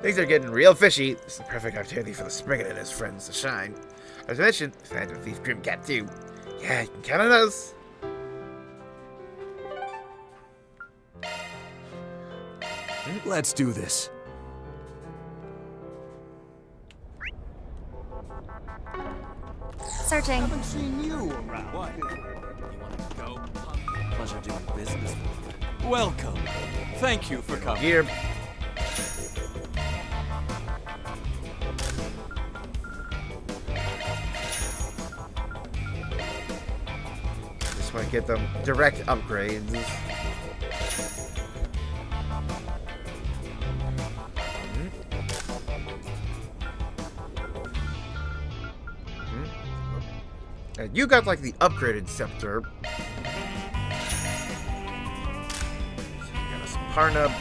Things are getting real fishy. It's the perfect opportunity for the Spriggan and his friends to shine. As mentioned, Phantom Thief Grimcat too. Yeah, you can count on us. Let's do this. Searching. Haven't seen you around. What? You want to go? Pleasure doing business. Welcome. Thank you for coming. Here. Just want to get them direct upgrades. And you got like the upgraded scepter. So you got a Sparna.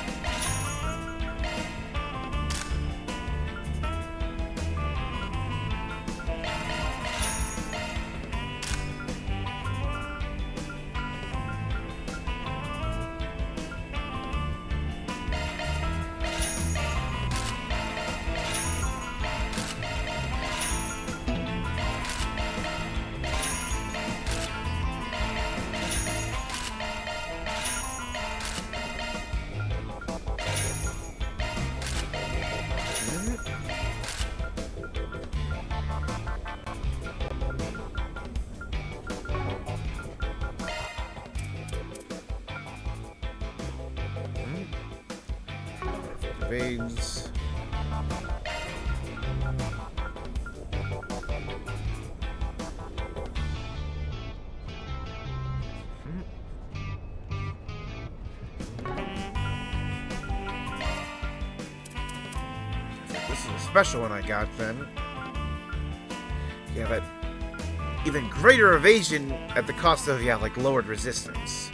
Evades. This is a special one I got then. Yeah, that even greater evasion at the cost of, yeah, like lowered resistance.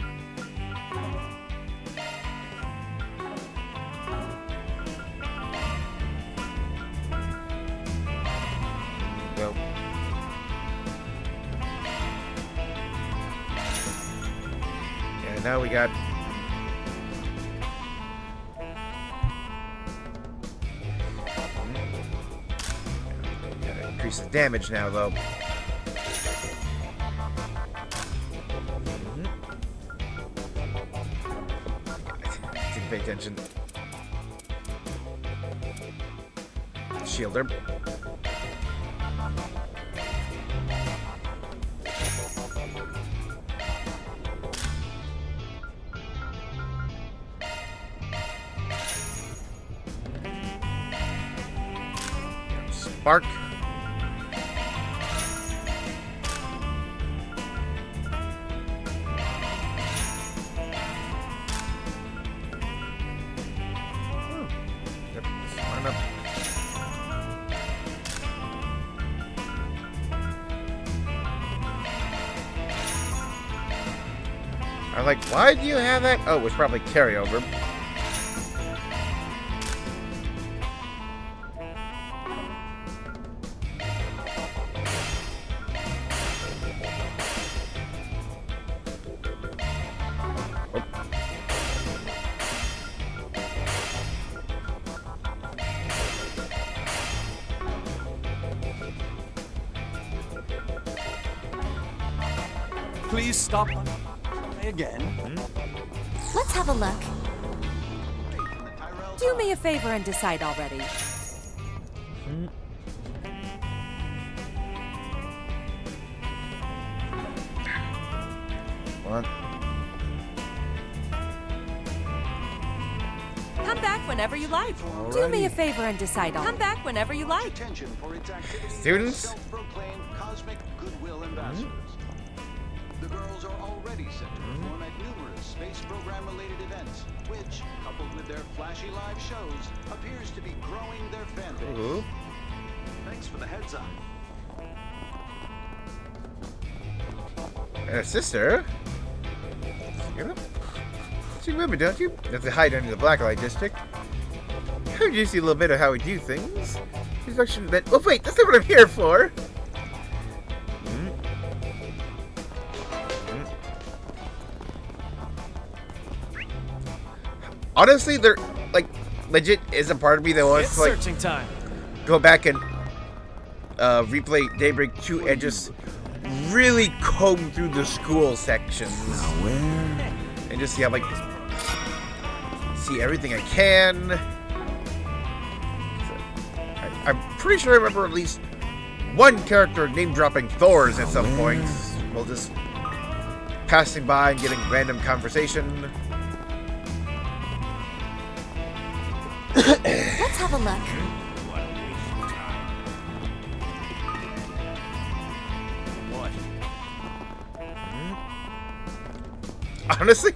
Go. Yeah, now we got increase the damage now, though. Didn't pay attention. Shielder. Spark. I'm like, why do you have that? Oh, it was probably carryover. Please stop again. Let's have a look. Do me a favor and decide already. What? whenever you like. Do me a favor and decide on. Come back whenever you like. Students? The girls are already set to perform at numerous space program-related events, which, coupled with their flashy live shows, appears to be growing their fan base. Thanks for the heads up. Sister? You remember, don't you? You have to hide under the Blacklight District. Heard you see a little bit of how we do things. Instruction that. Oh wait, that's not what I'm here for. Honestly, there, like, legit is a part of me that wants to, like, searching time. Go back and replay Daybreak 2 and just really comb through the school sections. Now where? And just see how, like, see everything I can. I'm pretty sure I remember at least one character name-dropping Thor's at some point. While just passing by and getting random conversation. Let's have a look. Honestly,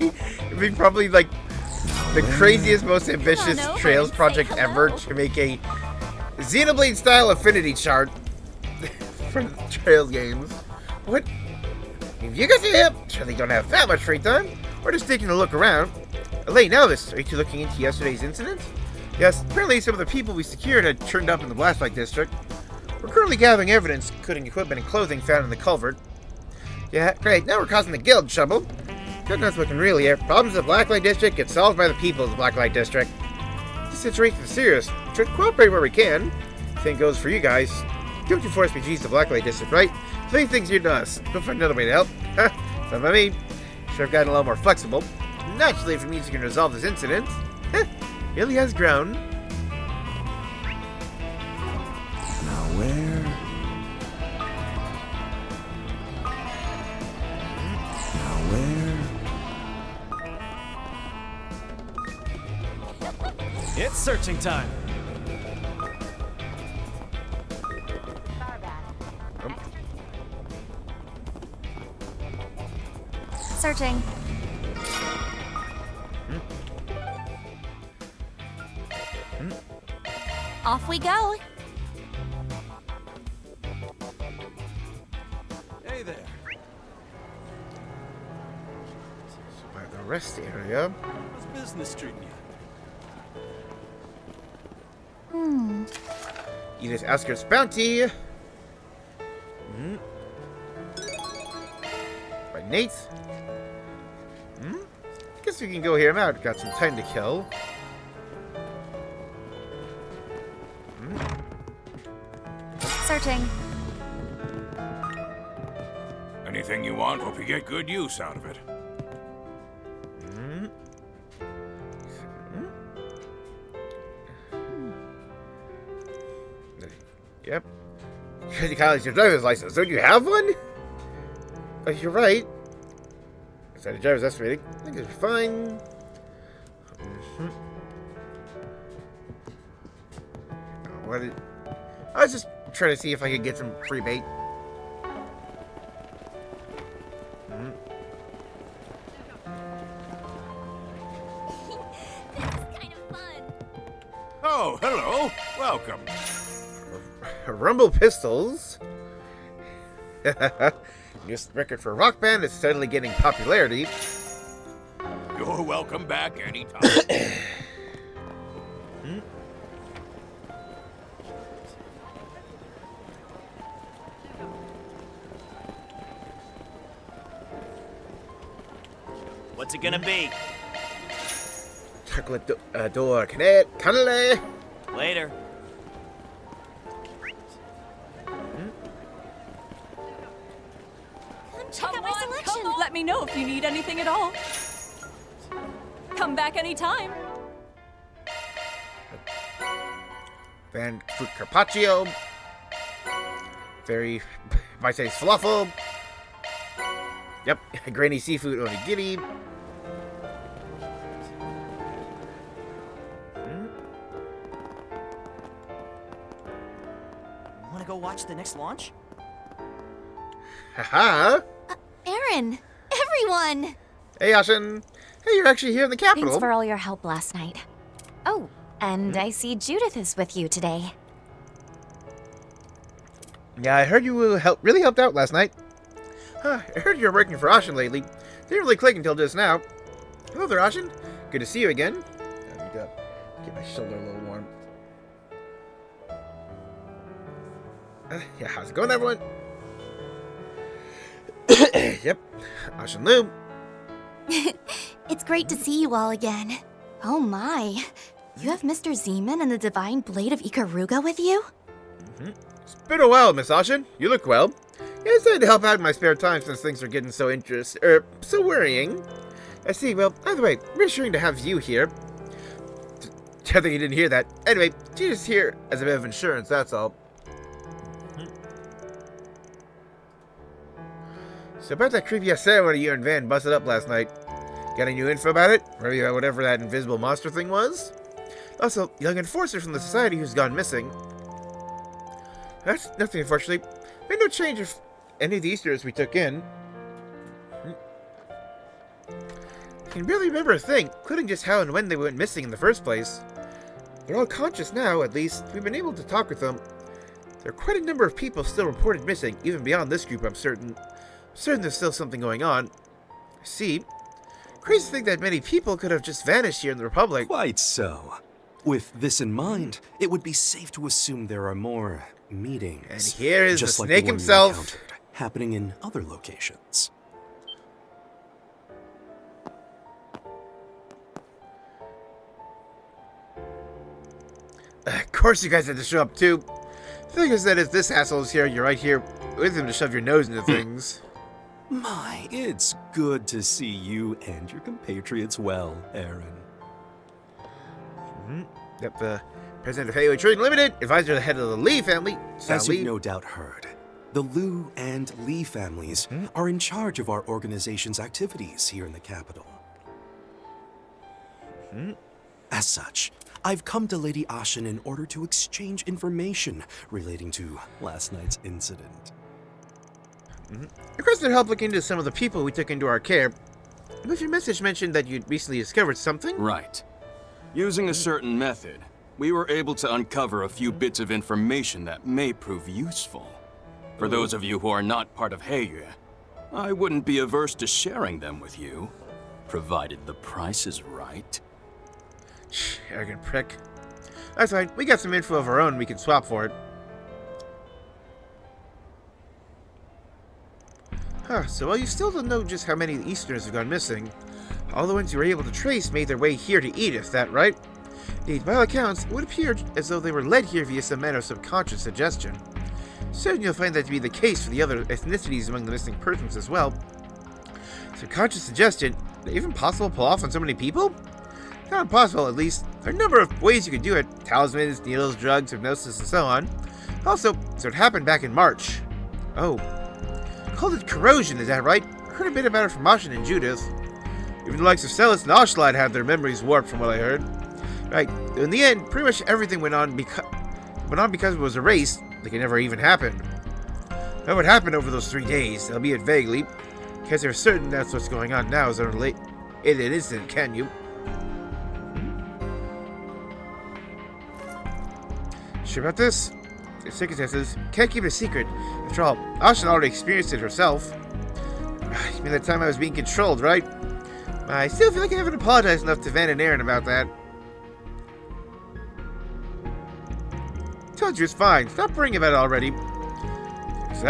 it'd be probably like the craziest, most ambitious Trails project ever to make a Xenoblade style affinity chart for the Trails games. What? If you guys are here, surely don't have that much free time. We're just taking a look around. Elaine, Elvis, are you two looking into yesterday's incident? Yes, apparently some of the people we secured had turned up in the Blastlight District. We're currently gathering evidence, including equipment and clothing found in the culvert. Yeah, great, now we're causing the guild trouble. Good knows what can really here. Problems in the Blacklight District get solved by the people of the Blacklight District. This situation is serious. We should cooperate where we can. Same goes for you guys. Don't you force RPGs to Blacklight District, right? So many things you to us. Go find another way to help. Fine by me. Sure, I've gotten a little more flexible. Naturally, if it means you can resolve this incident. Really has grown. Now where? Now where? It's searching time. Searching. Off we go. Hey there. By the rest area. How's business treating you? Edith Asker's bounty. By Nate. I guess we can go hear him out. Got some time to kill. Searching. Anything you want, hope you get good use out of it. Yep. Trinity College, your driver's license. Don't you have one? Oh, you're right. Is that a driver's estimating? I think it'll be fine. What did... I was just trying to see if I could get some free bait. Oh, hello. Welcome. Rumble Pistols. New record for a rock band is steadily getting popularity. You're welcome back anytime. What's it gonna be? Chocolate door cannoli. Later. Come on. Let me know if you need anything at all. Come back anytime. Then fruit carpaccio. Very bite-sized falafel. Yep, grainy seafood onigiri. Wanna go watch the next launch? Haha! Aaron! Everyone! Hey, Ashen! Hey, you're actually here in the capital. Thanks for all your help last night. Oh, and I see Judith is with you today. Yeah, I heard you really helped out last night. I heard you're working for Ashen lately. Didn't really click until just now. Hello there, Ashen. Good to see you again. Let me get my shoulder a little warm. Yeah, how's it going, everyone? Yep, Ashen Lu. It's great to see you all again. Oh my. You have Mr. Zeman and the Divine Blade of Ikaruga with you? It's been a while, Miss Ashen. You look well. Yeah, I decided to help out in my spare time since things are getting so so worrying. I see. Well, either way, reassuring to have you here. I think you didn't hear that. Anyway, she's just here as a bit of insurance, that's all. So about that creepy ass ceremony you and Van busted up last night. Got any new info about it? Maybe about whatever that invisible monster thing was? Also, young enforcer from the society who's gone missing. That's nothing, unfortunately. Made no change of any of the Easter eggs we took in. I can barely remember a thing, including just how and when they went missing in the first place. They're all conscious now, at least. We've been able to talk with them. There are quite a number of people still reported missing, even beyond this group, I'm certain. There's still something going on. I see. Crazy to think that many people could have just vanished here in the Republic. Quite so. With this in mind, it would be safe to assume there are more meetings. And here is just the like snake the one we himself. encountered, happening in other locations. Of course you guys had to show up too. The thing is that if this asshole is here, you're right here with him to shove your nose into things. My, it's good to see you and your compatriots well, Aaron. Yep, the president of Hayway Trading Limited, advisor of the head of the Lee family, As Lee. you've no doubt heard, the Liu and Lee families are in charge of our organization's activities here in the capital. As such, I've come to Lady Ashen in order to exchange information relating to last night's incident. Requested help looking into some of the people we took into our care. But your message mentioned that you'd recently discovered something? Right. Using a certain method, we were able to uncover a few bits of information that may prove useful. For those of you who are not part of Heiyue, I wouldn't be averse to sharing them with you, provided the price is right. Arrogant prick. That's fine. We got some info of our own we can swap for it. So while you still don't know just how many Easterners have gone missing, all the ones you were able to trace made their way here to Edith, that right? Indeed, by all accounts, it would appear as though they were led here via some manner of subconscious suggestion. Soon you'll find that to be the case for the other ethnicities among the missing persons as well. Subconscious suggestion? Is it even possible to pull off on so many people? Not impossible, at least. There are a number of ways you could do it. Talismans, needles, drugs, hypnosis, and so on. Also, so it happened back in March. Oh. Called it corrosion, is that right? Heard a bit about it from Ashen and Judith. Even the likes of Celis and Oshlight had their memories warped from what I heard. Right, in the end, pretty much everything went on because it was erased, like it never even happened. What would happen over those 3 days, albeit vaguely, because they're certain that's what's going on now is unrelated in an instant, can you? Sure about this? The circumstances can't keep it a secret. After all, Ashen already experienced it herself. You mean that time I was being controlled, right? I still feel like I haven't apologized enough to Van and Aaron about that. Told you it's fine. Stop worrying about it already. So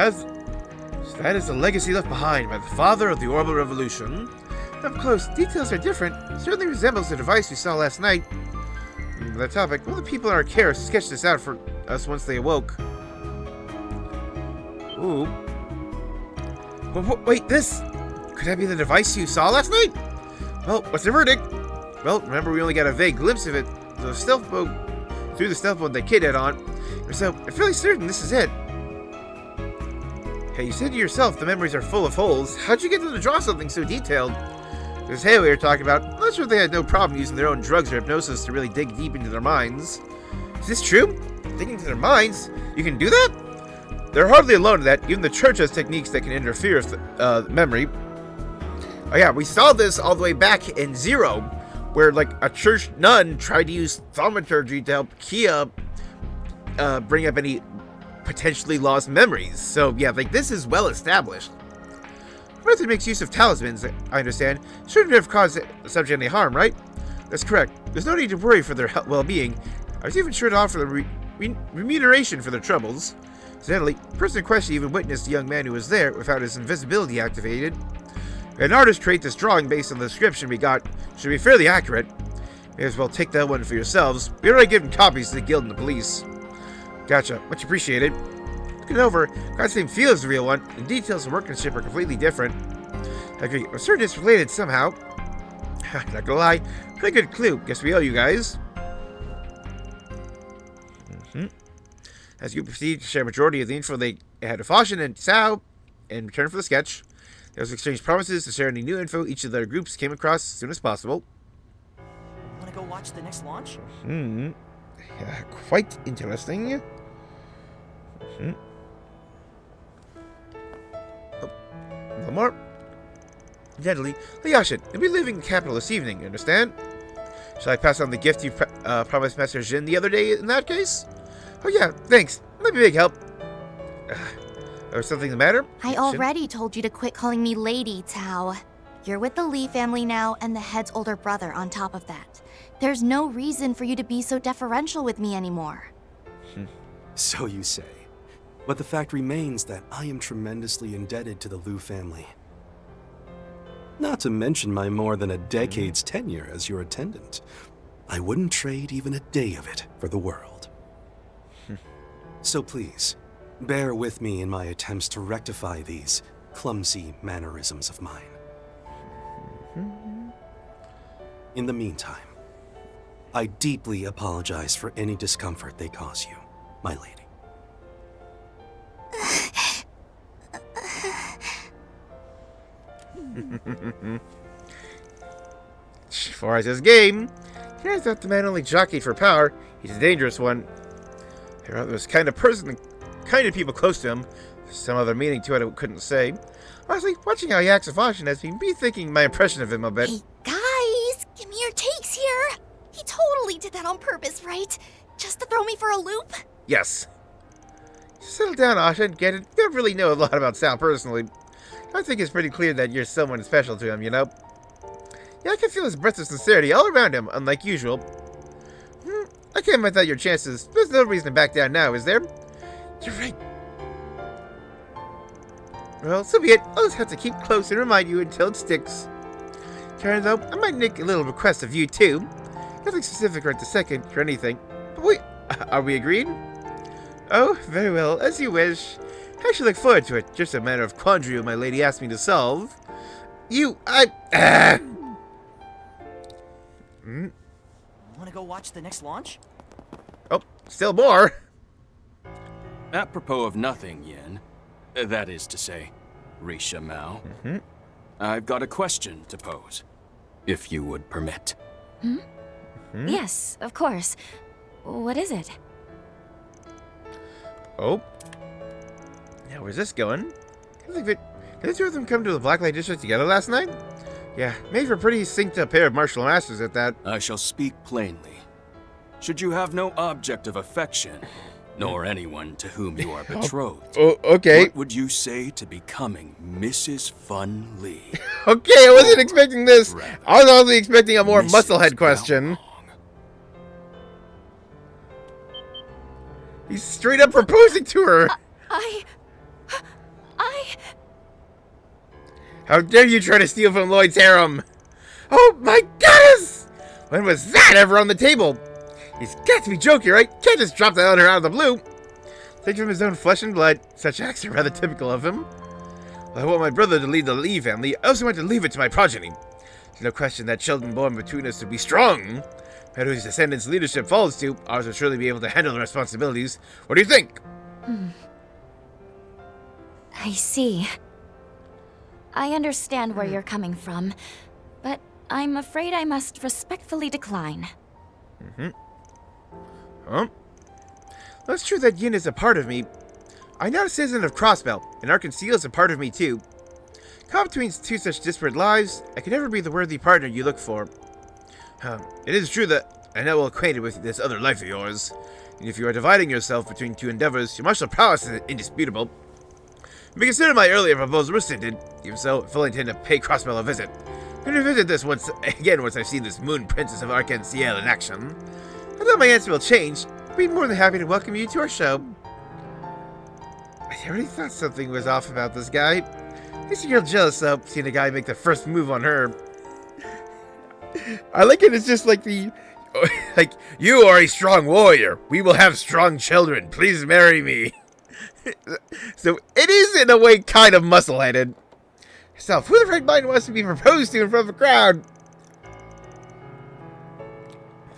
that is the legacy left behind by the father of the Orbital Revolution. Up close, details are different. Certainly resembles the device we saw last night. On that topic, one of the people in our care sketched this out for us once they awoke. Ooh. Wait, this... Could that be the device you saw last night? Well, what's the verdict? Well, remember we only got a vague glimpse of it through the stealth mode that Kid had on. So, I'm fairly certain this is it. Hey, you said to yourself the memories are full of holes. How'd you get them to draw something so detailed? This Hayway we were talking about, I'm not sure they had no problem using their own drugs or hypnosis to really dig deep into their minds. Is this true? Dig into their minds? You can do that? they're hardly alone in that. Even the church has techniques that can interfere with memory. Oh yeah, we saw this all the way back in Zero, where like a church nun tried to use thaumaturgy to help Kia bring up any potentially lost memories. So yeah, like this is well established. The method makes use of talismans, I understand. Shouldn't have caused the subject any harm, right? That's correct. There's no need to worry for their well-being. I was even sure to offer them remuneration for their troubles. Incidentally, the person in question even witnessed the young man who was there without his invisibility activated. An artist trait this drawing based on the description we got should be fairly accurate. May as well take that one for yourselves. We already given copies to the guild and the police. Gotcha. Much appreciated. Looking over, got the same feel as the real one. The details and workmanship are completely different. I agree. I'm certain it's related somehow. Not gonna lie, pretty good clue. Guess we owe you guys. As you proceed to share a majority of the info they had to Fashion and Sao in return for the sketch. They also exchanged promises to share any new info each of their groups came across as soon as possible. Wanna go watch the next launch? Yeah, quite interesting. Oh, no more. Deadly. Yashin, you'll be leaving the capital this evening, you understand? Shall I pass on the gift you promised Master Jin the other day in that case? Oh yeah, thanks. That'd be a big help. Or something the matter? I already told you to quit calling me Lady, Tao. You're with the Lee family now, and the head's older brother on top of that. There's no reason for you to be so deferential with me anymore. So you say. But the fact remains that I am tremendously indebted to the Liu family. Not to mention my more than a decade's tenure as your attendant. I wouldn't trade even a day of it for the world. So please, bear with me in my attempts to rectify these clumsy mannerisms of mine. In the meantime, I deeply apologize for any discomfort they cause you, my lady. As far as his game, I thought the man only jockeyed for power. He's a dangerous one. There was kind of person, kind of people close to him. There's some other meaning to it I couldn't say. Honestly, watching how he acts with Fashion has been rethinking my impression of him a bit. Hey, guys, give me your takes here. He totally did that on purpose, right? Just to throw me for a loop? Yes. Settle down, Asha, and get it. You don't really know a lot about Sal personally. I think it's pretty clear that you're someone special to him, you know? Yeah, I can feel his breath of sincerity all around him, unlike usual. I can't admit that your chances. There's no reason to back down now, is there? You're right. Well, so be it. I'll just have to keep close and remind you until it sticks. Karen, though, I might make a little request of you, too. Nothing specific right this second, or anything. But wait, are we agreed? Oh, very well, as you wish. I should look forward to it. Just a matter of quandary my lady asked me to solve. Wanna go watch the next launch? Oh, still more. Apropos of nothing, Yin. That is to say, Risha Mao. I've got a question to pose, if you would permit. Yes, of course. What is it? Oh. Now, where's this going? Did the two of them come to the Blacklight District together last night? Yeah, made for a pretty synced up pair of martial masters at that. I shall speak plainly. Should you have no object of affection, nor anyone to whom you are betrothed, okay. What would you say to becoming Mrs. Fun Lee? Okay, I wasn't expecting this. I was only expecting a more musclehead question. He's straight up proposing to her. How dare you try to steal from Lloyd's harem? Oh my goodness! When was that ever on the table? He's got to be joking, right? Can't just drop that on her out of the blue. Take from his own flesh and blood. Such acts are rather typical of him. Well, I want my brother to lead the Lee family. I also want to leave it to my progeny. There's no question that children born between us will be strong. But whose descendants' leadership falls to, ours will surely be able to handle the responsibilities. What do you think? I see. I understand where you're coming from, but I'm afraid I must respectfully decline. Huh? Well, it's true that Yin is a part of me, I'm not a citizen of Crossbell, and Arkansas is a part of me too. Caught between two such disparate lives, I could never be the worthy partner you look for. It is true that I'm not well acquainted with this other life of yours, and if you are dividing yourself between two endeavors, your martial prowess is indisputable. But consider my earlier proposal rescinded. Even so, I fully intend to pay Crossbell a visit. I'm going to revisit this once I've seen this Moon Princess of Arkansas in action. I thought my answer will change. I'd be more than happy to welcome you to our show. I already thought something was off about this guy. Makes a girl jealous though, seeing a guy make the first move on her. I like it, it's just like like, you are a strong warrior. We will have strong children. Please marry me. So it is in a way kind of muscle-headed. So who the right mind wants to be proposed to in front of a crowd?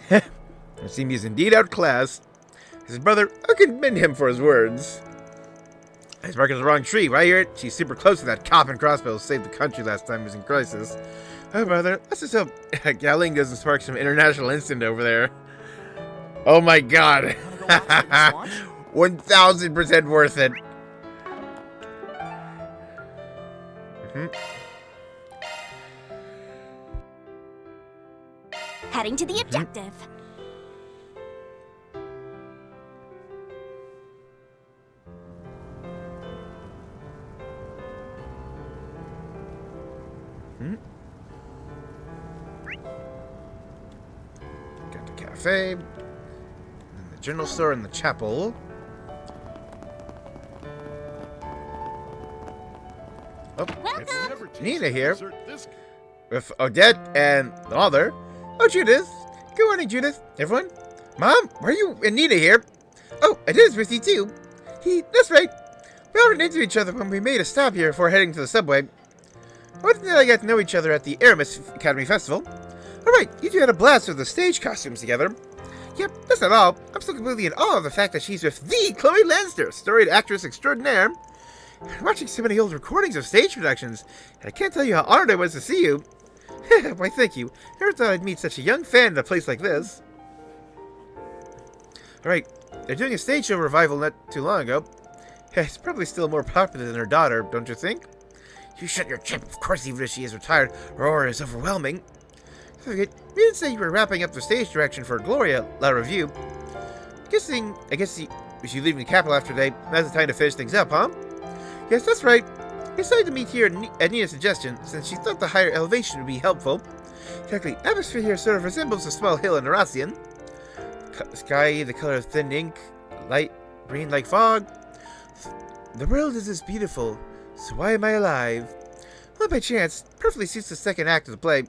It seems he's indeed outclassed. His brother, I commend him for his words. He's marking the wrong tree, right here. She's super close to that cop and crossbow who saved the country last time it was in crisis. Oh, brother, let's just hope Galing doesn't spark some international incident over there. Oh my god. 1000% worth it. Heading to the objective. Got the cafe, and the general store, and the chapel. Oh, it's Nina here with Odette and the mother. Oh, Judith. Good morning, Judith. Everyone. Mom, why are you and Nina here? Oh, Odette's with you too. That's right. We all ran into each other when we made a stop here before heading to the subway. What did I got to know each other at the Aramis Academy Festival? Alright, you two had a blast with the stage costumes together. Yep, that's not all. I'm still completely in awe of the fact that she's with the Chloe Lanster, storied actress extraordinaire. I'm watching so many old recordings of stage productions, and I can't tell you how honored I was to see you. Why, thank you. Never thought I'd meet such a young fan in a place like this. Alright, they're doing a stage show revival not too long ago. It's probably still more popular than her daughter, don't you think? You shut your chip, of course, even if she is retired, her aura is overwhelming. So you didn't say you were wrapping up the stage direction for Gloria La Revue. I guess you leaving the capital after today, now's the time to finish things up, huh? Yes, that's right. I decided to meet here at Nina's suggestion, since she thought the higher elevation would be helpful. Exactly, atmosphere here sort of resembles a small hill in Narasian. Sky, the color of thin ink, light green like fog. The world is as beautiful, so why am I alive? Well, by chance, perfectly suits the second act of the play.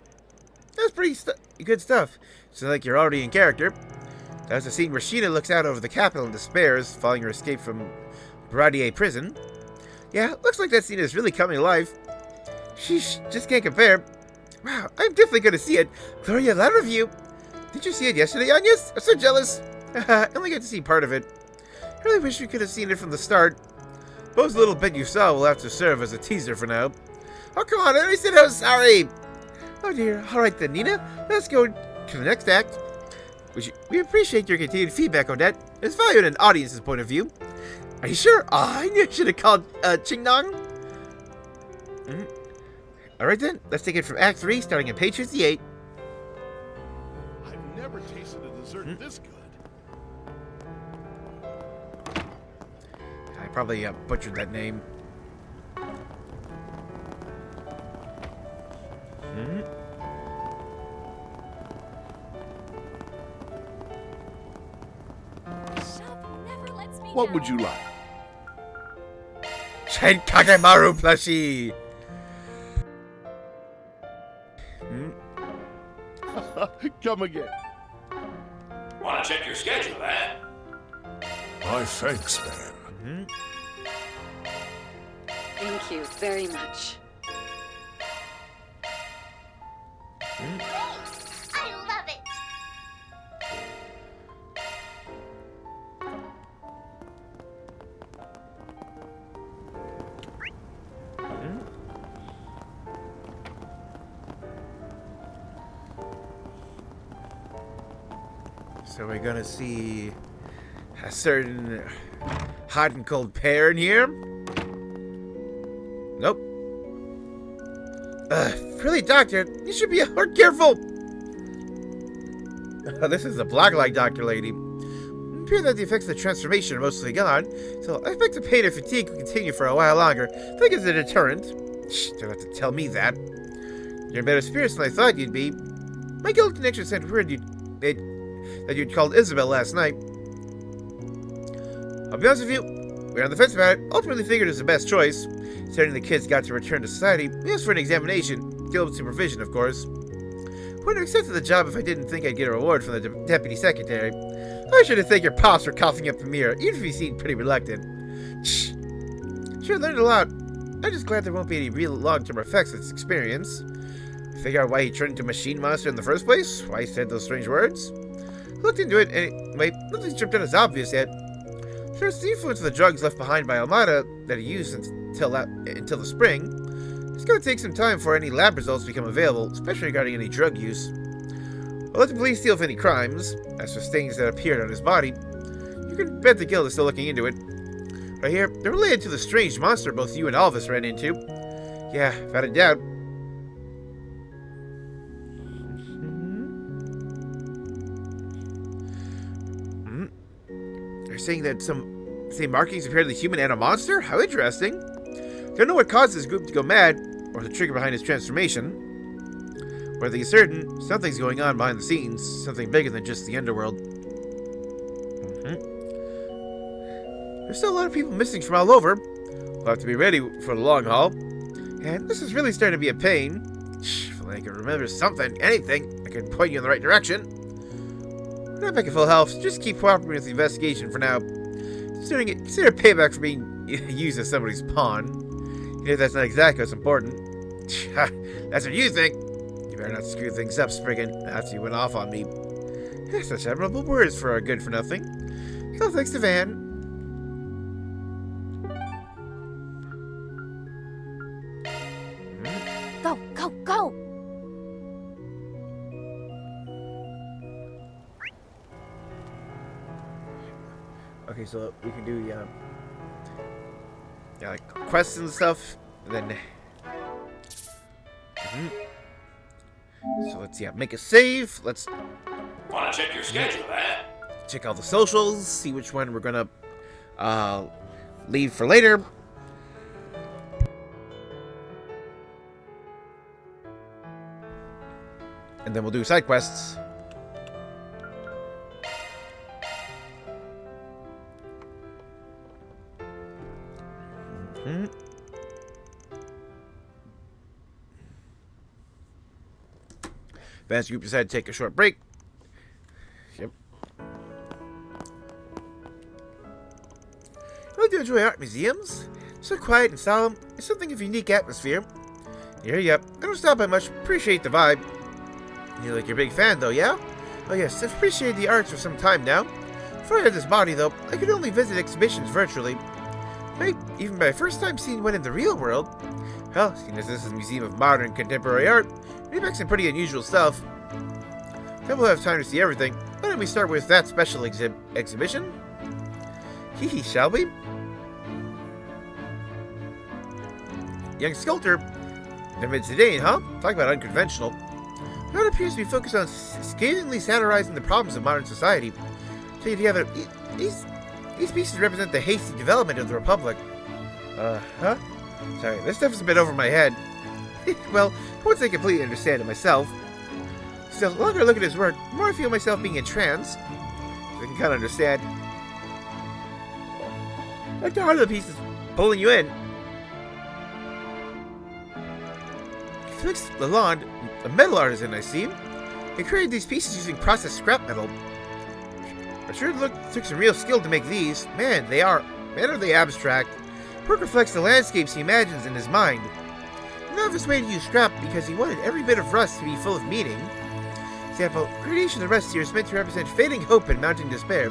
That's pretty good stuff. So like you're already in character. That was the scene where Sheena looks out over the capital and despairs, following her escape from Baradier prison. Yeah, looks like that scene is really coming to life. Sheesh, just can't compare. Wow, I'm definitely going to see it. Gloria La Revue. Did you see it yesterday, Agnes? I'm so jealous. I only got to see part of it. I really wish we could have seen it from the start. Those little bit you saw will have to serve as a teaser for now. Oh, come on, I already said I was sorry. Oh, dear. All right, then, Nina. Let's go to the next act. We appreciate your continued feedback on that. It's valued in an audience's point of view. Are you sure? Oh, I knew I should have called Ching Dong. All right, then. Let's take it from Act 3, starting at page 58. I've never tasted a dessert this good. I probably butchered that name. What would you like? Shen Kagemaru plushie! Come again. Want to check your schedule, eh? My thanks, man. Thank you very much. I love it. So we're gonna see a certain hot and cold pear in here? Nope. Really, Doctor? You should be more careful! This is a blacklight, Doctor Lady. It appears that the effects of the transformation are mostly gone, so I expect the pain and fatigue will continue for a while longer. I think it's a deterrent. Shh, don't have to tell me that. You're in better spirits than I thought you'd be. My guild connection sent word that you'd called Isabel last night. I'll be honest with you, we're on the fence about it. Ultimately figured it was the best choice. Considering the kids got to return to society, we asked for an examination. Guild supervision, of course. Wouldn't have accepted the job if I didn't think I'd get a reward from the deputy secretary. I should have thanked your pops for coughing up the mirror, even if he seemed pretty reluctant. Shh. Sure, learned a lot. I'm just glad there won't be any real long-term effects of this experience. Figure out why he turned into a machine monster in the first place? Why he said those strange words? Looked into it, and wait, nothing's jumped out as obvious yet. Sure, it's the influence of the drugs left behind by Almada that he used until the spring. It's going to take some time before any lab results become available, especially regarding any drug use. I'll let the police deal with any crimes. As for stains that appeared on his body, you can bet the guild is still looking into it. Right here, they're related to the strange monster both you and all of us ran into. Yeah, without a doubt. They're saying that some same markings appear to the human and a monster? How interesting. Don't know what caused this group to go mad, or the trigger behind his transformation. One thing is certain, something's going on behind the scenes, something bigger than just the underworld. There's still a lot of people missing from all over. We'll have to be ready for the long haul. And this is really starting to be a pain. If I can remember something, anything, I can point you in the right direction. We're not back at full health, so just keep cooperating with the investigation for now. Consider payback for being used as somebody's pawn. Even if that's not exactly what's important. That's what you think. You better not screw things up, Spriggan, after you went off on me. Such admirable words for a good-for-nothing. So thanks to Van. Go, go, go! Okay, so we can do like quests and stuff, and then so let's make a save. Let's wanna check your schedule, man. Check all the socials, see which one we're gonna leave for later. And then we'll do side quests. Van's group decided to take a short break. Yep. I like to enjoy art museums. So quiet and solemn. It's something of a unique atmosphere. Here, yep. I don't stop by much. Appreciate the vibe. You're like your big fan, though, yeah? Oh yes, I've appreciated the arts for some time now. Before I had this body, though, I could only visit exhibitions virtually. Maybe even my first time seeing one in the real world. Well, seeing as this is a museum of modern contemporary art, we make some pretty unusual stuff. Then we'll have time to see everything. Why don't we start with that special exhibition? Hee, shall we? Young sculptor. Never today, huh? Talk about unconventional. The art appears to be focused on scathingly satirizing the problems of modern society. So you have these pieces represent the hasty development of the Republic. Huh? Sorry, this stuff is a bit over my head. Well, I won't say completely understand it myself. Still, the longer I look at his work, the more I feel myself being entranced. I can kind of understand. Like the heart of the piece is pulling you in. Felix Lalonde, a metal artisan, I see. He created these pieces using processed scrap metal. I sure took some real skill to make these. Man, are they abstract. Work reflects the landscapes he imagines in his mind. The novice way to use scrap because he wanted every bit of rust to be full of meaning. Example, gradation of rust here is meant to represent fading hope and mounting despair.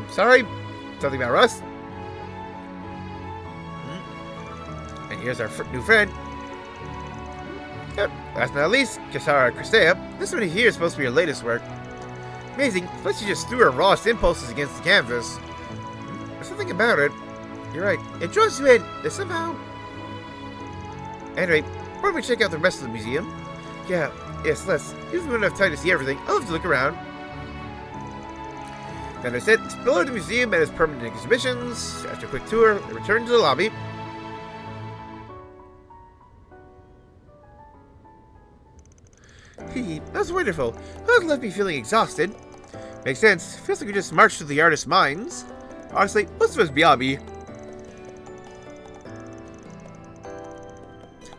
Sorry? Something about rust? And here's our new friend. Yep, last but not least, Kasara Cristea. This one here is supposed to be your latest work. Amazing, plus you just threw her rawest impulses against the canvas. something about it. You're right. It draws you in. There's somehow... Anyway, why don't we check out the rest of the museum? Yeah, yes, let's. If we don't have time to see everything, I'll have to look around. Then I said, explore the museum and its permanent exhibitions. After a quick tour, I returned to the lobby. That's wonderful. That left me feeling exhausted. Makes sense. Feels like we just marched through the artist's minds. Honestly, most of us beyond me.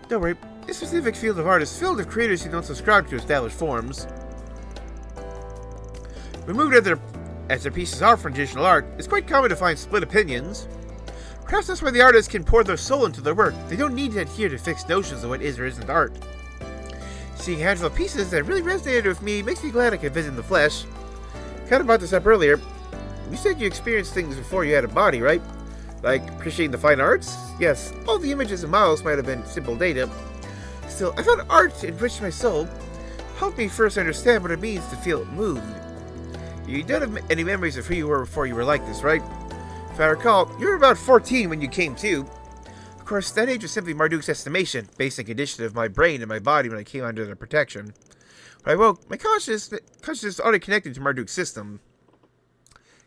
Don't worry. This specific field of art is filled with creators who don't subscribe to established forms. Removed as their pieces are from traditional art, it's quite common to find split opinions. Perhaps that's why the artists can pour their soul into their work. They don't need to adhere to fixed notions of what is or isn't art. Seeing a handful of pieces that really resonated with me makes me glad I could visit in the flesh. Kind of brought this up earlier. You said you experienced things before you had a body, right? Like appreciating the fine arts? Yes, all the images and models might have been simple data. Still, I found art enriched my soul. Helped me first understand what it means to feel moved. You don't have any memories of who you were before you were like this, right? If I recall, you were about 14 when you came to. Of course, that age was simply Marduk's estimation, basic condition of my brain and my body when I came under their protection. When I woke, my consciousness already connected to Marduk's system.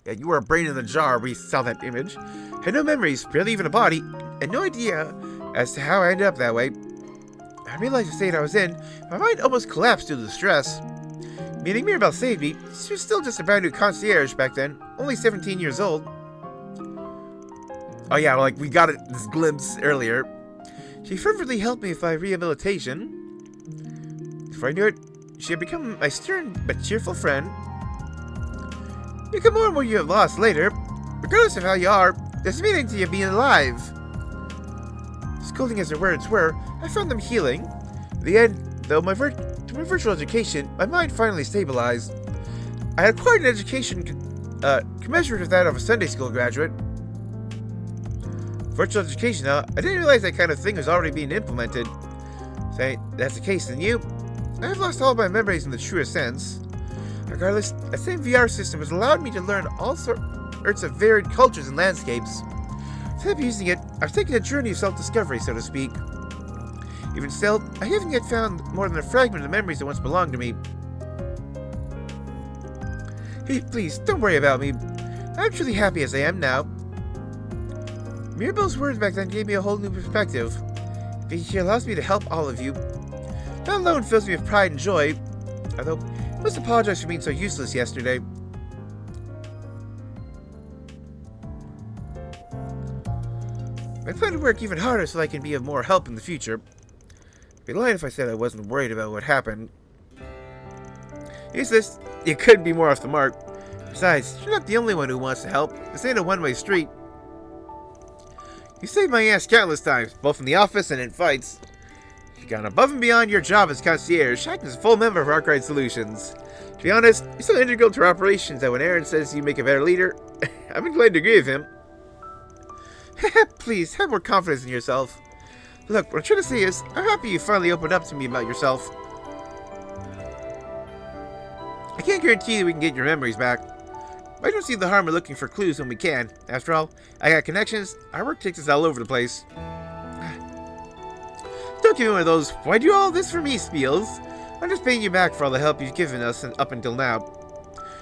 Yeah, you were a brain in the jar, we saw that image. Had no memories, barely even a body, and no idea as to how I ended up that way. I realized the state I was in, my mind almost collapsed due to the stress. Meaning Mirabelle saved me. She was still just a brand new concierge back then, only 17 years old. Oh yeah, like we got this glimpse earlier. She fervently helped me with my rehabilitation. Before I knew it, she had become my stern but cheerful friend. You can mourn what you have lost later. Regardless of how you are, there's meaning to you being alive. Scolding as her words were, I found them healing. In the end, though, my virtual education, my mind finally stabilized. I had acquired an education commensurate with that of a Sunday school graduate. Virtual education, I didn't realize that kind of thing was already being implemented. Say, that's the case, then you? I have lost all my memories in the truest sense. Regardless, that same VR system has allowed me to learn all sorts of varied cultures and landscapes. Instead of using it, I've taken a journey of self-discovery, so to speak. Even still, I haven't yet found more than a fragment of the memories that once belonged to me. Hey, please, don't worry about me. I'm truly happy as I am now. Mirabelle's words back then gave me a whole new perspective. She allows me to help all of you. That alone fills me with pride and joy. Although, I must apologize for being so useless yesterday. I plan to work even harder so I can be of more help in the future. I'd be lying if I said I wasn't worried about what happened. Useless, you couldn't be more off the mark. Besides, you're not the only one who wants to help. This ain't a one-way street. You saved my ass countless times, both in the office and in fights. You've gone above and beyond your job as concierge, acting as a full member of Arkwright Solutions. To be honest, you're so integral to our operations that when Aaron says you make a better leader, I'm inclined to agree with him. Please, have more confidence in yourself. Look, what I'm trying to say is, I'm happy you finally opened up to me about yourself. I can't guarantee that we can get your memories back. I don't see the harm in looking for clues when we can. After all, I got connections. Our work takes us all over the place. Don't give me one of those, why do all this for me spiels? I'm just paying you back for all the help you've given us up until now.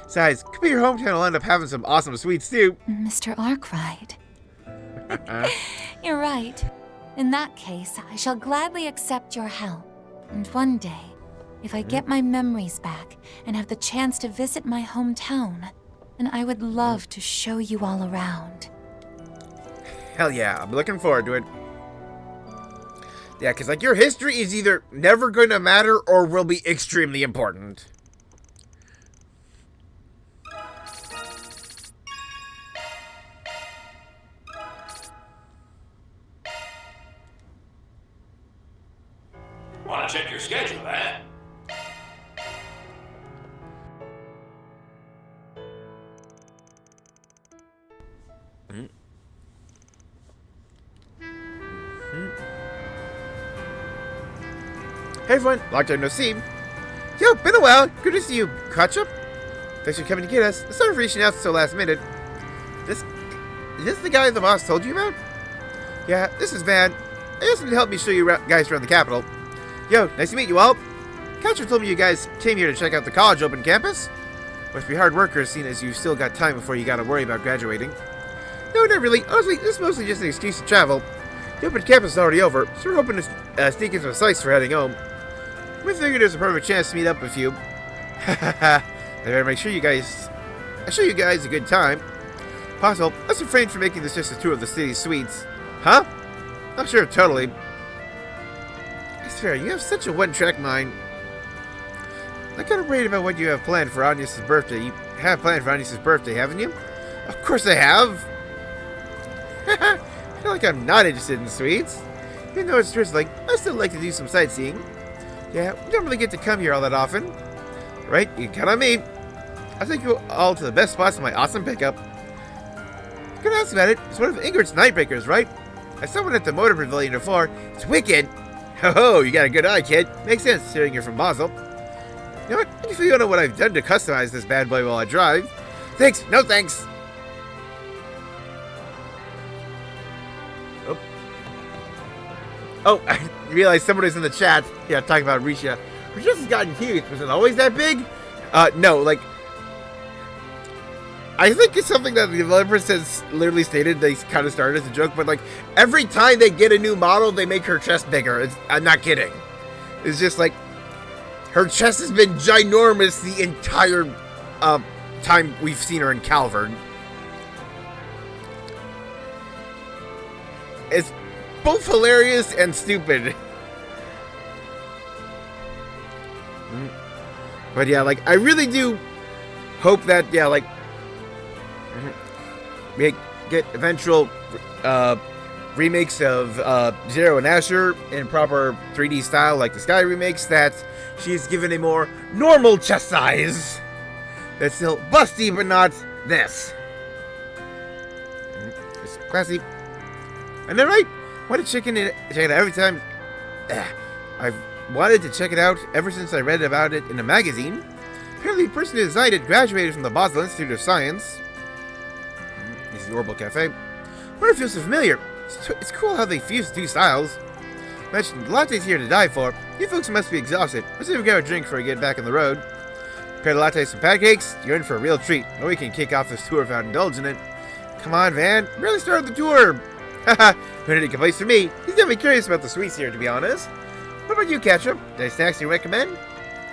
Besides, could be your hometown will end up having some awesome sweets too. Mr. Arkwright. You're right. In that case, I shall gladly accept your help. And one day, if I get my memories back and have the chance to visit my hometown, then I would love to show you all around. Hell yeah, I'm looking forward to it. Yeah, because like your history is either never going to matter or will be extremely important. Want to check your schedule, huh? Hey everyone, long time no see. Yo, been a while. Good to see you. Catch up? Thanks for coming to get us. Sorry for reaching out so last minute. is this the guy the boss told you about? Yeah, this is Van. I asked him to help me show you guys around the capital. Yo, nice to meet you all. Catcher told me you guys came here to check out the college open campus. Must be hard workers, seeing as you've still got time before you gotta worry about graduating. No, not really. Honestly, this is mostly just an excuse to travel. The open campus is already over, so we're hoping to sneak into a slice for heading home. We figured there's a perfect chance to meet up with you. I better make sure I show you guys a good time. Possible, let's refrain from making this just a tour of the city's suites. Huh? Oh, sure, totally. It's fair, you have such a one-track mind. I'm kind of worried about what you have planned for Agnes' birthday. You have planned for Agnes' birthday, haven't you? Of course I have. I feel like I'm not interested in sweets. Even though it's drizzling, I still like to do some sightseeing. Yeah, we don't really get to come here all that often. Right, you can count on me. I'll take you all to the best spots in my awesome pickup. Good ask about it. It's one of Ingrid's Nightbreakers, right? I saw one at the Motor Pavilion before. It's wicked. Ho, you got a good eye, kid. Makes sense, hearing you're from Basel. You know what? I just don't know what I've done to customize this bad boy while I drive. Thanks. No thanks. Oh, I realized somebody's in the chat. Yeah, talking about Risha. Risha's has gotten huge. Was it always that big? No, like... I think it's something that the developers has literally stated they kind of started as a joke, but like, every time they get a new model, they make her chest bigger. I'm not kidding. It's just like, her chest has been ginormous the entire time we've seen her in Calvern. It's both hilarious and stupid. But yeah, like, I really do hope that, yeah, like, we get eventual remakes of Zero and Asher in proper 3D style, like the Sky remakes, that she's given a more normal chest size. That's still busty, but not this. It's classy. And then, right? Want to check it out every time. I've wanted to check it out ever since I read about it in a magazine. Apparently, the person who designed it graduated from the Basel Institute of Science. This is the Orbital Cafe. I wonder if it feels so familiar. It's cool how they fuse the two styles. Mentioned lattes here to die for. You folks must be exhausted. Let's see if we grab a drink before we get back on the road. Pair of lattes and pancakes. You're in for a real treat. Or we can kick off this tour without indulging it. Come on, Van. Barely started the tour. Haha, who did it place for me? He's definitely curious about the sweets here, to be honest. What about you, Ketchup? Any snacks you recommend?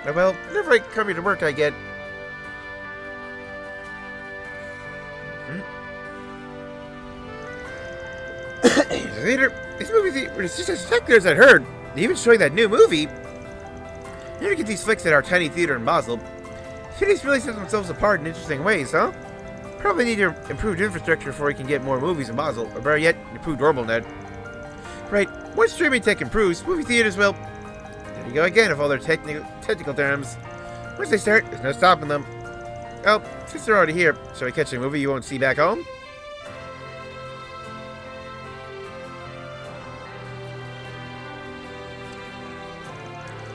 Well, whenever I come here to work, I get... Theater. This movie theater is just as spectacular as I'd heard. They even showing that new movie. You never get these flicks at our tiny theater in Basel. Cities really set themselves apart in interesting ways, huh? Probably need your improved infrastructure before we can get more movies in Basel, or better yet, improved OrbitalNet. Right, once streaming tech improves, movie theaters will... There you go again with all their technical terms. Once they start, there's no stopping them. Well, since they're already here, shall we catch a movie you won't see back home?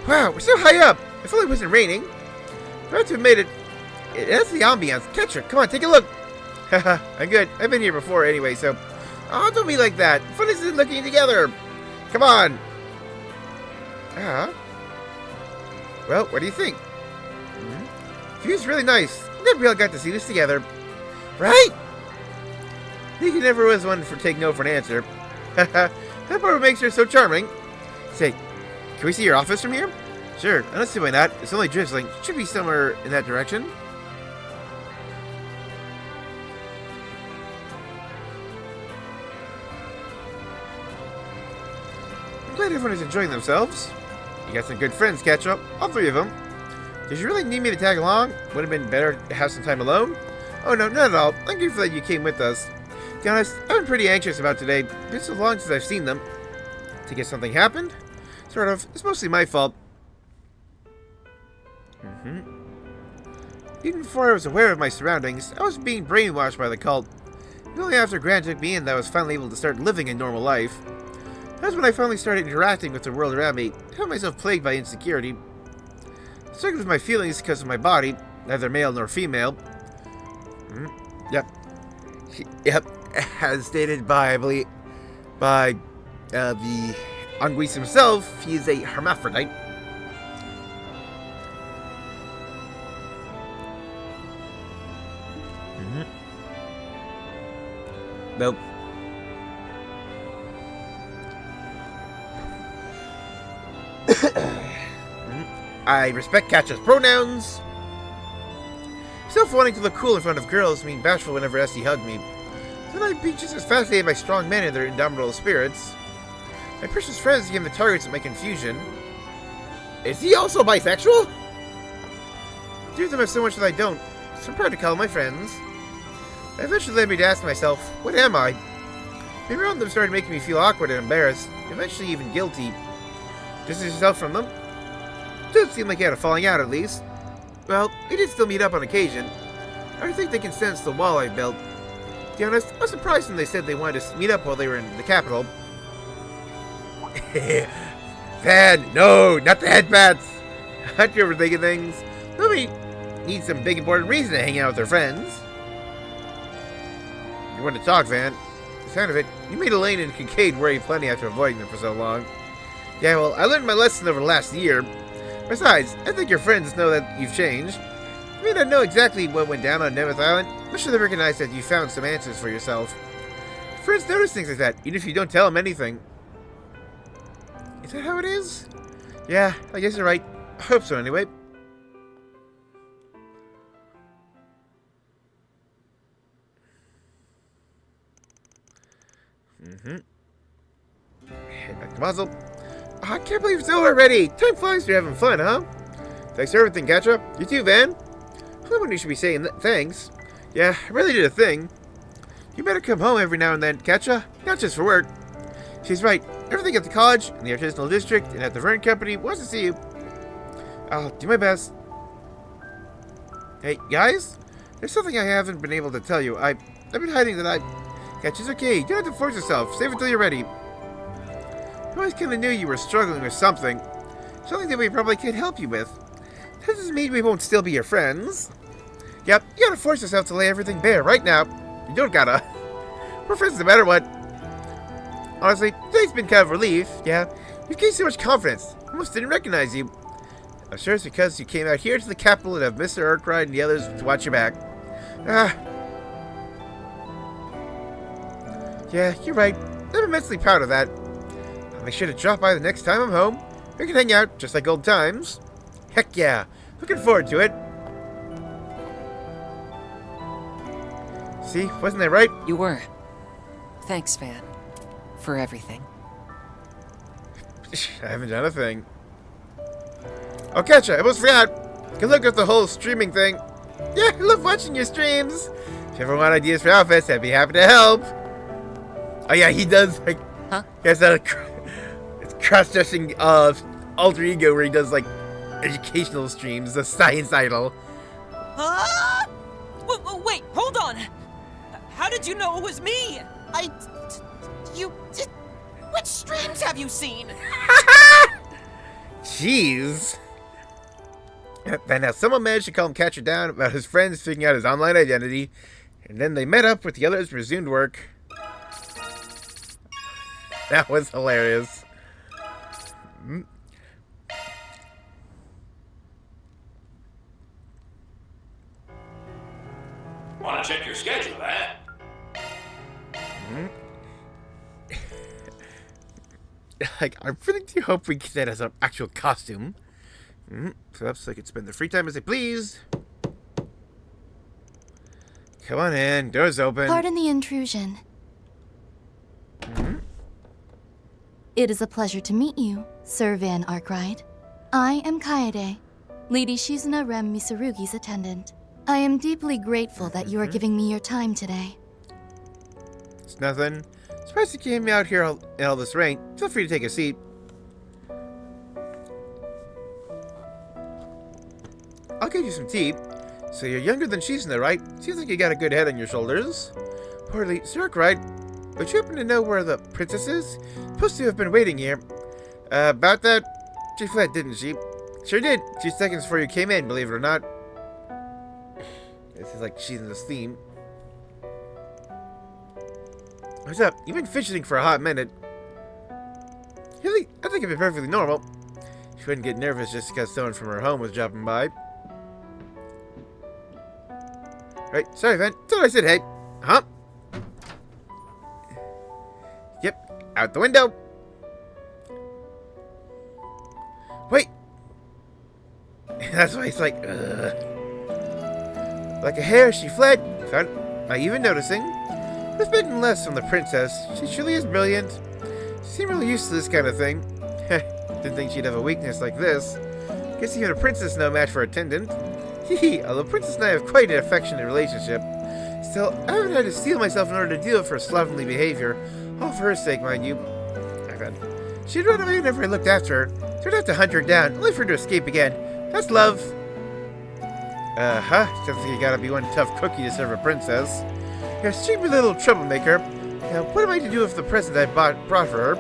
Wow, we're so high up! If only it wasn't raining. Glad to have made it. That's the ambiance. Catcher, come on, take a look. Haha, I'm good. I've been here before anyway, so... Oh, don't be like that. Fun is in looking together. Come on. Well, what do you think? View's really nice. Never we all got to see this together. Right? I think you never was one for taking no for an answer. That part what makes her so charming. Say, can we see your office from here? Sure, I don't see why not. It's only drizzling. Should be somewhere in that direction. I'm glad everyone is enjoying themselves. You got some good friends, Ketchup. All three of them. Did you really need me to tag along? Would have been better to have some time alone. Oh no, not at all. I'm grateful that you came with us. To be honest, I've been pretty anxious about today. It's been so long since I've seen them. To get something happened? Sort of. It's mostly my fault. Even before I was aware of my surroundings, I was being brainwashed by the cult. And only after Grant took me in that I was finally able to start living a normal life. That was when I finally started interacting with the world around me. I found myself plagued by insecurity. I struggled with my feelings because of my body, neither male nor female. Yep. as stated by, I believe, by the Anguisse himself, he is a hermaphrodite. Nope. I respect Katja's pronouns. Self wanting to look cool in front of girls, being bashful whenever Essie hugged me. Then I'd be just as fascinated by strong men and their indomitable spirits. My precious friends became the targets of my confusion. Is he also bisexual? Two of them have so much that I don't, so I'm proud to call them my friends. That eventually led me to ask myself, what am I? Being around them started making me feel awkward and embarrassed, eventually even guilty. Distance yourself from them? Doesn't seem like you had a falling out, at least. Well, we did still meet up on occasion. I think they can sense the wall I built. To be honest, I was surprised when they said they wanted to meet up while they were in the capital. Fan, no, not the headbats. Aren't you overthinking things? Nobody needs some big important reason to hang out with their friends. You want to talk, Van? The sound of it, you made Elaine and Kincaid worry plenty after avoiding them for so long. Yeah, well, I learned my lesson over the last year. Besides, I think your friends know that you've changed. I may not know exactly what went down on Nemeth Island, but sure they recognize that you found some answers for yourself. Friends notice things like that, even if you don't tell them anything. Is that how it is? Yeah, I guess you're right. I hope so, anyway. Head back to muzzle. Oh, I can't believe it's over already. Time flies. You're having fun, huh? Thanks for everything, Katja. You too, Van. Well, when you should be saying thanks. Yeah, I really did a thing. You better come home every now and then, Katja. Not just for work. She's right. Everything at the college, in the artisanal district, and at the Vern Company wants to see you. I'll do my best. Hey, guys? There's something I haven't been able to tell you. I've been hiding that Katja's okay. You don't have to force yourself. Save it till you're ready. I always kind of knew you were struggling with something. Something that we probably can't help you with. That doesn't mean we won't still be your friends. Yep, you gotta force yourself to lay everything bare right now. You don't gotta. We're friends no matter what. Honestly, today's been kind of a relief, yeah. You've gained so much confidence. I almost didn't recognize you. I'm sure it's because you came out here to the capital and have Mr. Urkride and the others to watch your back. Yeah, you're right. I'm immensely proud of that. I'll make sure to drop by the next time I'm home. We can hang out, just like old times. Heck yeah. Looking forward to it. See, wasn't I right? You were. Thanks, Van. For everything. I haven't done a thing. Oh, Katja, I almost forgot. Good luck with the whole streaming thing. Yeah, I love watching your streams. If you ever want ideas for outfits, I'd be happy to help. Oh yeah, he does like. Huh? He has that cross-dressing alter ego where he does like educational streams, the science idol. Wait, hold on. How did you know it was me? Which streams have you seen? Jeez. And now someone managed to calm Catcher down about his friends figuring out his online identity, and then they met up with the others and resumed work. That was hilarious. Want to check your schedule, huh? Like, I really do hope we get that as an actual costume. So I could spend the free time as I please. Come on in, door's open. Pardon the intrusion. It is a pleasure to meet you, Sir Van Arkwright. I am Kaede, Lady Shizuna Rem Misurugi's attendant. I am deeply grateful that you are giving me your time today. It's nothing. Surprised you came out here in all this rain. Feel free to take a seat. I'll get you some tea. So you're younger than Shizuna, right? Seems like you got a good head on your shoulders. Poorly, Sir Arkwright, would you happen to know where the princess is? Supposed to have been waiting here. About that, she fled, didn't she? Sure did. 2 seconds before you came in, believe it or not. This is like Shizuna's theme. What's up? You've been fidgeting for a hot minute. Really? I think it'd be perfectly normal. She wouldn't get nervous just because someone from her home was dropping by. Right, sorry, Ven. Thought I said hey. Huh? Yep, out the window. Wait. That's why it's like, Like a hare, she fled, without my even noticing. Expecting less from the princess. She truly is brilliant. She seemed really used to this kind of thing. Didn't think she'd have a weakness like this. Guess even a princess is no match for a attendant. Hehe, although Princess and I have quite an affectionate relationship. Still, I haven't had to steel myself in order to deal with her slovenly behavior. All for her sake, mind you. I've had. She'd run away whenever I looked after her. So I'd have to hunt her down, only for her to escape again. That's love. Sounds like you gotta be one tough cookie to serve a princess. You're a stupid little troublemaker. Now, what am I to do with the present I brought for her?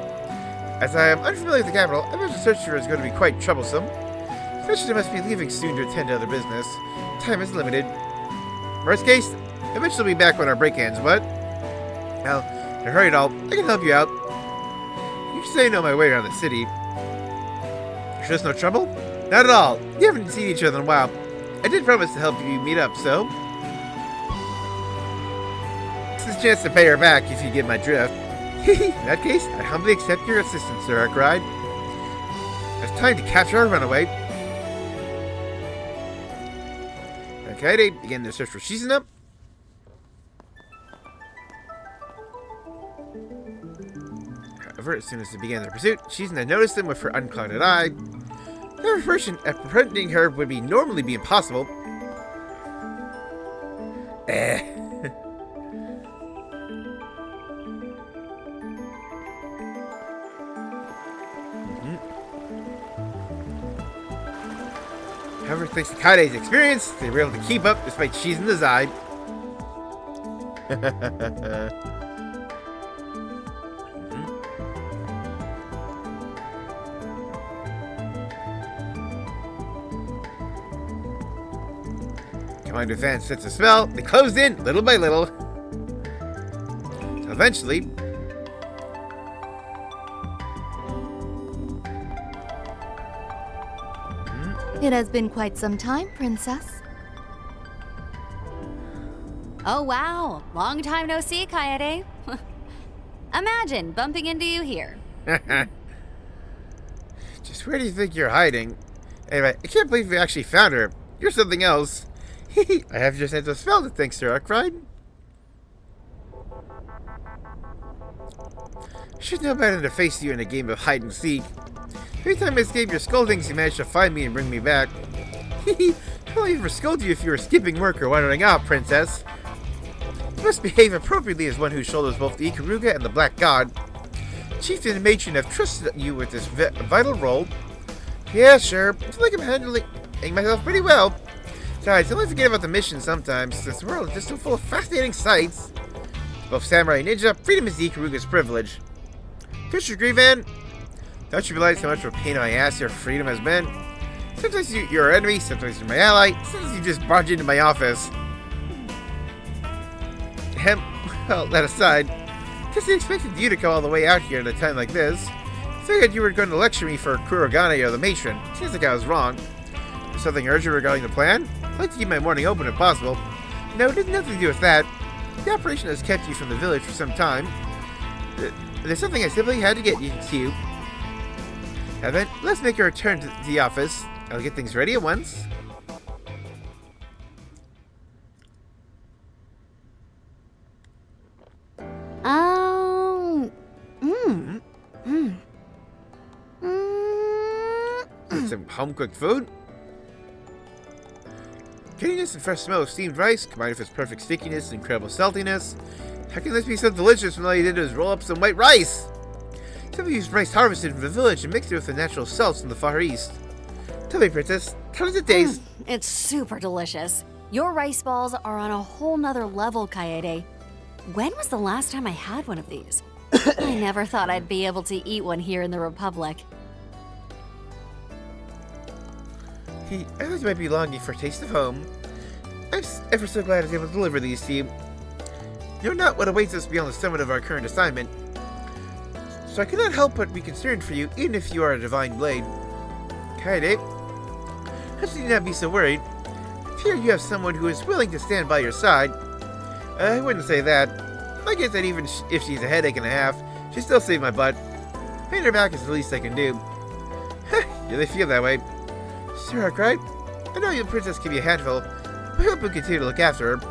As I am unfamiliar with the capital, I imagine search for her is going to be quite troublesome. Especially I must be leaving soon to attend to other business. Time is limited. Worst case, I bet she'll be back when our break ends, but... Well, in a hurry at all, I can help you out. You can say I know my way around the city. Sure there's no trouble? Not at all. You haven't seen each other in a while. I did promise to help you meet up, so... This is a chance to pay her back if you get my drift. In that case, I humbly accept your assistance, Sir Arkwright. It's time to capture our runaway. Okay, they begin their search for Shizuna. However, as soon as they began their pursuit, Shizuna noticed them with her unclouded eye. Their version of preventing her would normally be impossible. However, thanks to Kaide's experience, they were able to keep up despite Shizuna's eye. Commander Van sets a spell. They closed in little by little. So eventually, It has been quite some time, Princess. Oh wow, long time no see, Kaede. Imagine bumping into you here. Just where do you think you're hiding? Anyway, I can't believe we actually found her. You're something else. I have just sent a spell to thank Sir Arkwright. Should know better than to face you in a game of hide and seek. Every time I escape your scoldings, you manage to find me and bring me back. I'd only ever scold you if you were skipping work or wandering out, Princess. You must behave appropriately as one who shoulders both the Ikaruga and the Black God. Chieftain and Matron have trusted you with this vital role. Yeah, sure. I feel like I'm handling myself pretty well. Besides, I only forget about the mission sometimes. This world is just so full of fascinating sights. Both samurai and ninja, freedom is the Ikaruga's privilege. Don't you agree, Van? Don't you realize how much of a pain in my ass your freedom has been? Sometimes you're our enemy, sometimes you're my ally, sometimes you just barge into my office. Well, that aside, because I expected you to come all the way out here at a time like this. I figured you were going to lecture me for Kurogane or the matron. Seems like I was wrong. There's something urgent regarding the plan? I'd like to keep my morning open if possible. No, it has nothing to do with that. The operation has kept you from the village for some time. There's something I simply had to get you to. Now then, let's make a return to the office. I'll get things ready at once. Some home-cooked food. Creaminess and fresh smell of steamed rice, combined with its perfect stickiness and incredible saltiness. How can this be so delicious when all you did was roll up some white rice? Somebody used rice harvested from the village and mixed it with the natural salts from the Far East. Tell me, Princess, how does it taste? It's super delicious. Your rice balls are on a whole nother level, Kaede. When was the last time I had one of these? I never thought I'd be able to eat one here in the Republic. I thought you might be longing for a taste of home. I'm ever so glad I was able to deliver these to you. You're not what awaits us beyond the summit of our current assignment, so I cannot help but be concerned for you, even if you are a divine blade. Kaede, perhaps you need not be so worried. I fear you have someone who is willing to stand by your side. I wouldn't say that. I guess that even if she's a headache and a half, she'd still save my butt. Paying her back is the least I can do. You really feel that way. Sure, right? I know your princess can be a handful, but I hope you'll continue to look after her.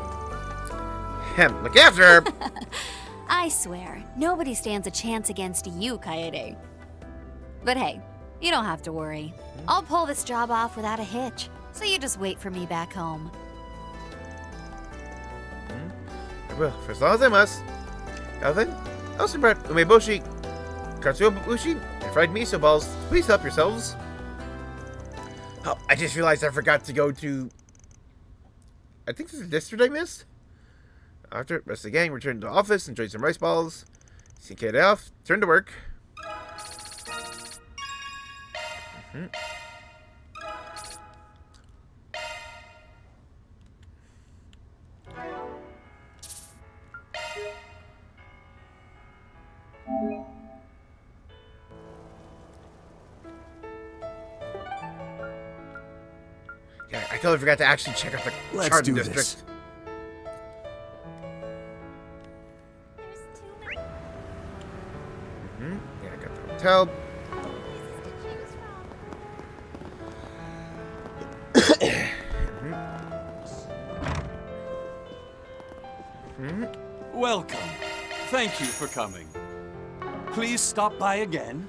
Look after her! I swear, nobody stands a chance against you, Kaede. But hey, you don't have to worry. I'll pull this job off without a hitch, so you just wait for me back home. I will, for as long as I must. Now then, I also brought umeboshi, katsuobushi, and fried miso balls. Please help yourselves. Oh, I just realized I forgot to go to... I think this is the district I missed? After rest of the gang returned to the office, enjoyed some rice balls, see Kaede off, turn to work. Yeah, I totally forgot to actually check out the Charging District. This. Yeah, I got the hotel. Welcome. Thank you for coming. Please stop by again.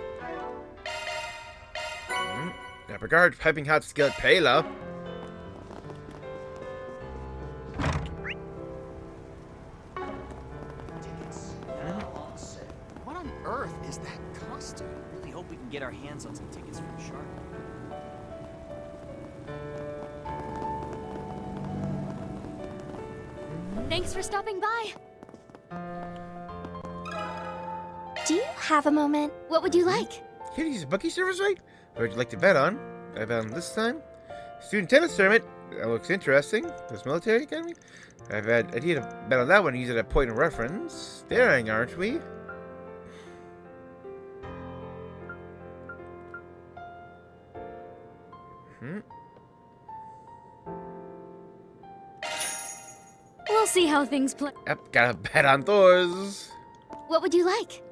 That regard, piping hot skillet Pela. What on earth is that costume? Really hope we can get our hands on some tickets for the shark. Thanks for stopping by. Do you have a moment? What would you like? Here to use a bookie service, right? What would you like to bet on? I bet on this time. Student tennis tournament. That looks interesting. This military academy. I've had idea to bet on that one and use it as a point of reference. Daring, aren't we? We'll see how things play. Yep, gotta bet on Thor's. What would you like?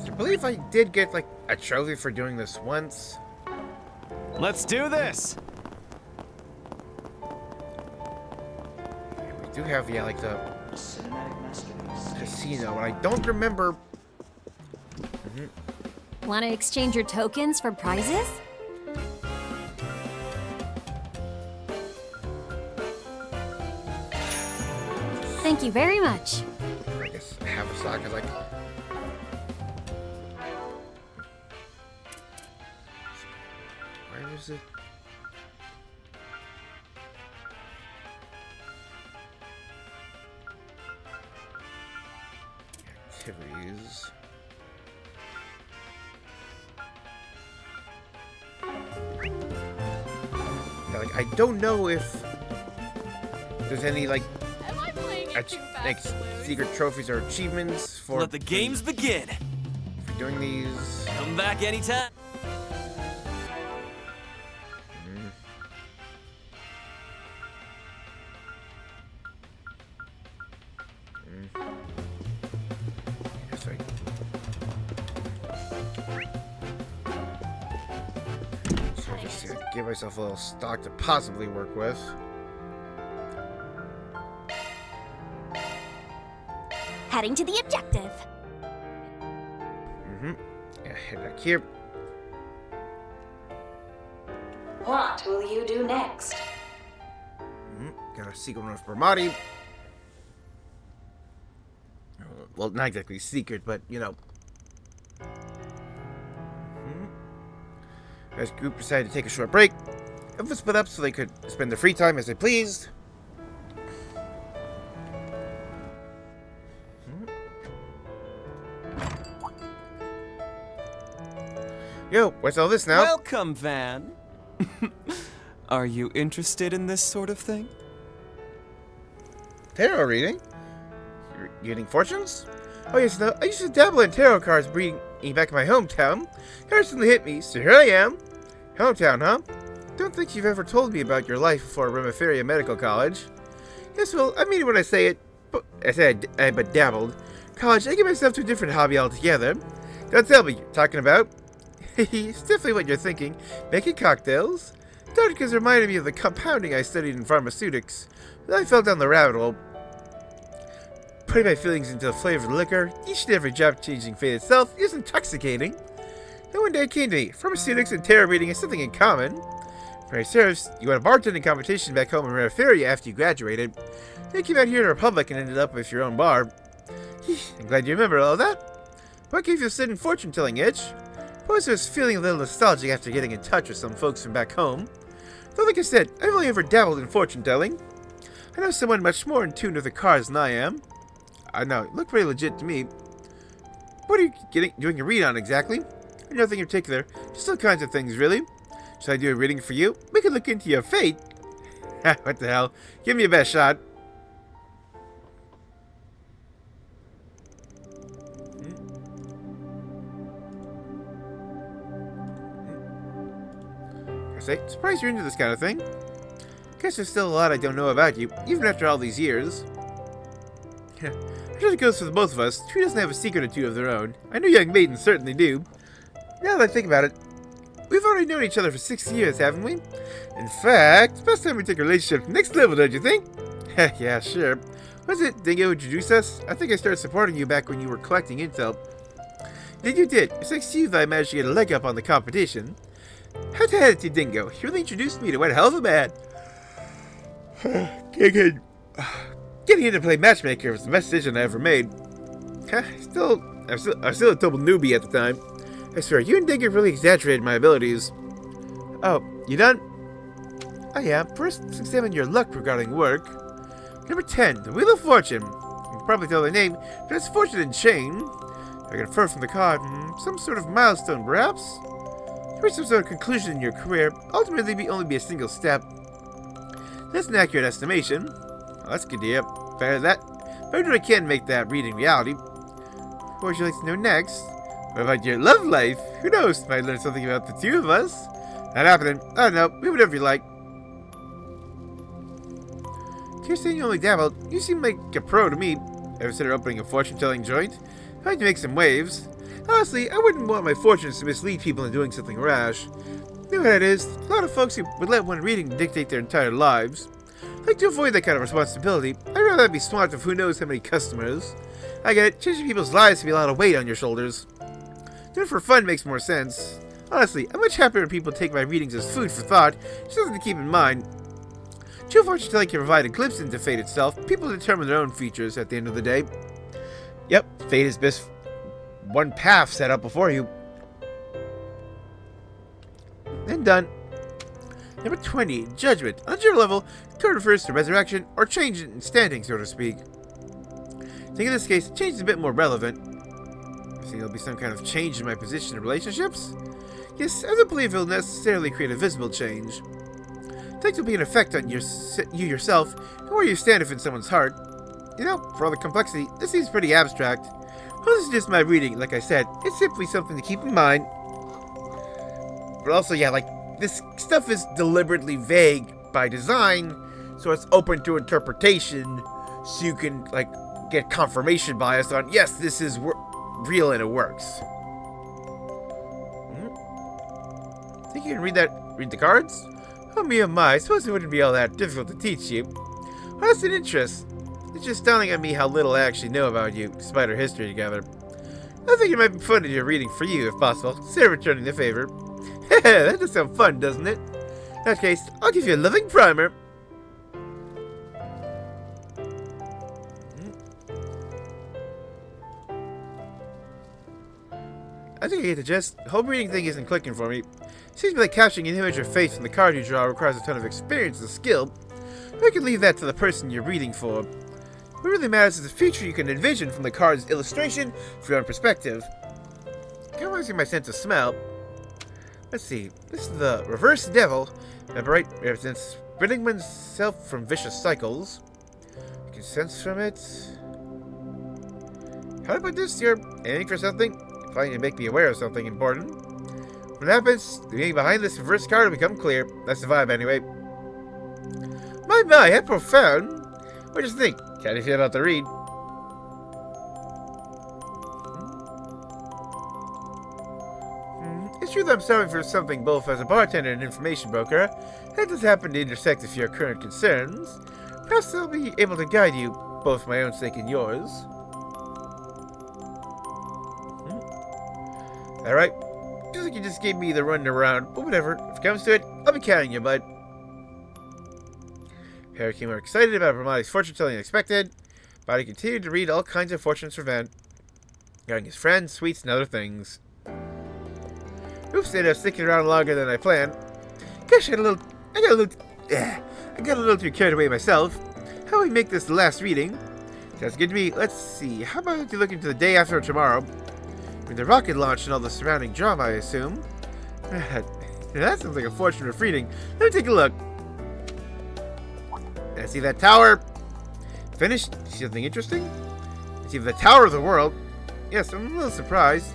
I believe I did get, like, a trophy for doing this once. Let's do this! We do have, yeah, like, the casino, and I don't remember... Want to exchange your tokens for prizes? Thank you very much. I guess I have a stock, like... Where is it? Activities. Yeah, like, I don't know if there's any, like, secret trophies or achievements for... Let the games begin! For doing these... Come back anytime! So just to give myself a little stock to possibly work with. Heading to the objective. Yeah, head back here. What will you do next? Got a secret one for Marty. Well, not exactly secret, but you know. As group decided to take a short break. Everyone split up so they could spend their free time as they pleased. Yo, what's all this now? Welcome, Van. Are you interested in this sort of thing? Tarot reading? You're reading fortunes? Oh yes, no, I used to dabble in tarot cards reading back in my hometown. It recently hit me, so here I am. Hometown, huh? Don't think you've ever told me about your life before Remeferia Medical College. Yes, well, I mean it when I say it, but I said I but dabbled. College, I give myself to a different hobby altogether. Don't tell me you're talking about. It's definitely what you're thinking. Making cocktails. Dark because it reminded me of the compounding I studied in pharmaceutics. Then I fell down the rabbit hole. Putting my feelings into the flavored liquor, each and every job-changing fate itself is intoxicating. Then one day it came to me. Pharmaceutics and tarot reading has something in common. For my serves, you won a bartending competition back home in Remeferia after you graduated. Then you came out here in the Republic and ended up with your own bar. I'm glad you remember all that. What gave you a sudden fortune-telling itch? I was feeling a little nostalgic after getting in touch with some folks from back home. Though like I said, I've only ever dabbled in fortune-telling. I know someone much more in tune with the cards than I am. I know, it looked pretty legit to me. What are you doing a read on exactly? Nothing in particular, just all kinds of things really. Should I do a reading for you? We could look into your fate. What the hell? Give me your best shot. Surprised you're into this kind of thing. Guess there's still a lot I don't know about you, even after all these years. I'm sure it goes for the both of us. Who doesn't have a secret or two of their own? I know young maidens certainly do. Now that I think about it, we've already known each other for 6 years, haven't we? In fact, it's best time we take our relationship to the next level, don't you think? Yeah, sure. Was it Dingo introduced us? I think I started supporting you back when you were collecting intel. Then you did. It's thanks to you that I managed to get a leg up on the competition. How to head it to Dingo? He really introduced me to one hell of a man. Getting into play matchmaker was the best decision I ever made. I'm still a total newbie at the time. I swear, you and Dingo really exaggerated my abilities. Oh, you done? Oh yeah, first let's examine your luck regarding work. Number 10, the Wheel of Fortune. You can probably tell the name, but it's Fortune and Chain. I can infer from the card, some sort of milestone perhaps? To reach some sort of conclusion in your career, ultimately only be a single step. That's an accurate estimation. Well, that's good to hear. Better than that. But I really can make that reading reality. What would you like to know next? What about your love life? Who knows? Might learn something about the two of us. Not happening. I don't know. Do whatever you like. You're saying you only dabbled. You seem like a pro to me. Ever consider opening a fortune-telling joint? I'd like to make some waves. Honestly, I wouldn't want my fortunes to mislead people into doing something rash. You know what it is? A lot of folks who would let one reading dictate their entire lives. I like to avoid that kind of responsibility. I'd rather be smart with who knows how many customers. I get it. Changing people's lives can be a lot of weight on your shoulders. Doing it for fun makes more sense. Honestly, I'm much happier when people take my readings as food for thought, just something to keep in mind. True fortune telling can provide a glimpse into fate itself. People determine their own features at the end of the day. Yep, fate is best one path set up before you. And done. Number 20, Judgment. On your level, the card refers to resurrection or change in standing, so to speak. I think in this case, change is a bit more relevant. I think there'll be some kind of change in my position in relationships. Yes, I don't believe it'll necessarily create a visible change. I think it'll be an effect on you yourself and where you stand if in someone's heart. You know, for all the complexity, this seems pretty abstract. Well, this is just my reading, like I said. It's simply something to keep in mind. But also, yeah, like, this stuff is deliberately vague by design, so it's open to interpretation, so you can, like, get confirmation bias on, yes, this is real and it works. Think you can read the cards? Oh, me and my, I suppose it wouldn't be all that difficult to teach you. Well, that's an interest. It's just astounding on me how little I actually know about you, despite our history together. I think it might be fun to do a reading for you, if possible, instead of returning the favor. That does sound fun, doesn't it? In that case, I'll give you a loving primer. I think I get the gist. The whole reading thing isn't clicking for me. Seems to be like capturing an image of faith from the card you draw requires a ton of experience and skill. But I can leave that to the person you're reading for. What really matters is the future you can envision from the card's illustration from your own perspective. Kind of losing my sense of smell. Let's see. This is the Reverse Devil. Right, represents ridding oneself from vicious cycles. You can sense from it. How about this? You're aiming for something? Trying to make me aware of something important. When it happens, the meaning behind this reverse card will become clear. That's the vibe, anyway. My, how profound. What do you think? How do you feel about the read? It's true that I'm sorry for something both as a bartender and information broker. That does happen to intersect with your current concerns. Perhaps I'll be able to guide you, both for my own sake and yours. Alright. Feels like you just gave me the runaround, but whatever. If it comes to it, I'll be carrying you, bud. Harry became more excited about Bramati's fortune-telling than expected, but he continued to read all kinds of fortunes for Van, regarding his friends, sweets, and other things. Oops, ended up sticking around longer than I planned. Gosh, I got a little too carried away myself. How do we make this the last reading? Sounds good to me. Let's see. How about you look into the day after tomorrow? With the rocket launch and all the surrounding drama, I assume. That sounds like a fortunate reading. Let me take a look. I see that tower. Finished? See something interesting? I see the Tower of the World. Yes, I'm a little surprised.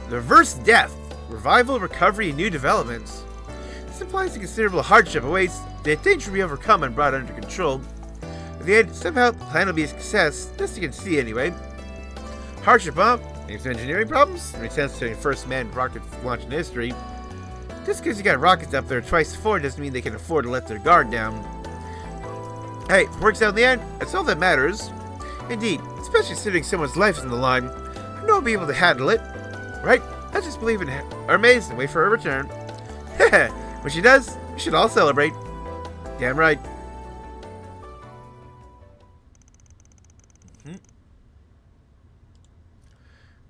The reverse death. Revival, recovery, and new developments. This implies a considerable hardship awaits. The danger will be overcome and brought under control. At the end, somehow, the plan will be a success. Best you can see, anyway. Hardship, huh? Any engineering problems? Makes sense to the first manned rocket launch in history. Just because you got rockets up there twice before doesn't mean they can afford to let their guard down. Hey, if it works out in the end, that's all that matters. Indeed, especially considering someone's life is on the line. I know I'll be able to handle it. Right? I just believe in Hermes and wait for her return. When she does, we should all celebrate. Damn right.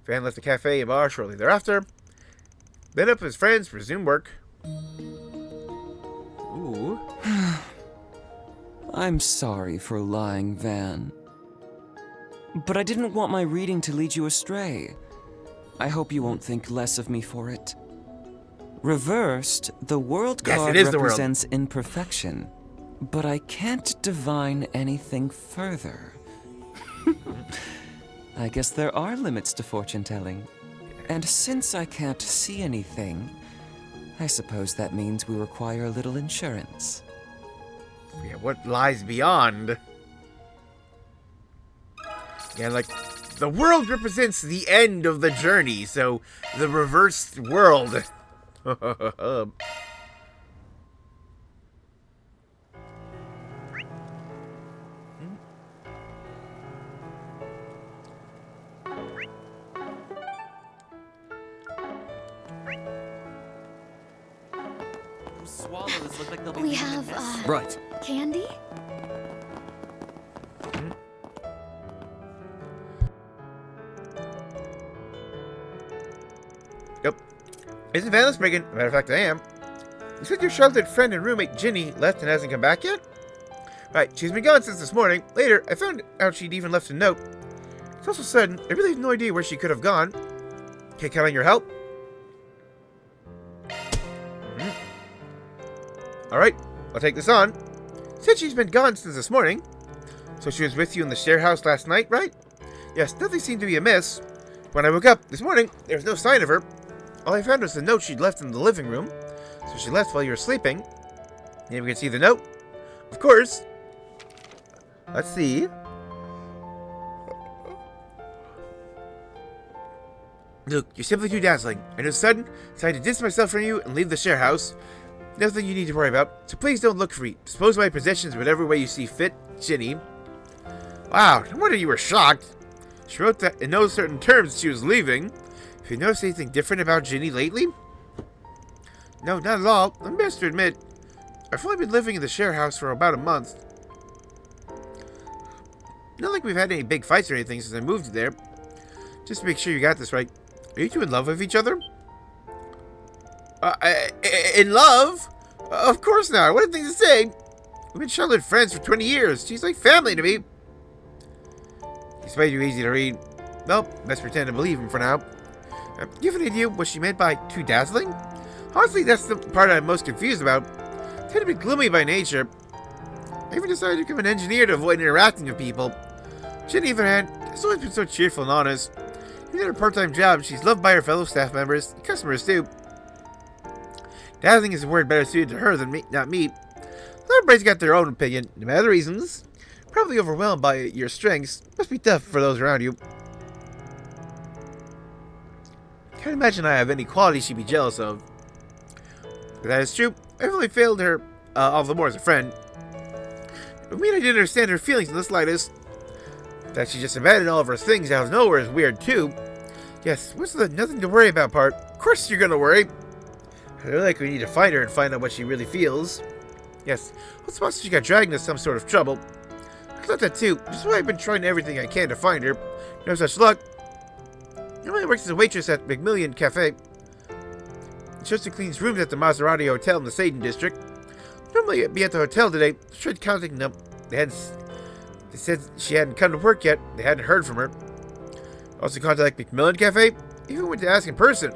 Van left the cafe and bar shortly thereafter. Met up with his friends, resumed work. Ooh. I'm sorry for lying, Van. But I didn't want my reading to lead you astray. I hope you won't think less of me for it. Reversed, the world card represents imperfection, but I can't divine anything further. I guess there are limits to fortune-telling. And since I can't see anything, I suppose that means we require a little insurance. Yeah, what lies beyond? Yeah, like, the world represents the end of the journey, so the reversed world. We have, right. Candy? Yep. Isn't Van speaking? Matter of fact, I am. You said your sheltered friend and roommate, Ginny, left and hasn't come back yet? Right, she's been gone since this morning. Later, I found out she'd even left a note. It's also sudden. I really have no idea where she could have gone. Can't count on your help? Alright, I'll take this on. Said she's been gone since this morning. So she was with you in the share house last night, right? Yes, nothing seemed to be amiss. When I woke up this morning, there was no sign of her. All I found was the note she'd left in the living room. So she left while you were sleeping. Maybe we can see the note? Of course. Let's see. Luke, you're simply too dazzling. I know sudden, decided to distance myself from you and leave the share house. Nothing you need to worry about, so please don't look for me. Dispose of my possessions whatever way you see fit, Ginny. Wow, no wonder you were shocked. She wrote that in no certain terms that she was leaving. Have you noticed anything different about Ginny lately? No, not at all. I'm best to admit. I've only been living in the share house for about a month. Not like we've had any big fights or anything since I moved there. Just to make sure you got this right. Are you two in love with each other? In love? Of course not. What a thing to say. We've been childhood friends for 20 years. She's like family to me. He's way too easy to read. Well, let's pretend to believe him for now. Do you have an idea what she meant by too dazzling? Honestly, that's the part I'm most confused about. tend to be gloomy by nature. I even decided to become an engineer to avoid interacting with people. Ginny, on the other hand, has always been so cheerful and honest. Even in her part-time job, she's loved by her fellow staff members and customers too. Dazzling is a word better suited to her than me, not me. Everybody's got their own opinion, no matter the reasons. Probably overwhelmed by your strengths. Must be tough for those around you. Can't imagine I have any qualities she'd be jealous of. If that is true, I've only failed her all the more as a friend. It would mean I didn't understand her feelings in the slightest. That she just abandoned all of her things out of nowhere is weird too. Yes, what's the nothing to worry about part? Of course you're gonna worry. I feel like we need to find her and find out what she really feels. Yes, what's possible she got dragged into some sort of trouble. I thought that too, which is why I've been trying everything I can to find her. No such luck. Normally works as a waitress at McMillian Cafe. She also cleans rooms at the Maserati Hotel in the Satan District. Normally I'd be at the hotel today. Tried contacting them. They said she hadn't come to work yet. They hadn't heard from her. Also contacted McMillian Cafe. Even went to ask in person.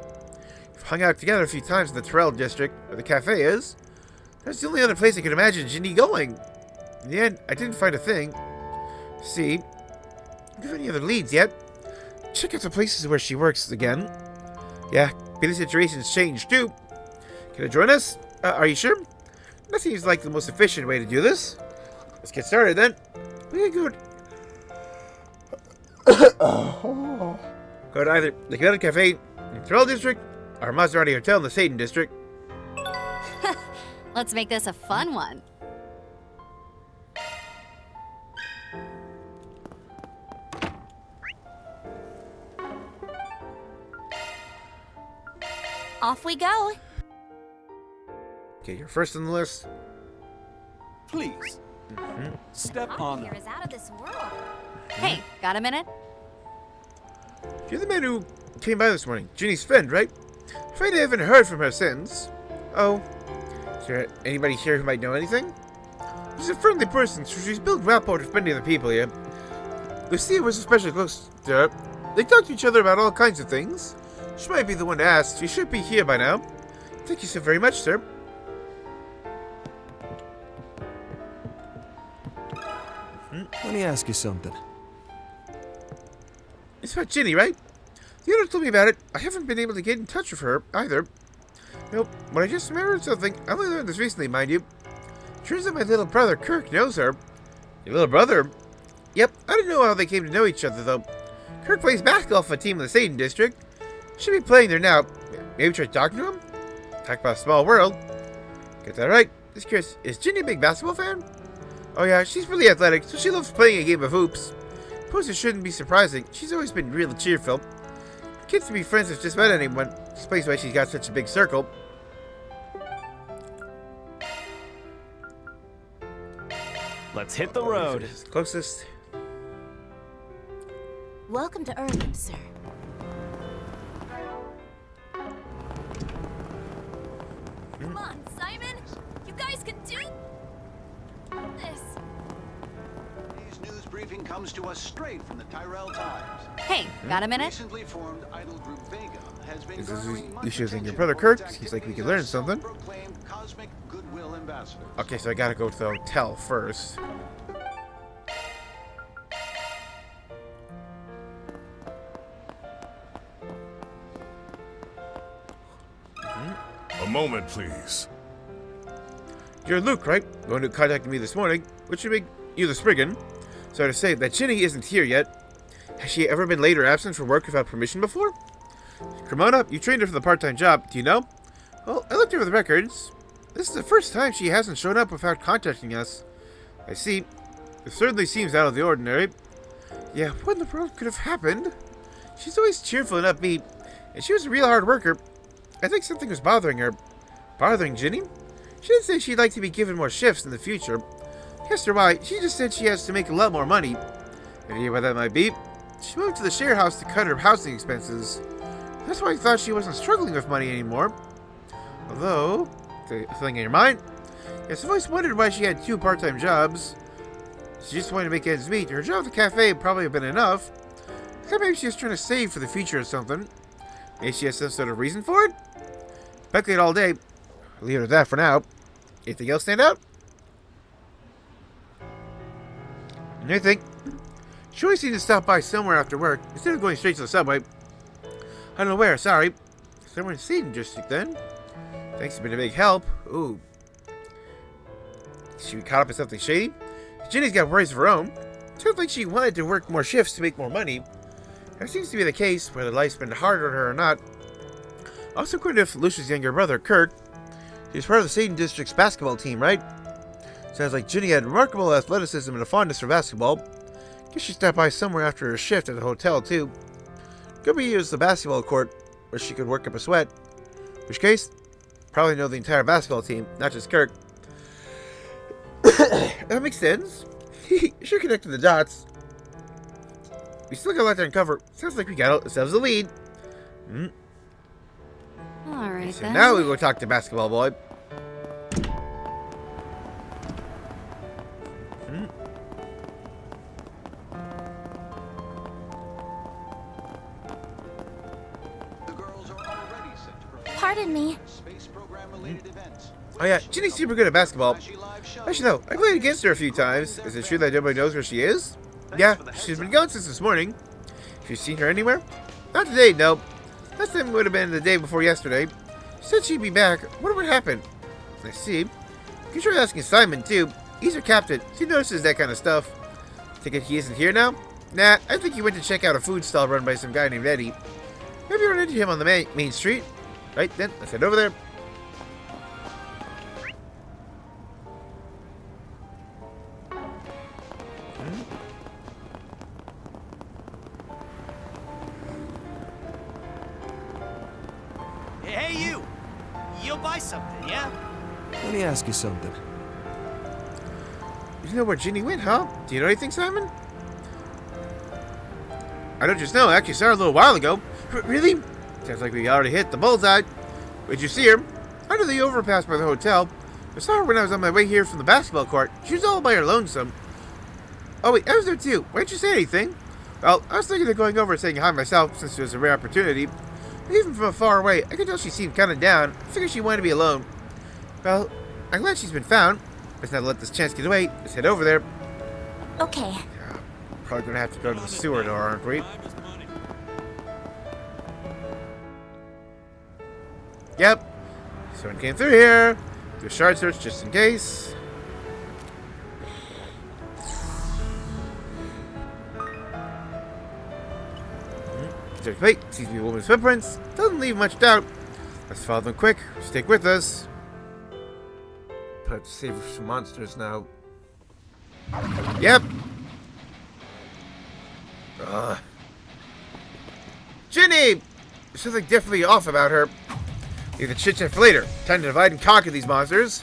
We've hung out together a few times in the Terrell District, where the cafe is. That's the only other place I could imagine Ginny going. In the end, I didn't find a thing. See, do you have any other leads yet? Check out the places where she works again. Yeah, maybe the situation's changed too. Can I join us? Are you sure? That seems like the most efficient way to do this. Let's get started then. We can go to either the Canadian Cafe in the Terrell District or Maserati Hotel in the Satan District. Let's make this a fun one. Off we go. Okay, you're first on the list. Please. Step on Here is out of this world. Hey, got a minute? You're the man who came by this morning. Ginny's friend, right? Afraid I haven't heard from her since. Oh. Is there anybody here who might know anything? She's a friendly person, so she's built rapport with many of the people here. Lucia was especially close to her. They talk to each other about all kinds of things. She might be the one to ask. She should be here by now. Thank you so very much, sir. Let me ask you something. It's about Ginny, right? The owner told me about it. I haven't been able to get in touch with her either. Nope, but I just remembered something. I only learned this recently, mind you. Turns out my little brother, Kirk, knows her. Your little brother? Yep, I don't know how they came to know each other, though. Kirk plays basketball for a team in the Satan District. Should be playing there now. Maybe try talking to him? Talk about a small world. Get that right. Just curious, is Ginny a big basketball fan? Oh yeah, she's really athletic, so she loves playing a game of hoops. Suppose it shouldn't be surprising. She's always been really cheerful. Kids to be friends with just about anyone. Explains why she's got such a big circle. Let's hit the road. Closest. Welcome to Erland, sir. Come on, Simon! You guys can do this! Today's news briefing comes to us straight from the Tyrell Times. Hey, got a minute? Recently formed idol group Vega has been This garnering is much issues in your attention brother for Kirk. its Seems like we activities could learn as something. self-proclaimed cosmic goodwill ambassadors. Okay, so I gotta go to the hotel first. A moment, please. You're Luke, right? The one who contacted me this morning, which should make you the Spriggan. So to say that Ginny isn't here yet. Has she ever been late or absent from work without permission before? Cremona, you trained her for the part-time job. Do you know? Well, I looked over the records. This is the first time she hasn't shown up without contacting us. I see. It certainly seems out of the ordinary. Yeah, what in the world could have happened? She's always cheerful and upbeat, and she was a real hard worker. I think something was bothering her. Bothering Ginny? She didn't say she'd like to be given more shifts in the future. I asked her why. She just said she has to make a lot more money. Any idea why that might be? She moved to the share house to cut her housing expenses. That's why I thought she wasn't struggling with money anymore. Although, the thing in your mind? Yes, I've always wondered why she had two part-time jobs. She just wanted to make ends meet. Her job at the cafe would probably have been enough. I thought maybe she was trying to save for the future or something. Maybe she has some sort of reason for it? Speculate all day. I'll leave it at that for now. Anything else stand out? Anything? She always seemed to stop by somewhere after work instead of going straight to the subway. I don't know where, sorry. Someone seen just then. Thanks, has been a big help. Ooh. She be caught up in something shady? Ginny's got worries of her own. Sounds like she wanted to work more shifts to make more money. That seems to be the case, whether life's been harder on her or not. Also, according to Lucia's younger brother, Kirk, he's part of the Satan District's basketball team, right? Sounds like Ginny had remarkable athleticism and a fondness for basketball. Guess she stopped by somewhere after her shift at the hotel, too. Could be used the basketball court, where she could work up a sweat. In which case, probably know the entire basketball team, not just Kirk. That makes sense. Sure connected the dots. We still got a lot to uncover. Sounds like we got ourselves a lead. Alright, so then. now we go talk to Basketball Boy. Pardon me. Oh yeah, Ginny's super good at basketball. Actually, no, I played against her a few times. Is it true that nobody knows where she is? Yeah, she's been gone since this morning. Have you seen her anywhere? Not today, no. Last time would have been the day before yesterday. She said she'd be back. What would happen? I see. You can try asking Simon, too. He's her captain. He notices that kind of stuff. Think he isn't here now? Nah, I think he went to check out a food stall run by some guy named Eddie. Maybe run into him on the main street. Right then, let's head over there. Hey, you! You'll buy something, yeah? Let me ask you something. You know where Ginny went, huh? Do you know anything, Simon? I don't just know. I actually saw her a little while ago. Really? Sounds like we already hit the bullseye. Where'd you see her? Under the overpass by the hotel. I saw her when I was on my way here from the basketball court. She was all by her lonesome. Oh wait, I was there too. Why didn't you say anything? Well, I was thinking of going over and saying hi myself, since it was a rare opportunity. But even from far away, I could tell she seemed kind of down. I figured she wanted to be alone. Well, I'm glad she's been found. Let's not let this chance get away. Let's head over there. Okay. Probably gonna have to go to the sewer door, aren't we? Yep. Someone came through here. Do a shard search just in case. There's wait, seems to be a woman's footprints. Doesn't leave much doubt. Let's follow them quick. Stick with us. But I have to save some monsters now. Yep. Ginny! There's something definitely off about her. Leave the chit chat for later. Time to divide and conquer these monsters.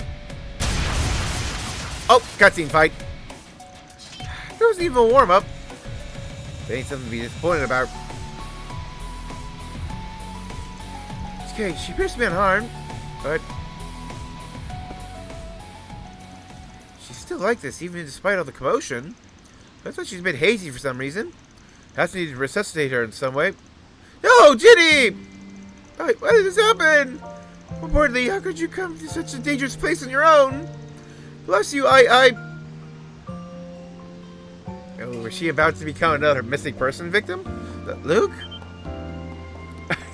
Oh, cutscene fight. That wasn't even a warm up. That ain't something to be disappointed about. Okay, she appears to be unharmed, but she's still like this, even despite all the commotion. I thought she's a bit hazy for some reason. Has to need to resuscitate her in some way. No, Ginny! Why did this happen? Reportedly, how could you come to such a dangerous place on your own? Bless you, Oh, was she about to become another missing person victim? Luke?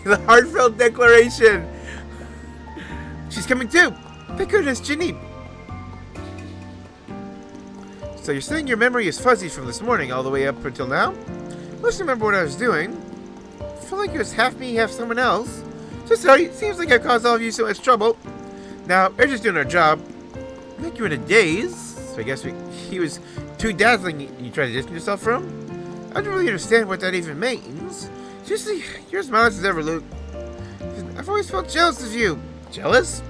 The heartfelt declaration! She's coming too! Thank goodness, Ginny! So you're saying your memory is fuzzy from this morning all the way up until now? I must remember what I was doing. I feel like it was half me, half someone else. So sorry, it seems like I caused all of you so much trouble. Now, we're just doing our job. Make you in a daze. So I guess he was too dazzling you try to distance yourself from? I don't really understand what that even means. Seriously, you're as modest as ever, Luke. I've always felt jealous of you. Jealous?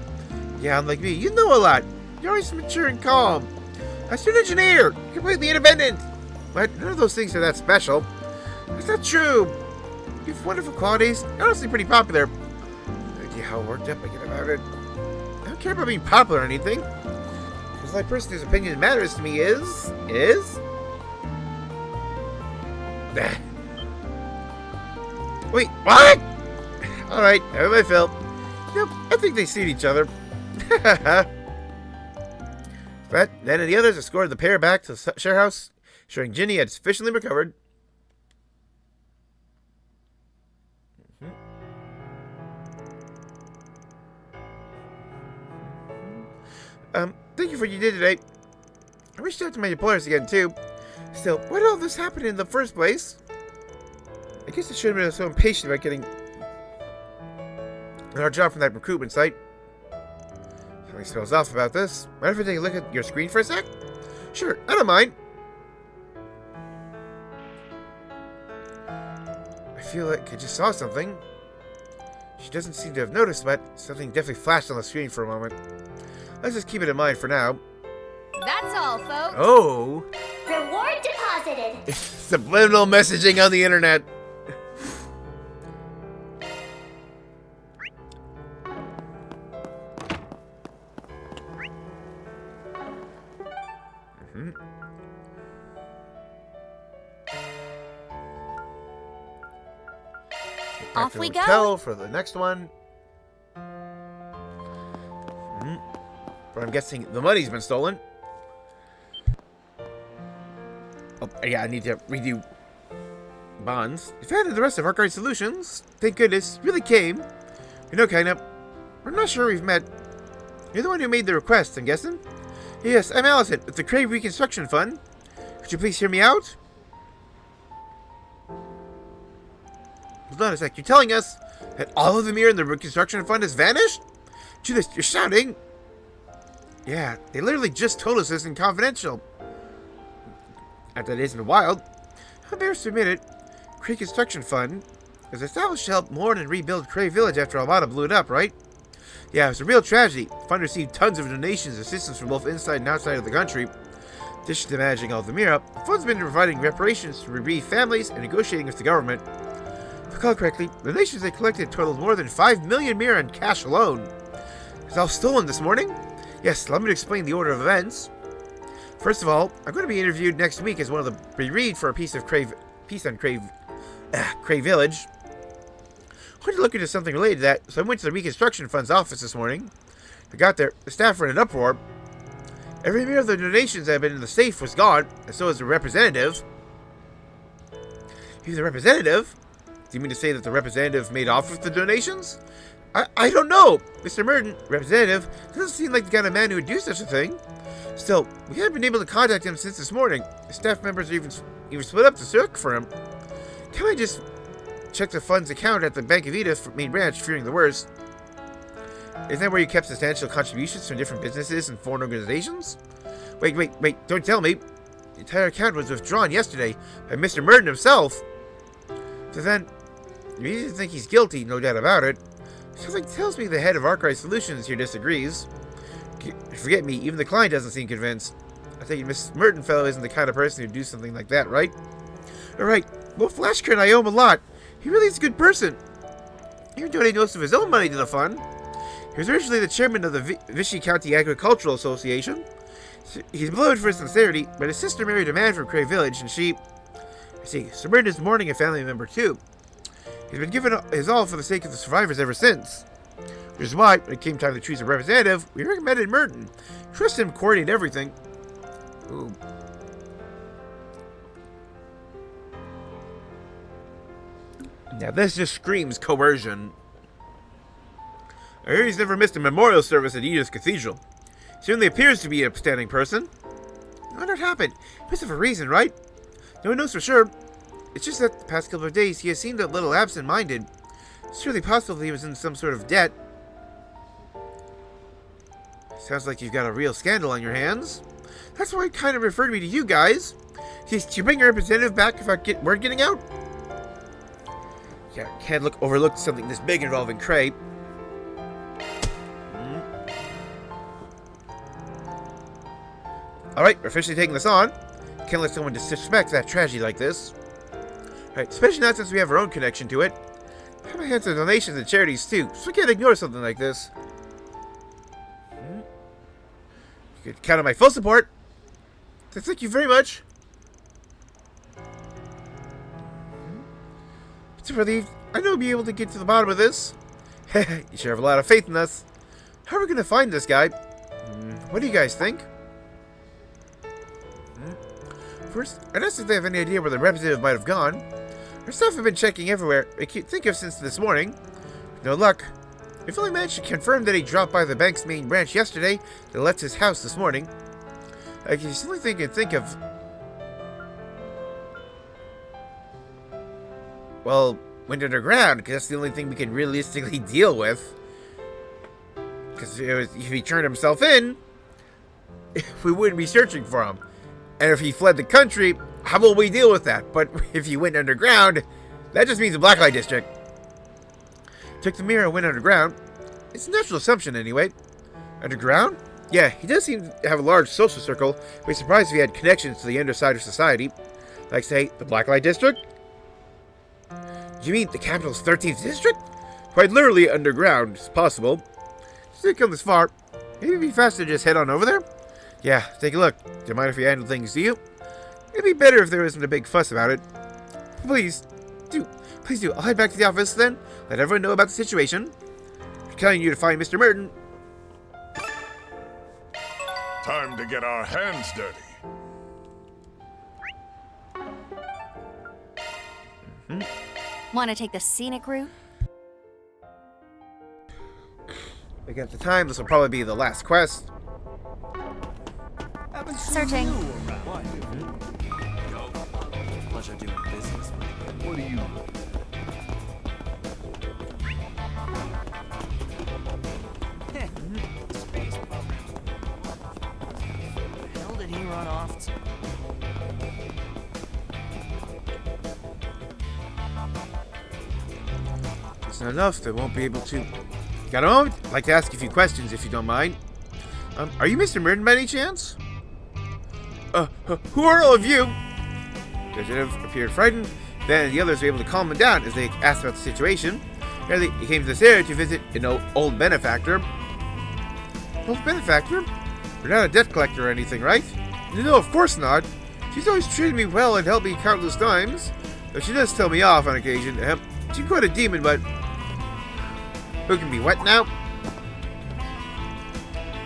Yeah, unlike me, you know a lot. You're always mature and calm. A student engineer, completely independent. But none of those things are that special. That's not true. You have wonderful qualities. You're honestly pretty popular. No idea how worked up I get about it. I don't care about being popular or anything. Because the only person whose opinion matters to me is... Wait, what? Alright, have my fill. Yep, I think they see each other. But then and the others escorted the pair back to the share house, ensuring Ginny had sufficiently recovered. Thank you for what you did today. I reached out to my employers again, too. Still, why did all this happen in the first place? I guess I shouldn't have been so impatient about getting our job from that recruitment site. Something smells off about this. Mind if I take a look at your screen for a sec? Sure, I don't mind. I feel like I just saw something. She doesn't seem to have noticed, but something definitely flashed on the screen for a moment. Let's just keep it in mind for now. That's all, folks. Oh. Reward deposited. Subliminal messaging on the internet. Off we go. Hotel for the next one. But I'm guessing the money's been stolen. Oh, yeah, I need to redo bonds. If I had the rest of Archive Solutions, thank goodness, really came. You know, kinda. I'm not sure we've met. You're the one who made the request, I'm guessing? Yes, I'm Allison, with the Crave Reconstruction Fund. Could you please hear me out? Hold on a sec, you're telling us that all of the mirror in the Reconstruction Fund has vanished? Judith, you're shouting. Yeah, they literally just told us this in confidential. After that isn't wild. I'm embarrassed to admit it. Crave Construction Fund was established to help mourn and rebuild Crave Village after Almada blew it up, right? Yeah, it was a real tragedy. The fund received tons of donations and assistance from both inside and outside of the country. In addition to managing all the Mira, the fund's been providing reparations to bereaved families and negotiating with the government. If I recall correctly, the donations they collected totaled more than 5 million Mira in cash alone. It's all stolen this morning? Yes, let me explain the order of events. First of all, I'm going to be interviewed next week as one of the bereaved for a piece on Crave Village. I wanted to look into something related to that, so I went to the Reconstruction Fund's office this morning. I got there, the staff were in an uproar. Every mirror of the donations that had been in the safe was gone, and so was the representative. Even the representative? Do you mean to say that the representative made off with the donations? I don't know. Mr. Merton, representative, doesn't seem like the kind of man who would do such a thing. Still, we haven't been able to contact him since this morning. The staff members are even split up to search for him. Can I just check the fund's account at the Bank of Edith main branch, fearing the worst? Isn't that where you kept substantial contributions from different businesses and foreign organizations? Wait, don't tell me. The entire account was withdrawn yesterday by Mr. Merton himself. So then, you easy to think he's guilty, no doubt about it. Something tells me the head of Archive Solutions here disagrees. Forget me, even the client doesn't seem convinced. I think Miss Merton fellow isn't the kind of person who'd do something like that, right? Alright, well, Flashker and I owe him a lot. He really is a good person. He even donated most of his own money to the fund. He was originally the chairman of the Vichy County Agricultural Association. He's beloved for his sincerity, but his sister married a man from Crave Village, and Sir Merton is mourning a family member too. He's been given his all for the sake of the survivors ever since. Which is why, when it came time to choose a representative, we recommended Merton. Trust him, coordinate everything. Ooh. Now this just screams coercion. I hear he's never missed a memorial service at Edith Cathedral. He certainly appears to be an upstanding person. I wonder what happened. It must have a reason, right? No one knows for sure. It's just that the past couple of days he has seemed a little absent-minded. It's surely possible that he was in some sort of debt. Sounds like you've got a real scandal on your hands. That's why it kind of referred me to you guys. Did you bring your representative back if word getting out? Yeah, can't overlook something this big involving Cray. Alright, we're officially taking this on. Can't let someone disrespect that tragedy like this. Alright, especially not since we have our own connection to it. I have my hands on donations and charities too, so we can't ignore something like this. You could count on my full support. Thank you very much. So relieved. I know we'll be able to get to the bottom of this. You sure have a lot of faith in us. How are we going to find this guy? What do you guys think? course, I asked if they have any idea where the representative might have gone. Our staff have been checking everywhere, I can't think of since this morning. No luck. We've only managed to confirm that he dropped by the bank's main branch yesterday and left his house this morning. It's the only thing I can think of. Well, went underground, because that's the only thing we can realistically deal with. Because if he turned himself in, we wouldn't be searching for him. And if he fled the country, how will we deal with that? But if he went underground, that just means the Blacklight District. Took the mirror and went underground. It's a natural assumption anyway. Underground? Yeah, he does seem to have a large social circle. We'd be surprised if he had connections to the underside of society. Like, say, the Blacklight District? Do you mean the capital's 13th district? Quite literally underground, it's possible. Just didn't come this far. Maybe it'd be faster to just head on over there? Yeah, take a look. Do you mind if we handle things to you? It'd be better if there isn't a big fuss about it. Please do. I'll head back to the office then. Let everyone know about the situation. I'm telling you to find Mr. Merton. Time to get our hands dirty. Want to take the scenic route? Looking at the time, this will probably be the last quest. Searching. Pleasure doing business. What do you? Space programs. Where the hell did he run off to? It's not enough. They won't be able to. Got a moment? I'd like to ask a few questions if you don't mind. Are you Mr. Merton by any chance? Who are all of you? The detective appeared frightened. Then the others were able to calm him down as they asked about the situation. Apparently, he came to this area to visit an old benefactor. Old benefactor? You're not a debt collector or anything, right? No, of course not. She's always treated me well and helped me countless times. Though she does tell me off on occasion. She's quite a demon, but... Who can be what now?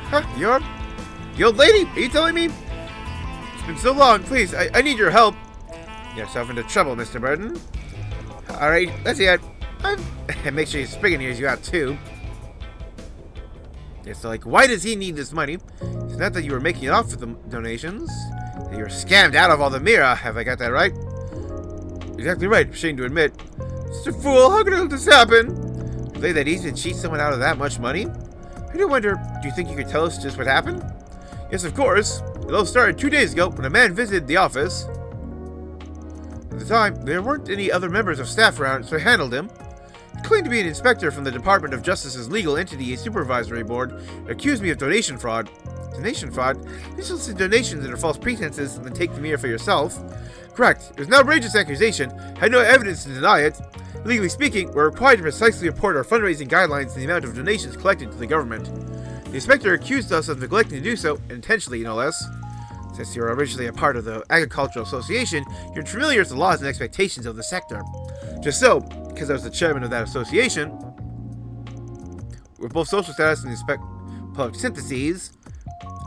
Huh? You're... The old lady? Are you telling me? It's been so long. Please, I need your help. Get yourself into trouble, Mr. Burton. Alright, let's see it. And make sure your Spriggan hears you out, too. Yeah, so, like, why does he need this money? It's not that you were making it off with the donations. That you were scammed out of all the Mira. Have I got that right? Exactly right. Shame to admit. Mr. Fool, how could I let this happen? Really that easy to cheat someone out of that much money? I do wonder, do you think you could tell us just what happened? Yes, of course. It all started 2 days ago when a man visited the office. At the time, there weren't any other members of staff around, so I handled him. He claimed to be an inspector from the Department of Justice's Legal Entity Supervisory Board and accused me of donation fraud. Donation fraud? You solicit donations under false pretenses and then take them here for yourself. Correct. It was an outrageous accusation. I had no evidence to deny it. Legally speaking, we're required to precisely report our fundraising guidelines and the amount of donations collected to the government. The inspector accused us of neglecting to do so, intentionally no less. Since you were originally a part of the Agricultural Association, you're familiar with the laws and expectations of the sector. Just so, because I was the chairman of that association, with both social status and inspect public syntheses,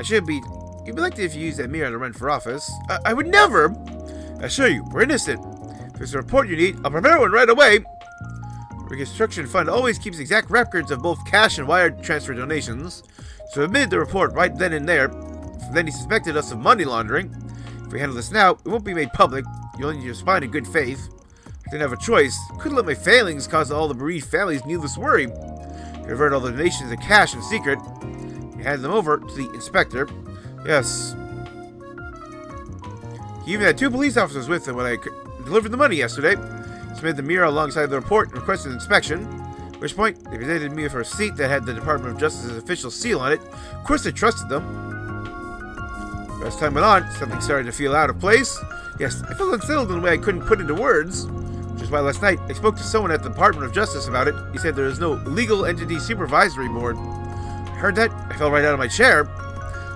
you'd be elected if you use that mirror to run for office. I would never! I assure you, we're innocent. If there's a report you need, I'll prepare one right away. The Reconstruction Fund always keeps exact records of both cash and wire transfer donations, so I admitted the report right then and there. Then he suspected us of money laundering. If we handle this now, it won't be made public. You only need to respond in good faith. I didn't have a choice. Couldn't let my failings cause all the bereaved families needless worry. Convert all the donations to cash in secret. He handed them over to the inspector. Yes. He even had 2 police officers with him when I delivered the money yesterday. Submitted the mirror alongside the report and requested an inspection. At which point, they presented me with a receipt that had the Department of Justice's official seal on it. Of course I trusted them. As time went on, something started to feel out of place. Yes, I felt unsettled in a way I couldn't put into words. Which is why last night, I spoke to someone at the Department of Justice about it. He said there is no Legal Entity Supervisory Board. I heard that, I fell right out of my chair.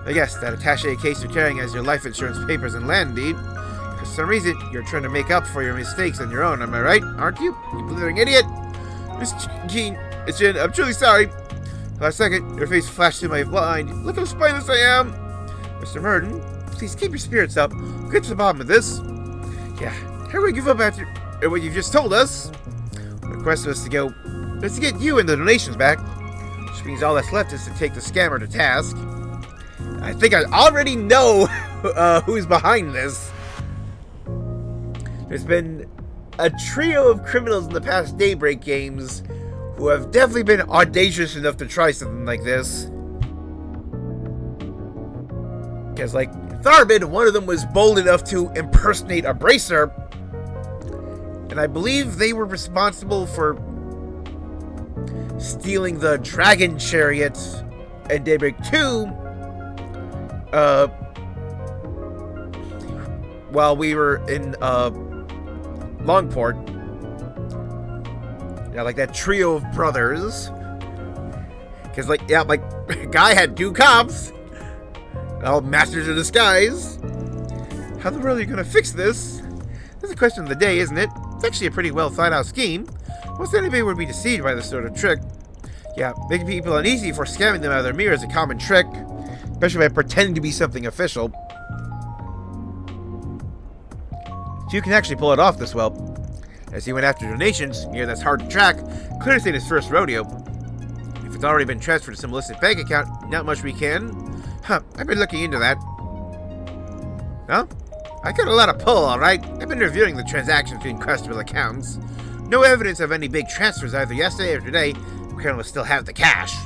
I guess that attaché case you're carrying as your life insurance papers and land deed. For some reason, you're trying to make up for your mistakes on your own, am I right? Aren't you? You blithering idiot! Miss Jean, it's Jen, I'm truly sorry. Last second, your face flashed through my mind. Look how spineless I am! Mr. Merton, please keep your spirits up. We'll get to the bottom of this. Yeah, how do we give up after what you've just told us? The request was to go, is to get you and the donations back, which means all that's left is to take the scammer to task. I think I already know who's behind this. There's been a trio of criminals in the past Daybreak games who have definitely been audacious enough to try something like this. Because, like, Tharbid, one of them was bold enough to impersonate a bracer, and I believe they were responsible for stealing the Dragon Chariot in Daybreak 2, while we were in, Longport. Yeah, like that trio of brothers. Because, like, yeah, like, guy had 2 cops. All masters of disguise. How in the world are you going to fix this? That's the question of the day, isn't it? It's actually a pretty well thought out scheme. Most anybody would be deceived by this sort of trick. Yeah, making people uneasy for scamming them out of their mirror is a common trick. Especially by pretending to be something official. So you can actually pull it off this well. As he went after donations, yeah, that's hard to track. Clear to say his first rodeo. If it's already been transferred to some illicit bank account, not much we can. Huh, I've been looking into that. Huh? I got a lot of pull, alright. I've been reviewing the transactions between questionable accounts. No evidence of any big transfers either yesterday or today. The account will still have the cash. Is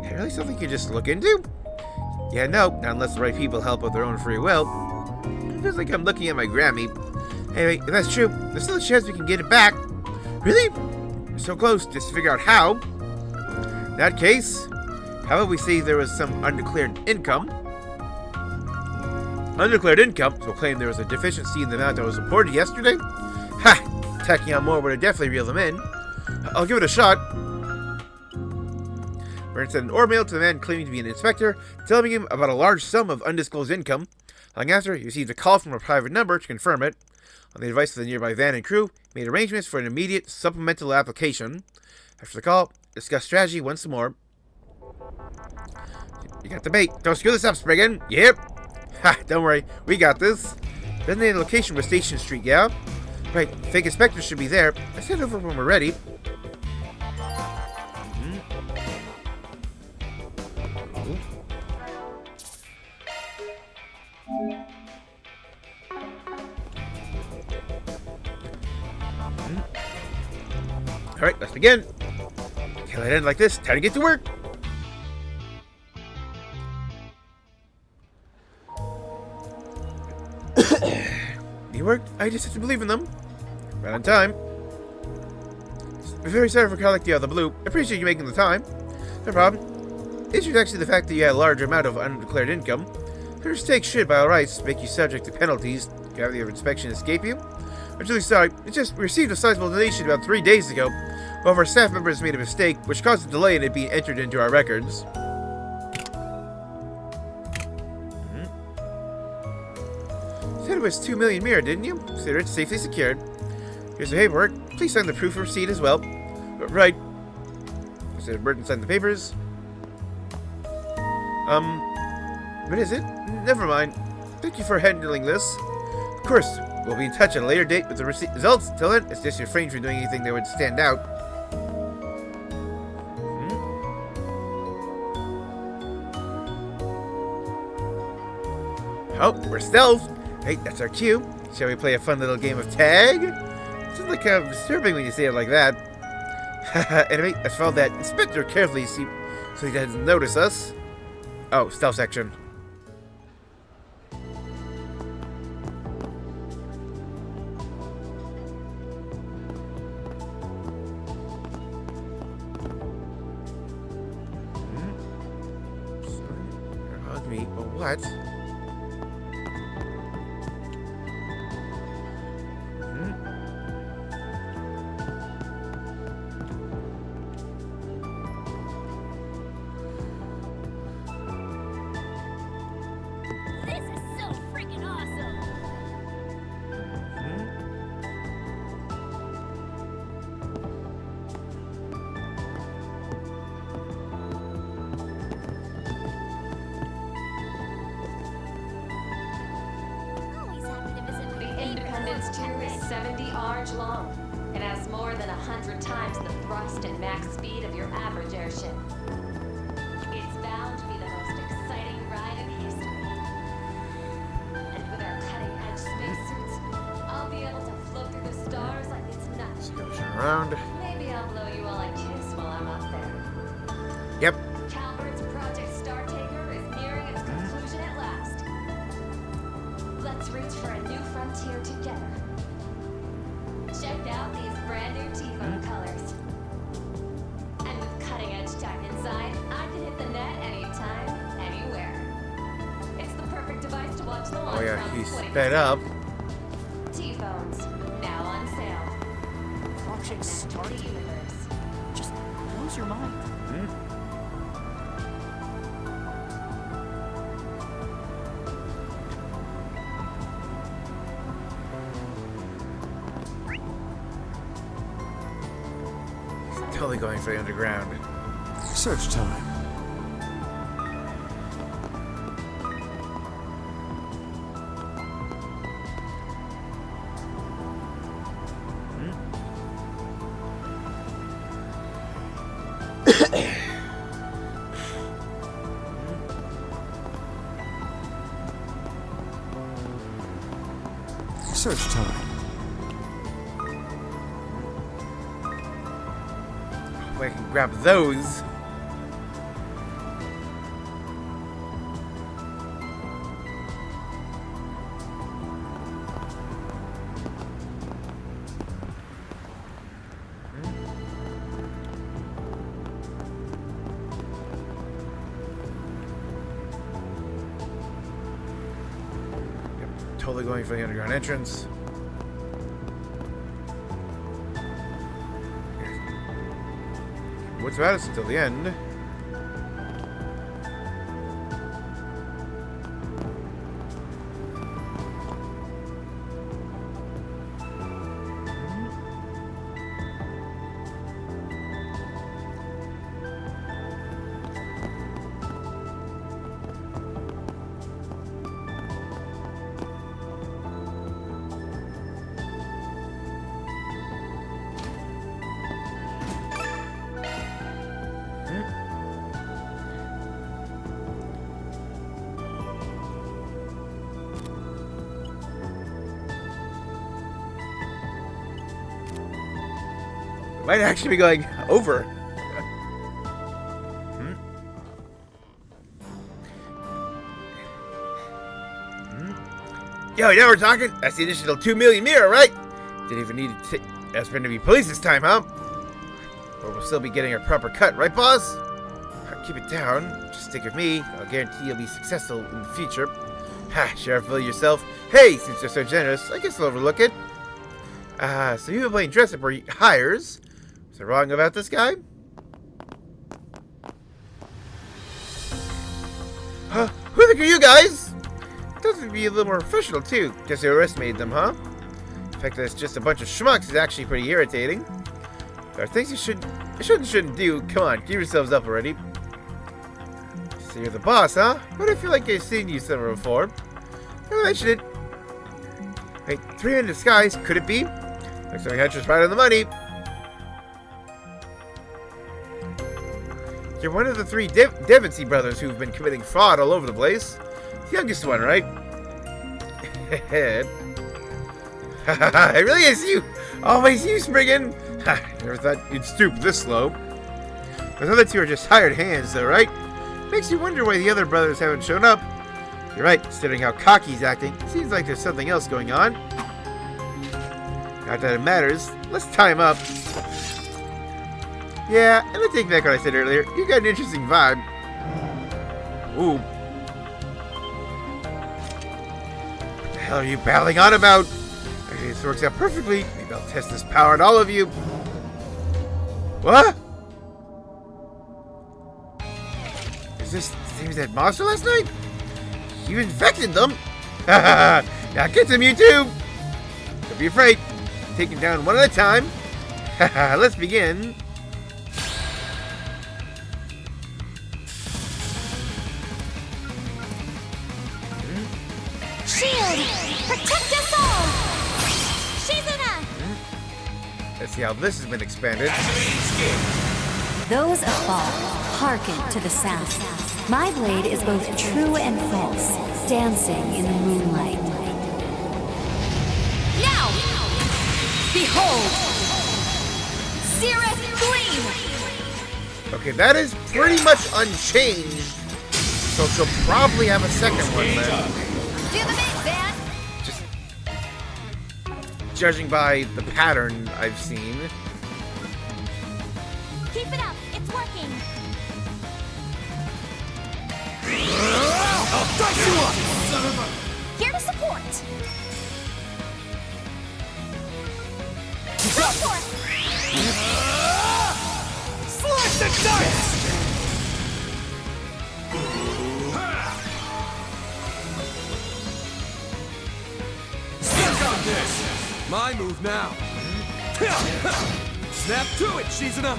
that really something you can just look into? Yeah, no, not unless the right people help of their own free will. It feels like I'm looking at my Grammy. Anyway, if that's true, there's still a chance we can get it back. Really? We're so close, just to figure out how. In that case, how about we say there was some undeclared income? Undeclared income, so we'll claim there was a deficiency in the amount that was reported yesterday? Ha! Tacking on more would have definitely reeled them in. I'll give it a shot. Burns sent an orb mail to the man claiming to be an inspector, telling him about a large sum of undisclosed income. Long after, he received a call from a private number to confirm it. On the advice of the nearby van and crew, he made arrangements for an immediate supplemental application. After the call, discussed strategy once more. You got the bait. Don't screw this up, Spriggan. Yep. Ha, don't worry. We got this. Designated location was Station Street, yeah? Right, fake inspectors should be there. Let's head over when we're ready. Alright, let's begin. Can't let it end like this. Time to get to work. It worked. I just have to believe in them. Right on time. I'm very sorry for calling you out of the blue. I appreciate you making the time. No problem. Issue is actually the fact that you had a large amount of undeclared income. Her mistakes should, by all rights, make you subject to penalties. Gravity of inspection escape you. I'm really sorry. It's just we received a sizable donation about 3 days ago. One of our staff members made a mistake, which caused a delay in it being entered into our records. Said it was 2 million mirror, didn't you? Consider it safely secured. Here's the paperwork. Please sign the proof of receipt as well. Right. Mr. Burton signed the papers. What is it? Never mind. Thank you for handling this. Of course, we'll be in touch at a later date with the results. Till then, it's just refrain from doing anything that would stand out. Oh, we're stealth. Hey, that's our cue. Shall we play a fun little game of tag? It's like kind of disturbing when you say it like that. Anyway, let's follow that inspector carefully so he doesn't notice us. Oh, stealth section. Hug me, but what? inch long and has more than 100 times the thrust and max speed of your average airship. It's bound to be the most exciting ride in history. And with our cutting-edge spacesuits, I'll be able to float through the stars like it's nothing. Around. Maybe I'll blow you all a kiss while I'm up there. Yep. Calvert's Project Startaker is nearing its conclusion at last. Let's reach for a new frontier together. Check out these brand new T-bone colors. And with cutting-edge tech inside, I can hit the net anytime, anywhere. It's the perfect device to watch the launch Oh yeah, from he's 20 sped up. T-phones, now on sale. Project Startaker. Just blows your mind. Totally going for the underground. Search time. Search time. I can grab those. Yep, totally going for the underground entrance. What's about us until the end? Might actually be going over. Yo, now we're talking. That's the additional 2 million mirror, right? Didn't even need to ask for to be police this time, huh? But we'll still be getting a proper cut, right, boss? Keep it down. Just stick with me. I'll guarantee you'll be successful in the future. Ha, Sheriff, Bill yourself. Hey, since you're so generous, I guess I'll overlook it. So you've been playing dress-up for hires. Was I wrong about this guy? Huh? Who the heck are you guys? Doesn't be a little more professional too. Guess you overestimated them, huh? The fact that it's just a bunch of schmucks is actually pretty irritating. There are things you shouldn't do. Come on, give yourselves up already. So you're the boss, huh? But I feel like I've seen you somewhere before. Never mention it. Wait, 3 in disguise? Could it be? Looks like Hunter's right on the money. You're one of the 3 Devonsey brothers who've been committing fraud all over the place. The youngest one, right? It really is you! Always you, Spriggan! Never thought you'd stoop this low. Those other 2 are just hired hands, though, right? Makes you wonder why the other brothers haven't shown up. You're right, considering how cocky he's acting. Seems like there's something else going on. Not that it matters. Let's tie him up. Yeah, and I take back what I said earlier. You got an interesting vibe. Ooh. What the hell are you battling on about? Okay, this works out perfectly. Maybe I'll test this power on all of you. What? Is this the same as that monster last night? You infected them? Now get them, you two! Don't be afraid. Take them down one at a time. Let's begin. Shield! Protect us all! Shizuna! Let's see how this has been expanded. Those afar, hearken to the sound. My blade is both true and false, dancing in the moonlight. Now! Behold! Cirrus Gleam! Okay, that is pretty much unchanged. So she'll probably have a second one then. Do the big Van! Just judging by the pattern I've seen. Keep it up, it's working! I'll dice you up! Here to support! Go for it! Slice and dice! Suck on this! My move now. Snap to it, Shizuna!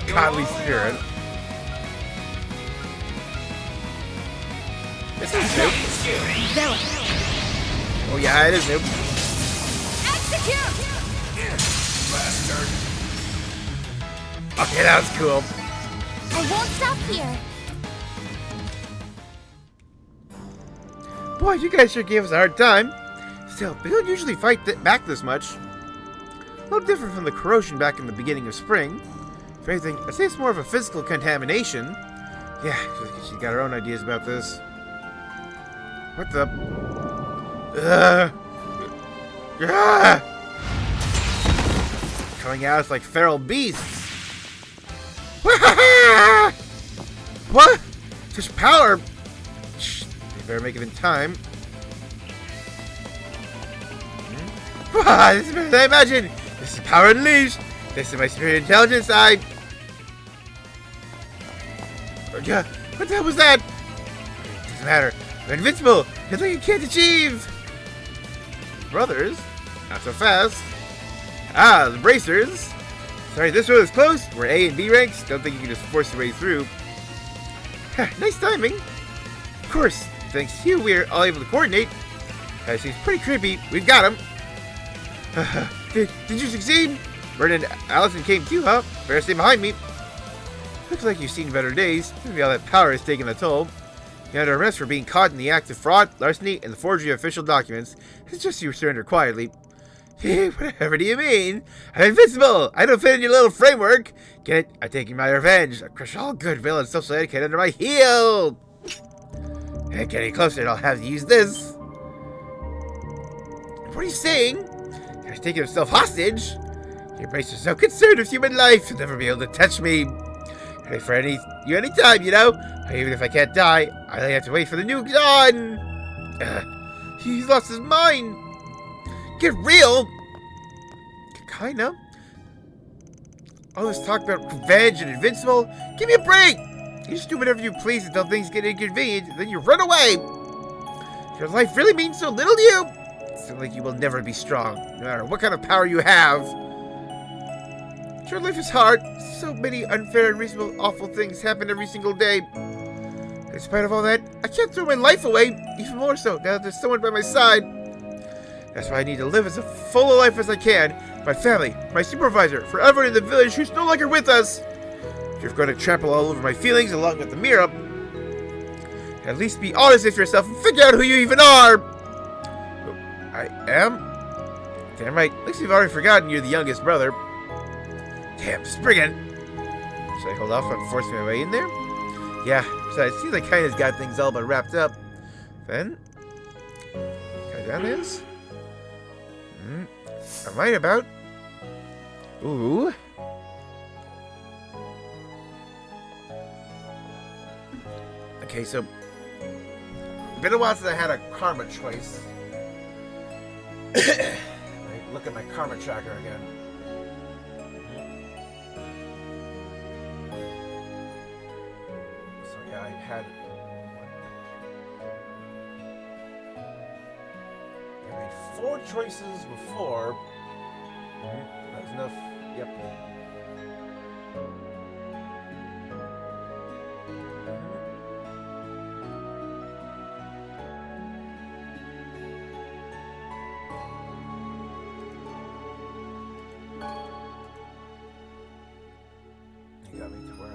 Godly spirit. This is new. Oh yeah, it is new. Execute! Bastard! Okay, that was cool. I won't stop here. Boy, you guys sure gave us a hard time. Still, we don't usually fight back this much. No different from the corrosion back in the beginning of spring. If anything, I'd say it's more of a physical contamination. Yeah, she got her own ideas about this. What the? Coming at us like feral beasts. What? Just power. Shh, they better make it in time. This is better than I imagined. This is power unleashed. This is my superior intelligence. Yeah, what the hell was that? Doesn't matter. We're invincible. Nothing you can't achieve. Brothers, not so fast. Ah, the bracers. Sorry, this road is close. We're A and B ranks. Don't think you can just force your way through. Nice timing. Of course, thanks to you, we're all able to coordinate. Seems pretty creepy. We've got him. Did you succeed? Vernon and Allison came too, huh? Better stay behind me. Looks like you've seen better days. Maybe all that power has taken a toll. You're under arrest for being caught in the act of fraud, larceny, and the forgery of official documents. It's just you surrender quietly. Whatever do you mean? I'm invincible! I don't fit in your little framework! Get it? I'm taking my revenge. I'll crush all goodwill and social etiquette under my heel! Hey, get any closer and I'll have to use this. What are you saying? He's taking himself hostage? Your brace is so concerned with human life, you'll never be able to touch me. Ready for you anytime, you know? Even if I can't die, I only have to wait for the new dawn. He's lost his mind. Get real. Kinda. All this talk about revenge and invincible. Give me a break. You just do whatever you please until things get inconvenient, then you run away. Your life really means so little to you. It's like you will never be strong, no matter what kind of power you have. Sure, life is hard. So many unfair, unreasonable, awful things happen every single day. In spite of all that, I can't throw my life away. Even more so now that there's someone by my side. That's why I need to live as full a life as I can. My family, my supervisor, for everyone in the village who's no longer with us. If you're going to trample all over my feelings along with the mirror, at least be honest with yourself and figure out who you even are. I am? Damn right. At least you've already forgotten you're the youngest brother. Damn, Spriggan. Should I hold off on forcing my way in there? Yeah, besides, it seems like Kaina's got things all but wrapped up. Then, can I down this? I'm right about. Ooh. Okay, so it's been a while since I had a karma choice. Look at my karma tracker again. So yeah, I had I made 4 choices before. That's enough. Yep.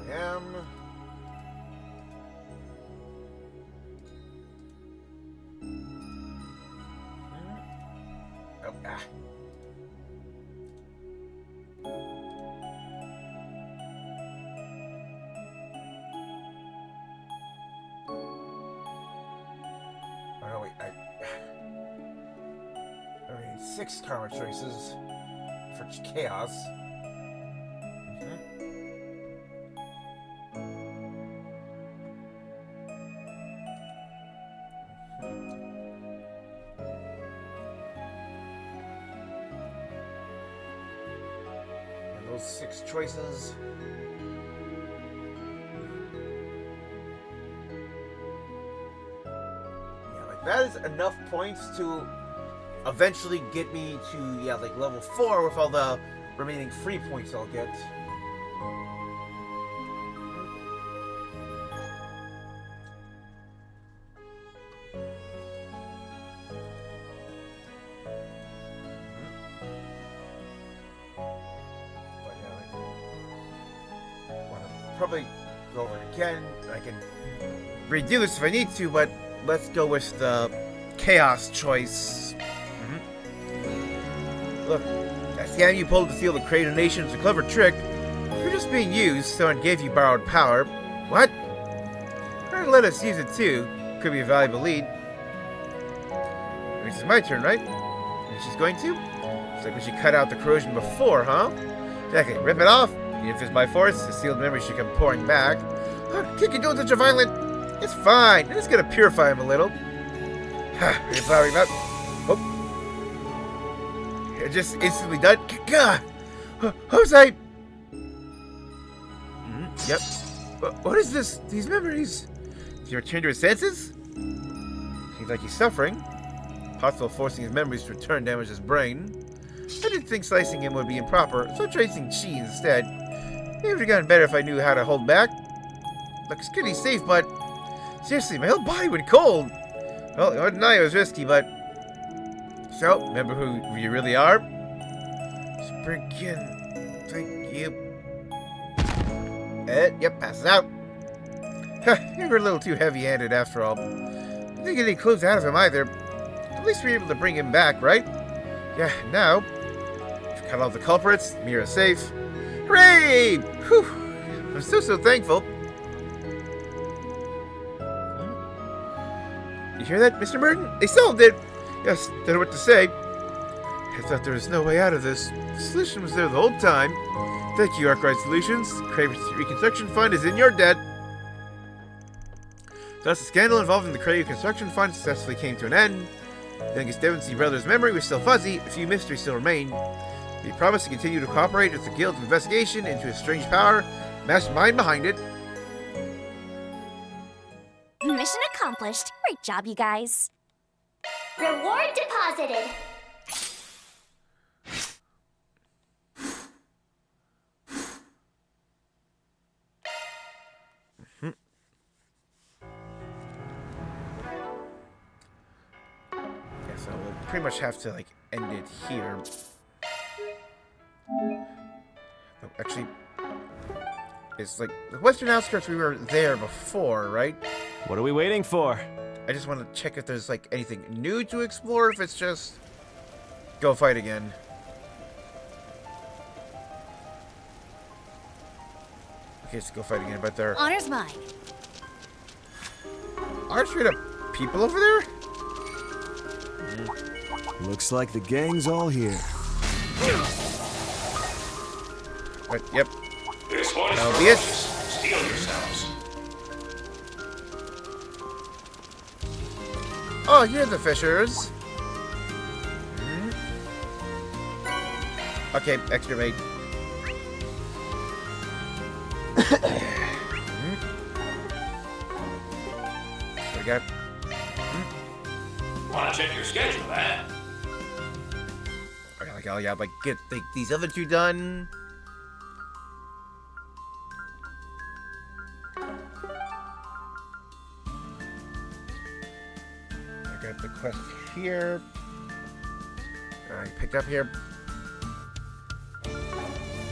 I am. Oh, ah. Oh, no, wait, I need 6 karma choices for chaos. And those 6 choices. Yeah, like that is enough points to eventually get me to, yeah, like level 4 with all the remaining free points I'll get. But yeah, I want to probably go over it again. I can redo this if I need to, but let's go with the chaos choice. Look, that scam you pulled to steal the Crane Nation is a clever trick. You're just being used, someone gave you borrowed power. What? Try to let us use it too. Could be a valuable lead. This is my turn, right? And she's going to? It's like when she cut out the corrosion before, huh? Exactly, rip it off. Even if it's by force, the sealed memory should come pouring back. Can't you do such a violent? It's fine. I'm just gonna purify him a little. Ha, you're powering up. Oh. Just instantly done. God, Jose. Yep. What is this? These memories? Did he return to his senses? Seems like he's suffering. Possible forcing his memories to return damages his brain. I didn't think slicing him would be improper, so I'm tracing chi instead. Maybe it would have gotten better if I knew how to hold back. Looks pretty safe, but seriously, my whole body went cold. Well, I wouldn't deny it was risky, but. So, remember who you really are? Sprinkin. Thank you. Yep, passes out. You were a little too heavy-handed after all. I didn't get any clues out of him either. At least we were able to bring him back, right? Yeah, now, we've cut all the culprits, Mira's safe. Hooray! Whew! I'm so thankful. You hear that, Mr. Merton? They solved it! Yes, don't know what to say. I thought there was no way out of this. The solution was there the whole time. Thank you, Arkwright Solutions. Craven's Reconstruction Fund is in your debt. Thus, the scandal involving the Craven Construction Fund successfully came to an end. The youngest Devonsley brothers' memory was still fuzzy. A few mysteries still remained. They promised to continue to cooperate with the Guild's investigation into a strange power, mastermind behind it. Mission accomplished. Great job, you guys. Reward deposited. So we'll pretty much have to like end it here. No, actually, it's like the western outskirts. We were there before, right? What are we waiting for? I just want to check if there's like anything new to explore. If it's just go fight again. Okay, let's go fight again. But there Honor's mine. are straight up people over there. Looks like the gang's all here. Right, yep. This one is That'll for be it. us. Steel yourselves. Oh, here are the fishers. Okay, extra mate. So we got. Want to check your schedule, huh? Okay, like, oh yeah, like get these other two done. I got the quest here. I picked up here.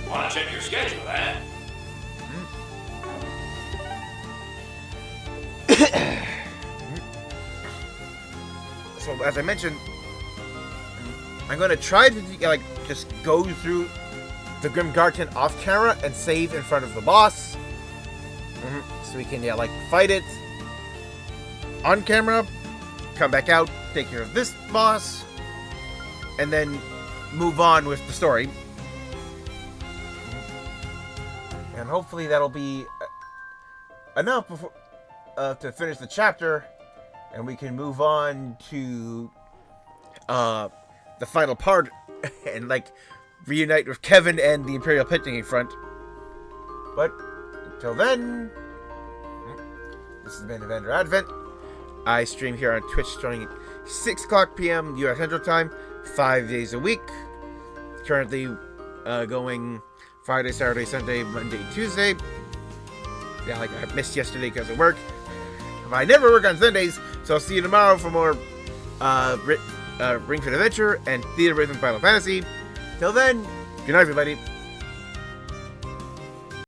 Want to check your schedule, huh? So as I mentioned, I'm gonna try to like just go through the Grim Garden off camera and save in front of the boss, so we can like fight it on camera, come back out, take care of this boss, and then move on with the story. And hopefully that'll be enough before, to finish the chapter, and we can move on to the final part and like reunite with Kevin and the Imperial Picnicking Front. But until then, this has been Evander Advent. I stream here on Twitch starting at 6 o'clock p.m. U.S. Central Time, 5 days a week. Currently going Friday, Saturday, Sunday, Monday, Tuesday. Yeah, like I missed yesterday because of work. I never work on Sundays, so I'll see you tomorrow for more Ring Fit Adventure and Theater Rhythm Final Fantasy. Till then, good night, everybody.